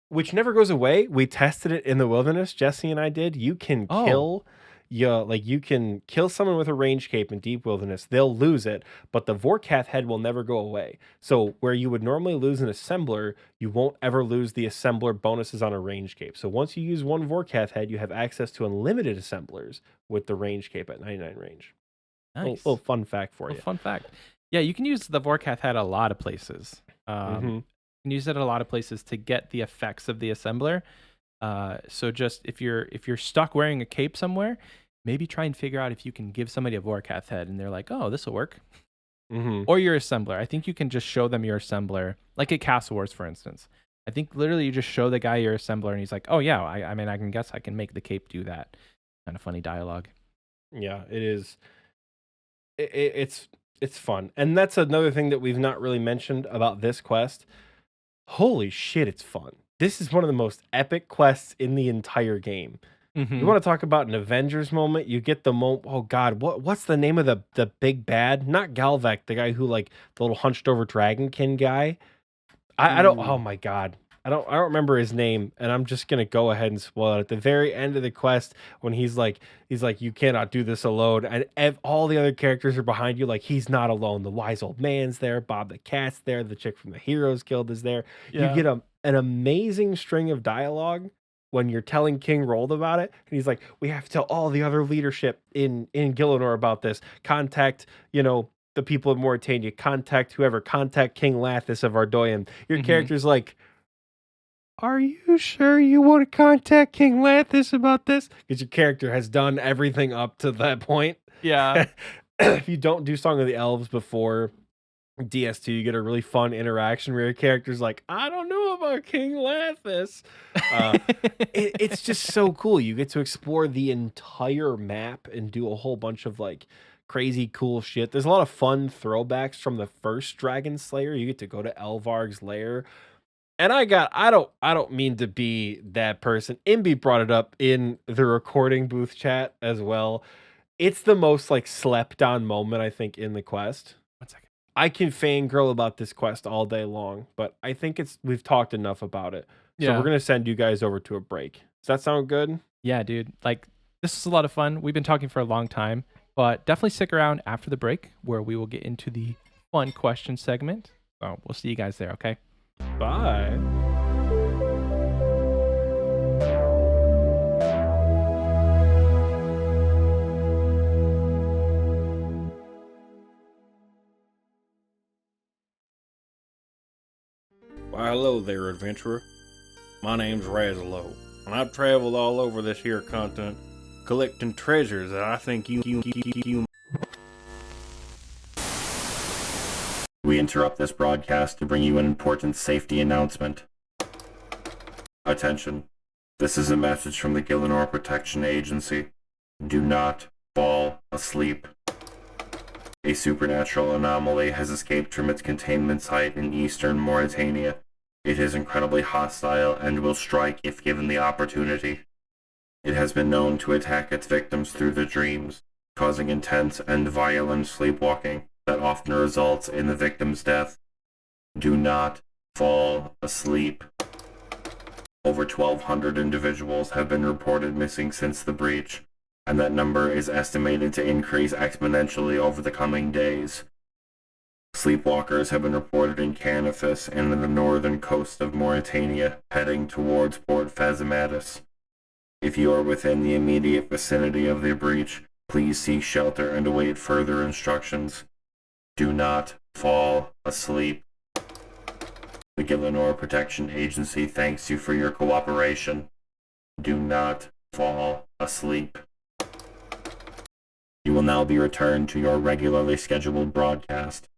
Which never goes away. We tested it in the wilderness. Jesse and I did. You can Oh. you can kill someone with a range cape in deep wilderness. They'll lose it, but the Vorkath head will never go away. So where you would normally lose an assembler, you won't ever lose the assembler bonuses on a range cape. So once you use one Vorkath head, you have access to unlimited assemblers with the range cape at 99 range. Nice. Little fun fact for Well, you. fun fact. Yeah, you can use the Vorkath head a lot of places. Mhm. You can use it a lot of places to get the effects of the assembler. So just if you're stuck wearing a cape somewhere, maybe try and figure out if you can give somebody a Vorkath head and they're like, oh, this will work. Mhm. Or your assembler. I think you can just show them your assembler, like at Castle Wars, for instance. I think literally you just show the guy your assembler and he's like, oh yeah, I mean I can guess I can make the cape do that. Kind of funny dialogue. Yeah, it is. It's fun. And that's another thing that we've not really mentioned about this quest. Holy shit, it's fun. This is one of the most epic quests in the entire game. You Mhm. want to talk about an Avengers moment? You get the moment. Oh God, what's the name of the big bad? Not Galvek, the guy who like the little hunched over dragonkin guy. I don't. Oh Ooh. my God, I don't remember his name, and I'm just gonna go ahead and spoil it. At the very end of the quest, when he's like, you cannot do this alone, and all the other characters are behind you. Like he's not alone. The wise old man's there. Bob the cat's there. The chick from the Heroes Guild is there. You Yeah. get an amazing string of dialogue when you're telling King Rold about it, and he's like, "We have to tell all the other leadership in Gillinor about this. Contact, the people of Mauritania. Contact whoever. Contact King Lathis of Ardoyan." Your Mhm. character's like, "Are you sure you want to contact King Lathis about this?" Because your character has done everything up to that point. Yeah. If you don't do Song of the Elves before DS2, you get a really fun interaction where your character's like, "I don't know about King Lathis." Uh, it's just so cool. You get to explore the entire map and do a whole bunch of like crazy cool shit. There's a lot of fun throwbacks from the first Dragon Slayer. You get to go to Elvarg's lair. And I don't mean to be that person. Imby brought it up in the recording booth chat as well. It's the most like slept on moment, I think, in the quest. 1 second. I can fangirl about this quest all day long, but I think we've talked enough about it. So we're Yeah. gonna send you guys over to a break. Does that sound good? Yeah, dude. Like, this is a lot of fun. We've been talking for a long time, but definitely stick around after the break where we will get into the fun question segment. So we'll see you guys there, okay? Bye. Why, hello there, adventurer. My name's Razlo, and I've traveled all over this here continent, collecting treasures that I think you. We interrupt this broadcast to bring you an important safety announcement. Attention. This is a message from the Gillinor Protection Agency. Do not fall asleep. A supernatural anomaly has escaped from its containment site in eastern Mauritania. It is incredibly hostile and will strike if given the opportunity. It has been known to attack its victims through the dreams, causing intense and violent sleepwalking that often results in the victim's death. Do not fall asleep. Over 1,200 individuals have been reported missing since the breach, and that number is estimated to increase exponentially over the coming days. Sleepwalkers have been reported in Canifis and in the northern coast of Mauritania, heading towards Port Fazematis. If you are within the immediate vicinity of the breach, please seek shelter and await further instructions. Do not fall asleep. The Gillinor Protection Agency thanks you for your cooperation. Do not fall asleep. You will now be returned to your regularly scheduled broadcast.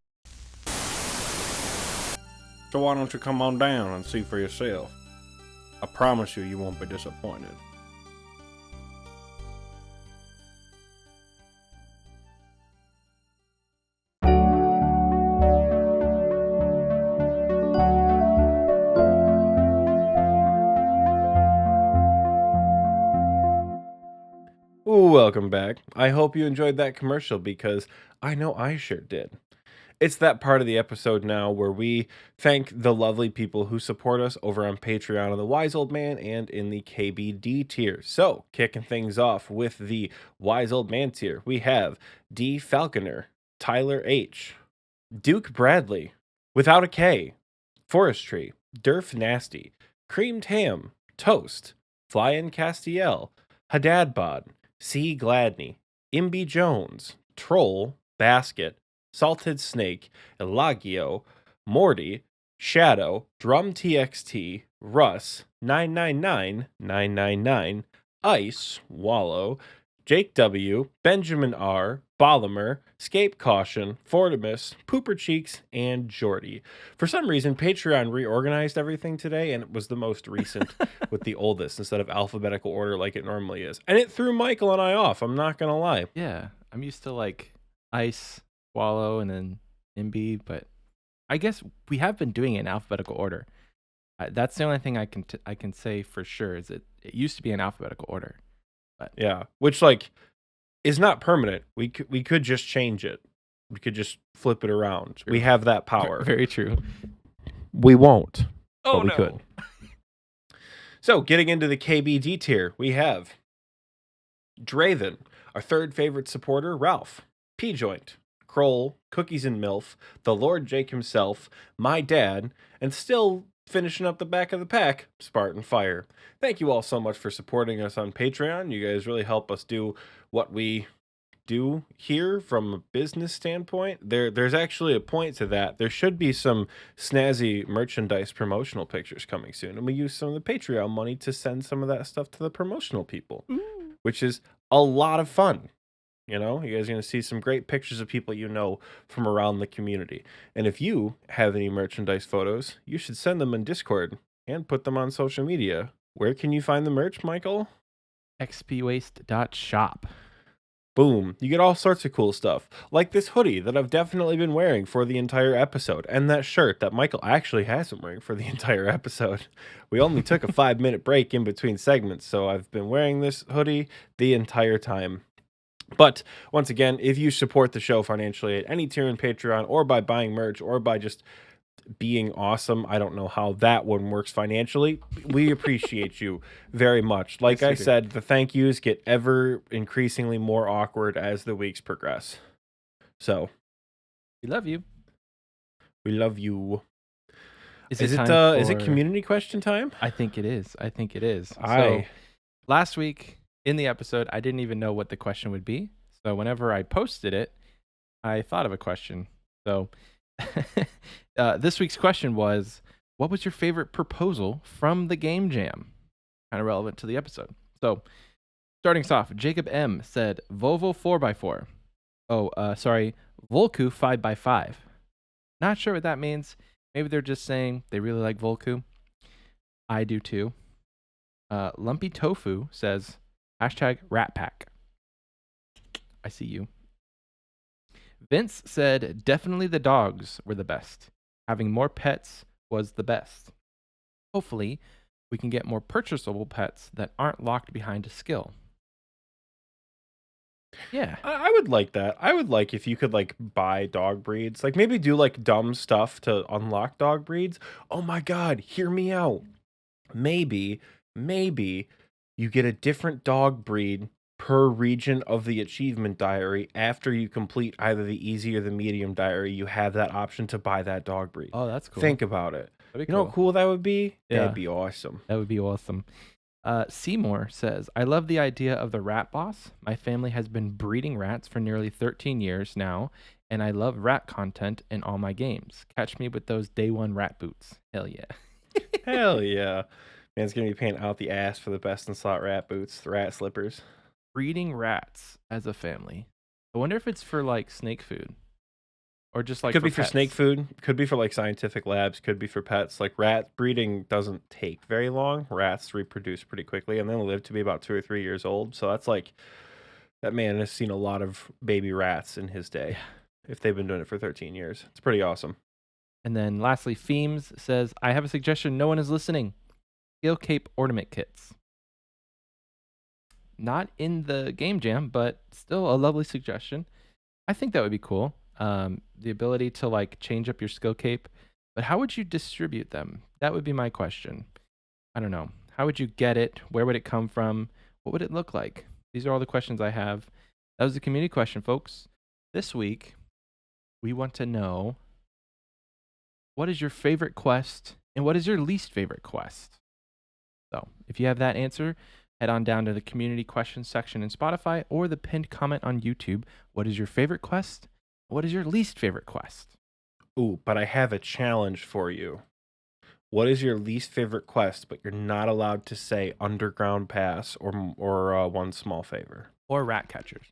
So why don't you come on down and see for yourself? I promise you won't be disappointed. Welcome back. I hope you enjoyed that commercial because I know I sure did. It's that part of the episode now where we thank the lovely people who support us over on Patreon of the Wise Old Man and in the KBD tier. So, kicking things off with the Wise Old Man tier, we have D. Falconer, Tyler H., Duke Bradley, Without a K, Forestry, Durf Nasty, Creamed Ham, Toast, Flyin' Castiel, Hadadbod, C. Gladney, Imby Jones, Troll, Basket, Salted Snake, Elagio, Morty, Shadow, Drum TXT, Russ, 999999, Ice, Wallow, Jake W, Benjamin R, Bolimer, Scape Caution, Fortimus, Pooper Cheeks, and Jordy. For some reason, Patreon reorganized everything today, and it was the most recent with the oldest instead of alphabetical order like it normally is. And it threw Michael and I off, I'm not gonna lie. Yeah. I'm used to like Ice, Wallow, and then Imby, but I guess we have been doing it in alphabetical order. That's the only thing I can say for sure is it used to be in alphabetical order. Yeah, which like is not permanent. We could just change it. We could just flip it around. True. We have that power. Very true. We won't. Oh, but we no. could. So, getting into the KBD tier, we have Draven, our third favorite supporter, Ralph, P-Joint, Kroll, Cookies and Milf, the Lord Jake himself, my dad, and still finishing up the back of the pack, Spartan Fire. Thank you all so much for supporting us on Patreon. You guys really help us do what we do here from a business standpoint. There's actually a point to that. There should be some snazzy merchandise promotional pictures coming soon, and we use some of the Patreon money to send some of that stuff to the promotional people, which is a lot of fun. You know, you guys are going to see some great pictures of people you know from around the community. And if you have any merchandise photos, you should send them in Discord and put them on social media. Where can you find the merch, Michael? Xpwaste.shop. Boom. You get all sorts of cool stuff, like this hoodie that I've definitely been wearing for the entire episode, and that shirt that Michael actually has been wearing for the entire episode. We only took a 5-minute break in between segments, so I've been wearing this hoodie the entire time. But once again, if you support the show financially at any tier in Patreon, or by buying merch, or by just being awesome, I don't know how that one works financially, we appreciate you very much. Like Yes, I we do. said, the thank yous get ever increasingly more awkward as the weeks progress. So We love you. we love you. Is Is time it for- community question time? I think it is. So Aye. last week in the episode, I didn't even know what the question would be. So whenever I posted it, I thought of a question. So this week's question was, what was your favorite proposal from the game jam? Kind of relevant to the episode. So starting us off, Jacob M said Volvo 4x4. Volku 5x5. Not sure what that means. Maybe they're just saying they really like Volku. I do too. Lumpy Tofu says #Rat Pack. I see you. Vince said definitely the dogs were the best. Having more pets was the best. Hopefully, we can get more purchasable pets that aren't locked behind a skill. Yeah. I would like that. I would like if you could like buy dog breeds, like maybe do like dumb stuff to unlock dog breeds. Oh my God, hear me out. Maybe you get a different dog breed per region of the achievement diary after you complete either the easy or the medium diary. You have that option to buy that dog breed. Oh, that's cool. Think about it. That'd be You know how cool that would be? Yeah. That'd be awesome. That would be awesome. Seymour says, I love the idea of the rat boss. My family has been breeding rats for nearly 13 years now, and I love rat content in all my games. Catch me with those day one rat boots. Hell yeah. Hell yeah. Man's going to be paying out the ass for the best in slot rat boots, the rat slippers. Breeding rats as a family. I wonder if it's for like snake food or just like Could be for pets. snake food, could be for like scientific labs, could be for pets. Like rat breeding doesn't take very long. Rats reproduce pretty quickly and then live to be about 2 or 3 years old. So that's like, that man has seen a lot of baby rats in his day. If they've been doing it for 13 years, it's pretty awesome. And then lastly, Feems says, I have a suggestion. No one is listening. Skill Cape ornament kits. Not in the game jam, but still a lovely suggestion. I think that would be cool. The ability to like change up your skill cape, but how would you distribute them? That would be my question. I don't know. How would you get it? Where would it come from? What would it look like? These are all the questions I have. That was the community question, folks. This week, we want to know, what is your favorite quest and what is your least favorite quest? So if you have that answer, head on down to the community questions section in Spotify or the pinned comment on YouTube. What is your favorite quest? What is your least favorite quest? Ooh, but I have a challenge for you. What is your least favorite quest, but you're not allowed to say Underground Pass or One Small Favor? Or rat catchers.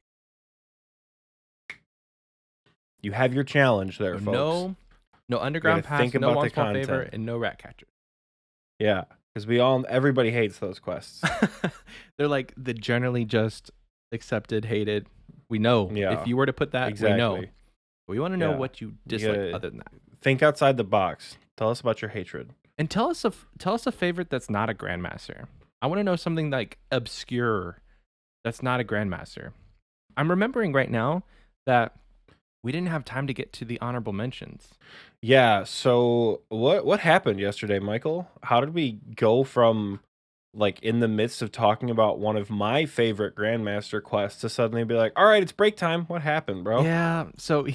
You have your challenge there, folks. No underground pass, think no about one the small favor, content. and no rat catchers. Yeah, because everybody hates those quests. They're like the generally just accepted, hated. We know. Yeah, If you were to put that, exactly. we know. We want to know Yeah. what you dislike gotta other than that. Think outside the box. Tell us about your hatred. And tell us a favorite that's not a grandmaster. I want to know something like obscure that's not a Grandmaster. I'm remembering right now that we didn't have time to get to the honorable mentions. Yeah, so what happened yesterday, Michael? How did we go from like in the midst of talking about one of my favorite Grandmaster quests to suddenly be like, all right, it's break time. What happened, bro? Yeah, so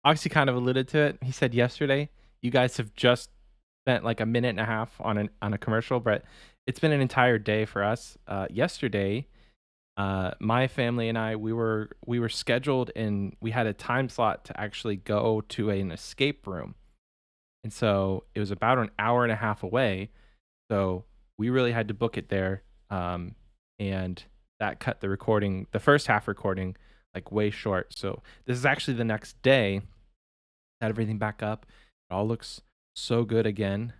Oxie kind of alluded to it. He said yesterday, you guys have just spent like a minute and a half on a commercial, but it's been an entire day for us. Yesterday, my family and I we were scheduled, and we had a time slot to actually go to an escape room, and so it was about an hour and a half away. So we really had to book it there, and that cut the first half recording, like way short. So this is actually the next day. Had everything back up. It all looks so good again.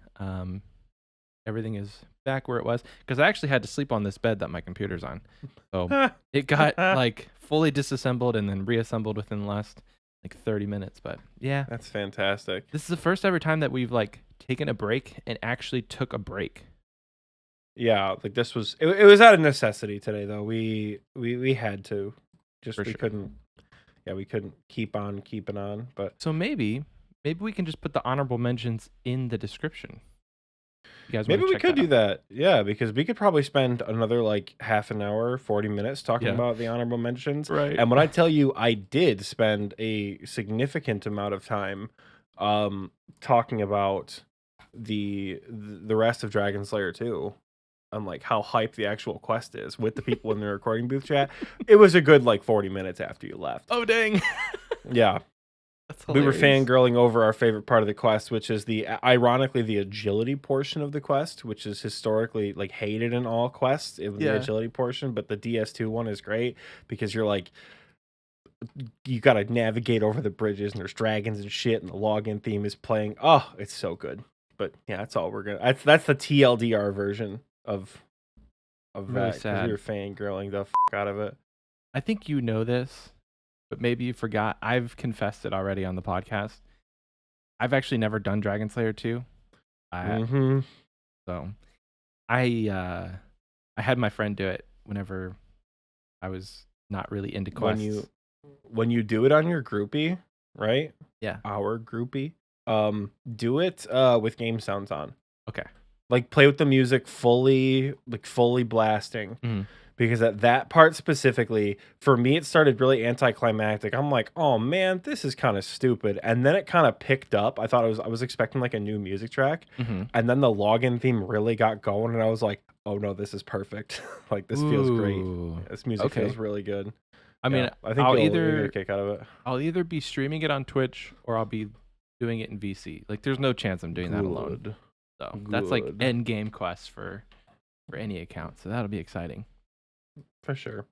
Everything is back where it was, because I actually had to sleep on this bed that my computer's on. So it got like fully disassembled and then reassembled within the last like 30 minutes. But yeah, That's fantastic. this is the first ever time that we've like taken a break and actually took a break. Yeah, like this was it was out of necessity today though. We had to. Just For we sure. couldn't we couldn't keep on keeping on, but So maybe we can just put the honorable mentions in the description. You guys maybe wanna we check could that do out? that. Yeah, because we could probably spend another like half an hour, 40 minutes talking Yeah. about the honorable mentions. Right. And when I tell you I did spend a significant amount of time talking about the rest of Dragon Slayer 2 and like how hype the actual quest is with the people in the recording booth chat. It was a good like 40 minutes after you left. Oh dang. Yeah. That's We were hilarious. fangirling over our favorite part of the quest, which is ironically the agility portion of the quest, which is historically like hated in all quests, the Yeah. agility portion, but the DS2 one is great because you're like you got to navigate over the bridges and there's dragons and shit and the login theme is playing. Oh, it's so good. But yeah, that's all we're gonna. That's the TLDR version of Really that because sad. we were fangirling the out of it. I think you know this, but maybe you forgot. I've confessed it already on the podcast. I've actually never done Dragon Slayer 2. Mm-hmm. So I had my friend do it whenever I was not really into quests. When you do it on your groupie, right? Yeah. Our groupie. Do it with game sounds on. Okay. Like play with the music fully blasting. Mhm. Because at that part specifically, for me it started really anticlimactic. I'm like, oh man, this is kind of stupid. And then it kind of picked up. I was expecting like a new music track. Mhm. And then the login theme really got going, and I was like, oh no, this is perfect. Like this feels great. Ooh. This music Okay. feels really good. I mean, Yeah, I think I'll you'll get either a kick out of it. be streaming it on Twitch, or I'll be doing it in VC. Like there's no chance I'm doing that alone. Good. So that's like Good. end game quests for any account. So that'll be exciting. For sure.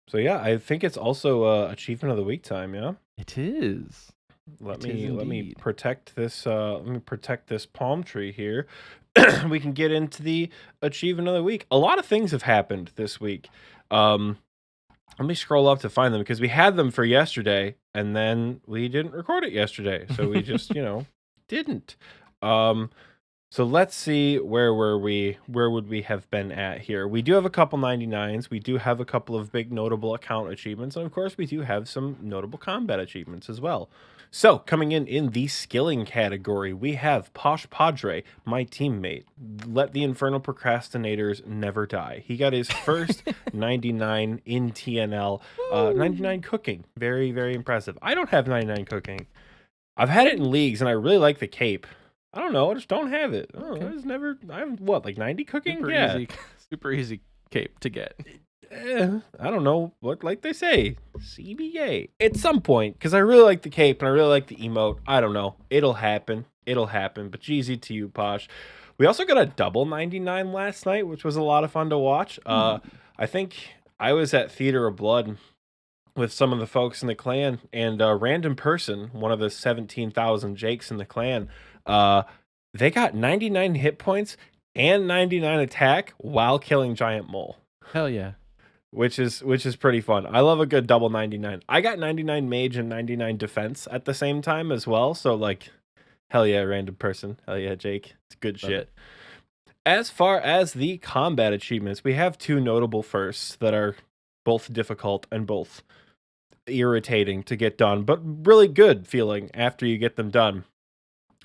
So yeah, I think it's also achievement of the week time. Yeah. It is. Let It is me indeed. protect this. Let me protect this palm tree here. We can get into the achievement of the week. A lot of things have happened this week. Let me scroll up to find them because we had them for yesterday and then we didn't record it yesterday, so we just didn't. So let's see, where were we? Where would we have been at here? We do have a couple 99s. We do have a couple of big notable account achievements. And of course, we do have some notable combat achievements as well. So coming in the skilling category, we have Posh Padre, my teammate. Let the infernal procrastinators never die. He got his first 99 in TNL. 99 cooking. Very, very impressive. I don't have 99 cooking. I've had it in leagues, and I really like the cape. I don't know. I just don't have it. Okay. I have what, like 90 cooking? Super Yeah. easy, super easy cape to get. I don't know. What, like they say, CBA. At some point, because I really like the cape and I really like the emote. I don't know. It'll happen. It'll happen. But GZ to you, Posh. We also got a double 99 last night, which was a lot of fun to watch. I think I was at Theater of Blood with some of the folks in the clan, and a random person, one of the 17,000 Jakes in the clan, they got 99 hit points and 99 attack while killing Giant Mole. Hell yeah. Which is pretty fun. I love a good double 99. I got 99 mage and 99 defense at the same time as well. So like, hell yeah, random person. Hell yeah, Jake. It's good Love shit. it. As far as the combat achievements, we have two notable firsts that are both difficult and both irritating to get done, but really good feeling after you get them done.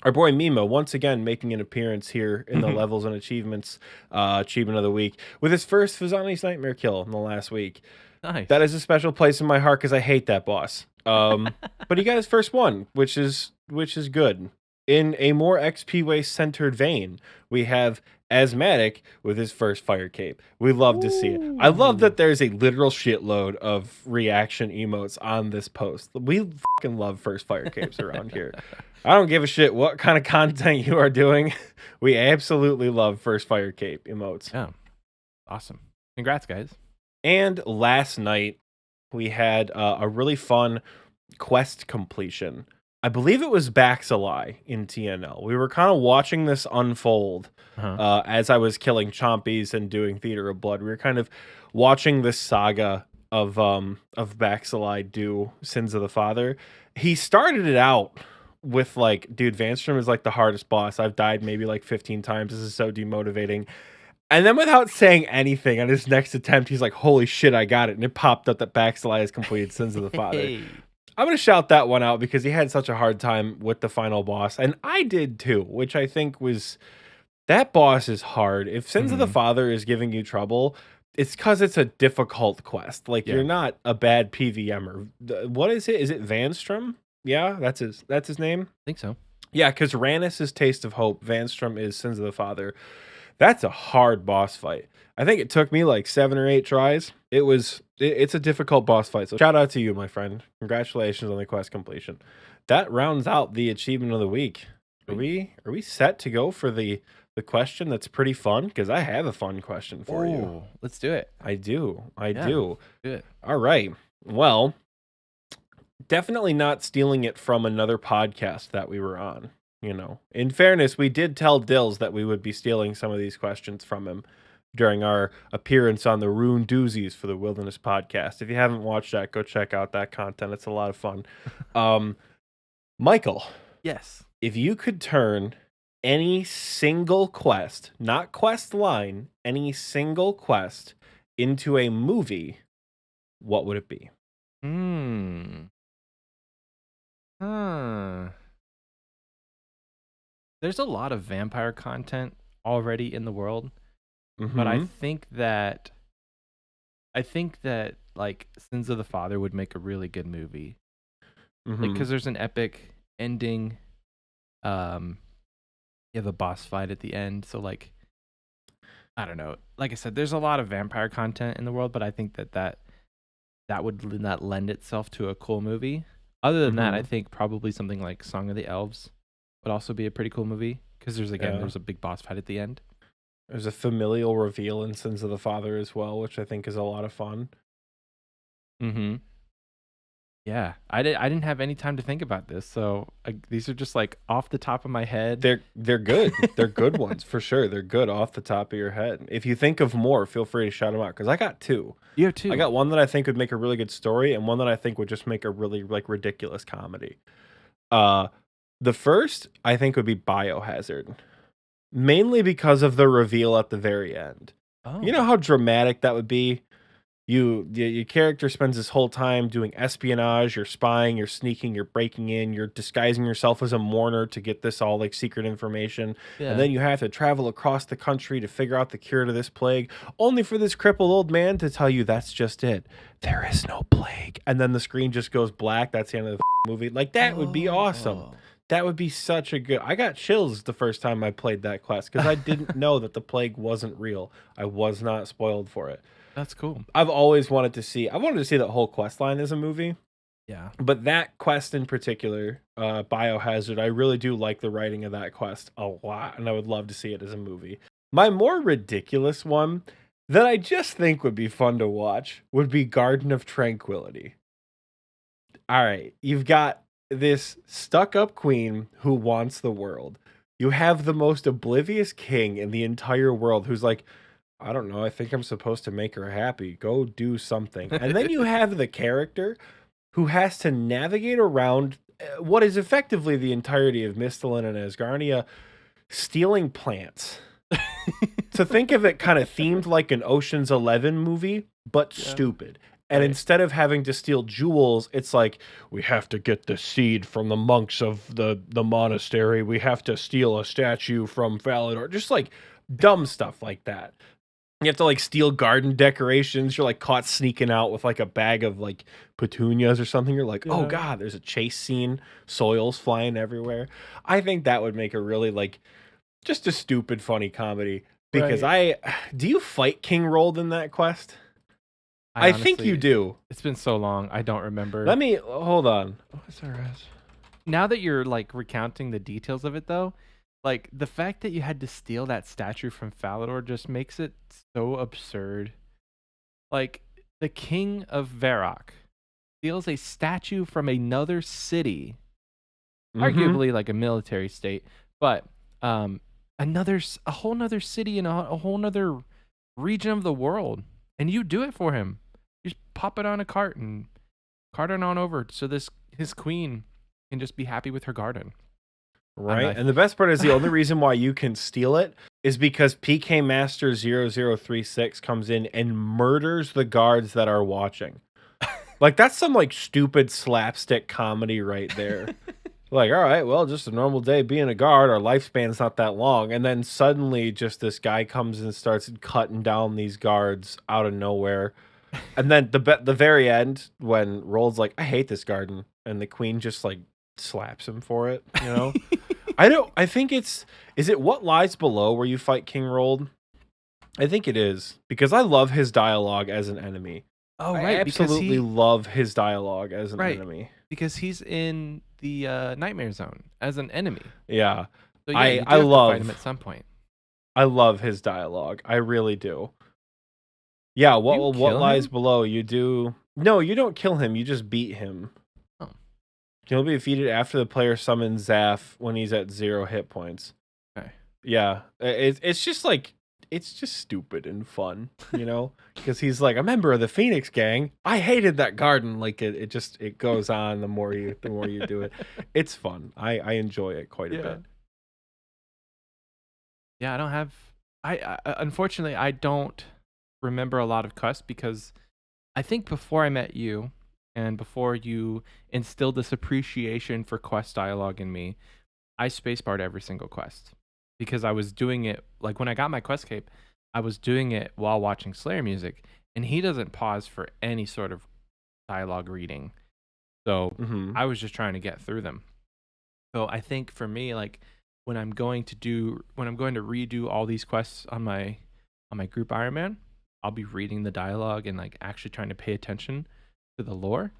Our boy Mimo, once again, making an appearance here in the levels and achievements achievement of the week with his first Fazani's Nightmare kill in the last week. Nice. That is a special place in my heart because I hate that boss. But he got his first one, which is good. In a more Xpwaste centered vein, we have Asthmatic with his first fire cape. We love to see it. I love that there's a literal shitload of reaction emotes on this post. We fucking love first fire capes around here. I don't give a shit what kind of content you are doing. We absolutely love first fire cape emotes. Yeah. Awesome. Congrats, guys. And last night, we had a really fun quest completion. I believe it was Baxalai in TNL. We were kind of watching this unfold as I was killing Chompies and doing Theater of Blood. We were kind of watching this saga of Baxalai do Sins of the Father. He started it out with like, dude, Vanstrom is like the hardest boss. I've died maybe like 15 times. This is so demotivating. And then without saying anything on his next attempt, he's like, holy shit, I got it. And it popped up that Baxalai has completed Sins of the Father. Hey. I'm going to shout that one out because he had such a hard time with the final boss. And I did too, which I think was... That boss is hard. If Sins of the Father is giving you trouble, it's because it's a difficult quest. Like, you're not a bad PVMer. What is it? Is it Vanstrom? Yeah, that's his name? I think so. Yeah, because Rannis is Taste of Hope. Vanstrom is Sins of the Father. That's a hard boss fight. I think it took me like 7 or 8 tries. It's a difficult boss fight. So shout out to you, my friend. Congratulations on the quest completion. That rounds out the achievement of the week. Are we set to go for the question that's pretty fun? Because I have a fun question for you. Let's do it. I do. Do it. All right. Well, definitely not stealing it from another podcast that we were on. You know, in fairness, we did tell Dills that we would be stealing some of these questions from him during our appearance on the Rune Doozies for the Wilderness podcast. If you haven't watched that, go check out that content. It's a lot of fun. Michael. Yes. If you could turn any single quest, not quest line, any single quest into a movie, what would it be? There's a lot of vampire content already in the world, but I think that like Sins of the Father would make a really good movie, because there's an epic ending. You have a boss fight at the end, so like, I don't know. Like I said, there's a lot of vampire content in the world, but I think that would not lend itself to a cool movie. Other than that, I think probably something like Song of the Elves would also be a pretty cool movie, because there's a big boss fight at the end. There's a familial reveal in Sins of the Father as well, which I think is a lot of fun. Yeah, I didn't have any time to think about this, so these are just like off the top of my head. They're good. They're good ones for sure. They're good off the top of your head. If you think of more, feel free to shout them out, because I got 2. You have 2. I got one that I think would make a really good story, and one that I think would just make a really like ridiculous comedy. The first I think would be Biohazard, mainly because of the reveal at the very end. You know how dramatic that would be? Your character spends this whole time doing espionage, you're spying, you're sneaking, you're breaking in, you're disguising yourself as a mourner to get this all like secret information. And then you have to travel across the country to figure out the cure to this plague, only for this crippled old man to tell you that's just it. There is no plague. And then the screen just goes black. That's the end of the movie. Like, that would be awesome. That would be such a good... I got chills the first time I played that quest, because I didn't know that the plague wasn't real. I was not spoiled for it. That's cool. I've always wanted to see... I wanted to see that whole quest line as a movie. Yeah. But that quest in particular, Biohazard, I really do like the writing of that quest a lot, and I would love to see it as a movie. My more ridiculous one that I just think would be fun to watch would be Garden of Tranquility. All right, you've got this stuck-up queen who wants the world. You have the most oblivious king in the entire world who's like, I don't know, I think I'm supposed to make her happy. Go do something. And then you have the character who has to navigate around what is effectively the entirety of Misthalin and Asgarnia, stealing plants. to think of it kind of themed like an Ocean's 11 movie, but stupid. And instead of having to steal jewels, it's like, we have to get the seed from the monks of the monastery. We have to steal a statue from Falador. Just like dumb stuff like that. You have to like steal garden decorations. You're like caught sneaking out with like a bag of like petunias or something. You're like, oh God, there's a chase scene. Soil's flying everywhere. I think that would make a really like just a stupid, funny comedy. Because do you fight King Rold in that quest? I think you do. It's been so long, I don't remember. Let me hold on. Osrs. Now that you're like recounting the details of it, though, like the fact that you had to steal that statue from Falador just makes it so absurd. Like the king of Varrock steals a statue from another city, arguably like a military state, but a whole nother city in a whole nother region of the world, and you do it for him. You just pop it on a cart and cart it on over so his queen can just be happy with her garden. Right. And the best part is the only reason why you can steal it is because PK Master 0036 comes in and murders the guards that are watching. Like, that's some like stupid slapstick comedy right there. Like, all right, well, just a normal day being a guard. Our lifespan's not that long. And then suddenly just this guy comes and starts cutting down these guards out of nowhere. And then the very end, when Rold's like, I hate this garden. And the queen just like slaps him for it, you know? I think is it What Lies Below where you fight King Rold? I think it is. Because I love his dialogue as an enemy. Oh, right. I absolutely love his dialogue as an enemy. Because he's in the Nightmare Zone as an enemy. Yeah. So yeah, you do have to fight him at some point. I love his dialogue. I really do. Yeah, what lies below? You do. No, you don't kill him. You just beat him. Oh. He'll be defeated after the player summons Zaf when he's at 0 hit points. Okay. Yeah, it's just like it's just stupid and fun, you know, because he's like a member of the Phoenix Gang. I hated that garden. Like it goes on the more you do it. It's fun. I enjoy it quite a bit. Yeah, I don't have. I unfortunately I don't remember a lot of quests because I think before I met you and before you instilled this appreciation for quest dialogue in me, I spacebarred every single quest because I was doing it like when I got my quest cape, I was doing it while watching Slayer music, and he doesn't pause for any sort of dialogue reading. So I was just trying to get through them. So I think for me, like when I'm going to redo all these quests on my group Iron Man, I'll be reading the dialogue and like actually trying to pay attention to the lore.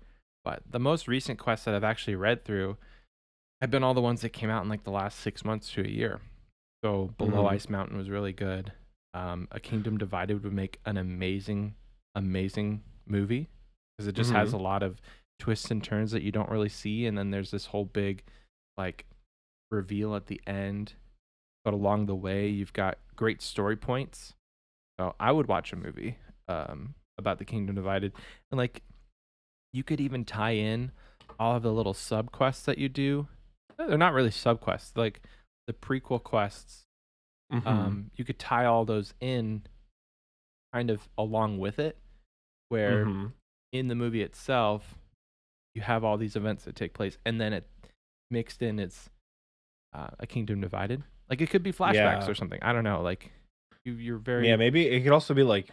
But the most recent quests that I've actually read through have been all the ones that came out in like the last 6 months to a year. So Below Ice Mountain was really good. A Kingdom Divided would make an amazing movie because it just has a lot of twists and turns that you don't really see, and then there's this whole big like reveal at the end. But along the way, you've got great story points. So I would watch a movie about the Kingdom Divided, and like you could even tie in all of the little sub quests that you do. They're not really sub quests, like the prequel quests. You could tie all those in kind of along with it, where in the movie itself you have all these events that take place, and then it mixed in it's a Kingdom Divided. Like it could be flashbacks or something. I don't know. Like you're very maybe it could also be like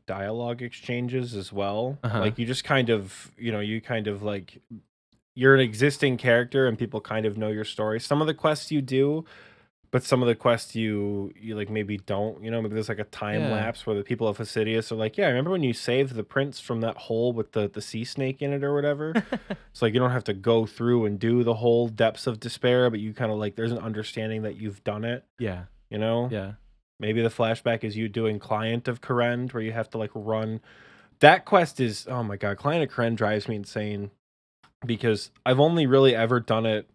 dialogue exchanges as well. Like you just kind of like you're an existing character and people kind of know your story. Some of the quests you do, but some of the quests you like maybe don't, you know, maybe there's like a time lapse where the people of Fastidious are like, yeah, I remember when you saved the prince from that hole with the sea snake in it or whatever. It's like you don't have to go through and do the whole depths of despair, but you kind of like there's an understanding that you've done it. Yeah. You know? Yeah. Maybe the flashback is you doing Client of Karen, where you have to like run. That quest is, oh my God, Client of Karen drives me insane because I've only really ever done it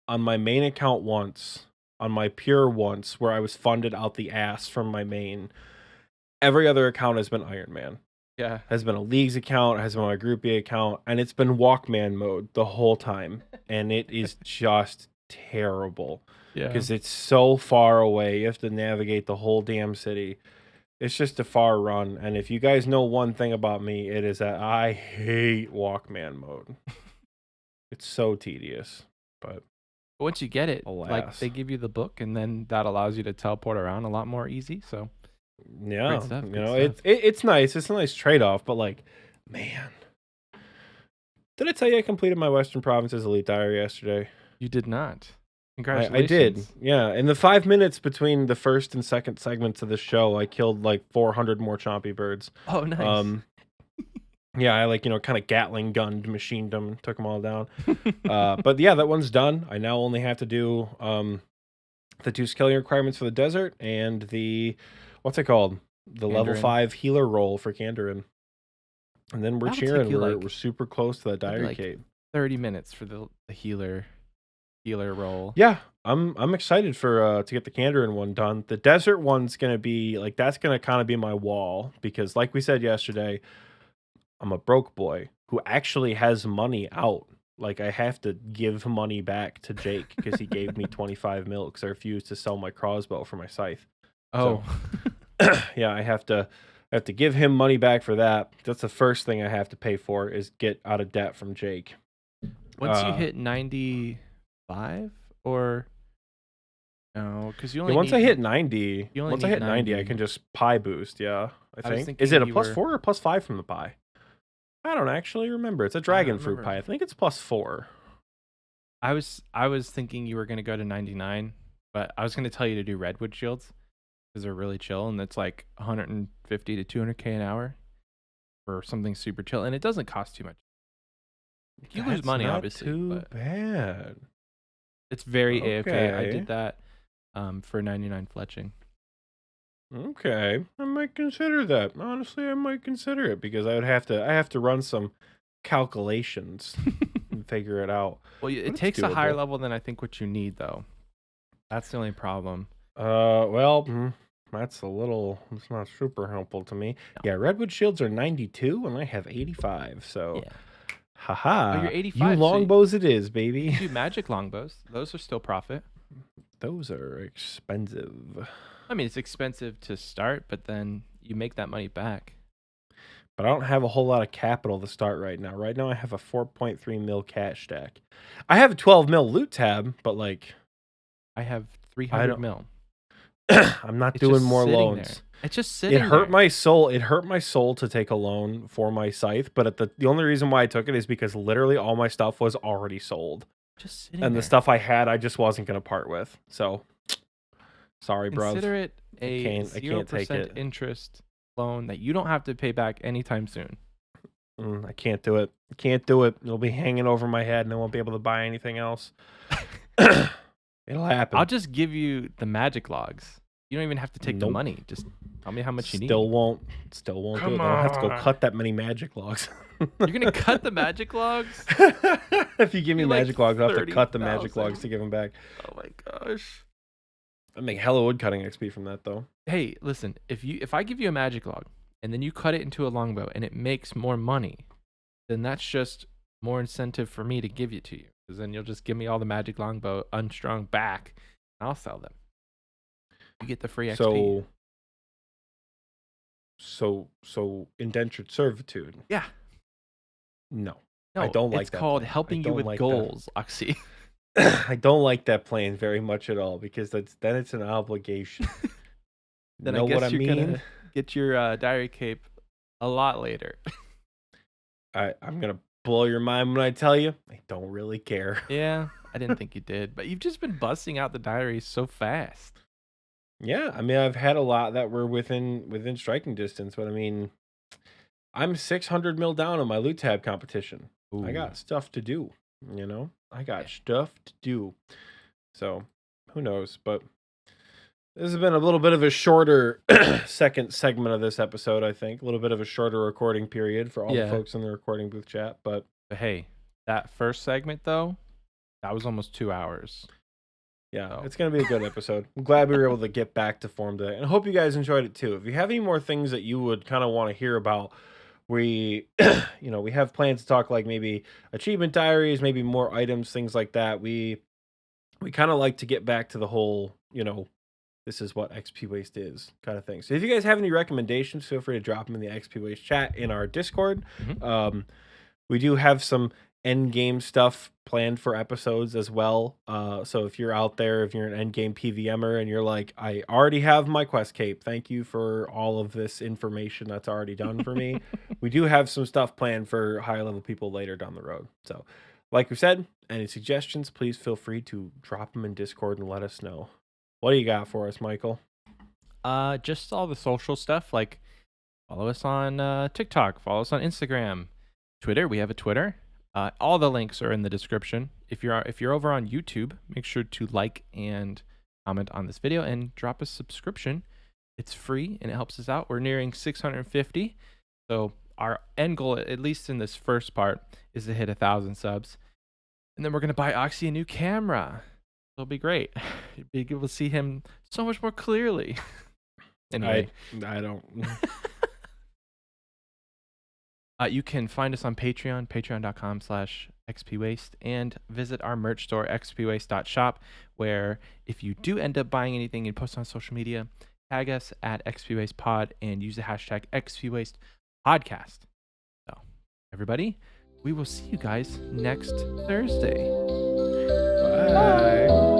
on my main account once, on my pure once, where I was funded out the ass from my main. Every other account has been Iron Man. Yeah. Has been a Leagues account, has been my groupie account, and it's been Walkman mode the whole time. And it is just terrible. Yeah. because it's so far away. You have to navigate the whole damn city. It's just a far run. And if you guys know one thing about me, it is that I hate Walkman mode. It's so tedious. But But once you get it, like alas. they give you the book, and then that allows you to teleport around a lot more easy. So Yeah, stuff, you good know, stuff. it's nice. It's a nice trade-off, but like, man. Did I tell you I completed my Western Provinces Elite Diary yesterday? You did not. I Congratulations. did. Yeah. In the 5 minutes between the first and second segments of the show, I killed like 400 more chompy birds. Oh, nice. Yeah, I like, kind of Gatling gunned, machined them, took them all down. But yeah, that one's done. I now only have to do the 2 scaling requirements for the desert and the, what's it called? The level Kandarin. 5 healer roll for Kandarin. And then we're That'll take cheering. you, We're like, super close to the that'll be, diary like, cave. 30 minutes for the healer roll. Yeah, I'm excited for to get the Kandarin one done. The desert one's gonna be like that's gonna kind of be my wall because, like we said yesterday, I'm a broke boy who actually has money out. Like I have to give money back to Jake because he gave me 25 mil because I refused to sell my crossbow for my scythe. Oh, Yeah, I have to give him money back for that. That's the first thing I have to pay for is get out of debt from Jake. once you hit 95 or no, because you only Once need, I hit 90, you only once I need hit 90, I 90. can just pie boost. Yeah, I was think. Is it a thinking you plus were- 4 or plus 5 from the pie? I don't actually remember. It's a dragon fruit remember. pie. I think it's plus 4. I was thinking you were gonna go to 99, but I was gonna tell you to do redwood shields because they're really chill and it's like 150 to 200k an hour for something super chill, and it doesn't cost too much. You lose That's money, not obviously, too but bad. it's very AFK. I Okay. did that for 99 fletching. Okay, I might consider that. Honestly, I might consider it because I have to run some calculations and figure it out. Well, But it it's takes a higher doable. level than I think what you need, though. That's the only problem. Well, that's it's not super helpful to me. No. Yeah, redwood shields are 92 and I have 85. So, Yeah. haha. Oh, you're 85, You so longbows it is, You baby. can do magic longbows. Those are still profit. Those are expensive. I mean, it's expensive to start, but then you make that money back. But I don't have a whole lot of capital to start right now. Right now I have a 4.3 mil cash stack. I have a 12 mil loot tab, but like I have 300 don't- mil. I'm not It's doing just more sitting loans. there. It's just sitting It hurt there. my soul. It hurt my soul to take a loan for my scythe, but the only reason why I took it is because literally all my stuff was already sold. Just sitting And there. the stuff I had I just wasn't going to part with. So sorry, bro. Consider it a can't take 0% it. interest loan that you don't have to pay back anytime soon. I can't do it. Can't do it. It'll be hanging over my head and I won't be able to buy anything else. It'll happen. I'll just give you the magic logs. You don't even have to take the Nope. money. Just tell me how much you need. Still won't do it. Come I don't have to go on. cut that many magic logs. You're gonna cut the magic logs? If you give me Be like magic logs, I'll have to cut the magic 30,000. logs to give them back. Oh my gosh. I make hella wood cutting XP from that though. Hey, listen, if I give you a magic log and then you cut it into a longbow and it makes more money, then that's just more incentive for me to give it to you. Because then you'll just give me all the magic longbow unstrung back and I'll sell them. You get the free XP. So indentured servitude. Yeah. No. No, I don't like it's that called plan. I helping you don't with like that. goals, Oxie. I don't like that plan very much at all because then it's an obligation. Then know I guess what I you're mean? gonna get your diary cape a lot later. I'm gonna blow your mind when I tell you I don't really care. Yeah, I didn't think you did, but you've just been busting out the diaries so fast. Yeah, I mean I've had a lot that were within striking distance, but I mean I'm 600 mil down on my loot tab competition. I got stuff to do, I got stuff to do. So, who knows, but this has been a little bit of a shorter second segment of this episode, I think. A little bit of a shorter recording period for all the Yeah. folks in the recording booth chat, but hey, that first segment though, that was almost 2 hours. yeah, Oh. it's going to be a good episode. I'm glad we were able to get back to form today. And I hope you guys enjoyed it too. If you have any more things that you would kind of want to hear about, we we have plans to talk like maybe achievement diaries, maybe more items, things like that. We we kind of like to get back to the whole, this is what XP Waste is kind of thing. So if you guys have any recommendations, feel free to drop them in the XP Waste chat in our Discord. We do have some end game stuff planned for episodes as well. So if you're out there, if you're an end game PVMer and you're like, I already have my quest cape, thank you for all of this information that's already done for me. We do have some stuff planned for higher level people later down the road. So like we said, any suggestions, please feel free to drop them in Discord and let us know. What do you got for us, Michael? Just all the social stuff, like follow us on TikTok, follow us on Instagram, Twitter. We have a Twitter. All the links are in the description. If you're over on YouTube, make sure to like and comment on this video and drop a subscription. It's free and it helps us out. We're nearing 650. So our end goal, at least in this first part, is to hit 1,000 subs. And then we're going to buy Oxie a new camera. It'll be great. You'll be able to see him so much more clearly. Anyway. I don't... You can find us on Patreon, patreon.com/xpwaste, and visit our merch store, xpwaste.shop, where if you do end up buying anything and post on social media, tag us at xpwastepod and use the hashtag xpwastepodcast. So, everybody, we will see you guys next Thursday. Bye.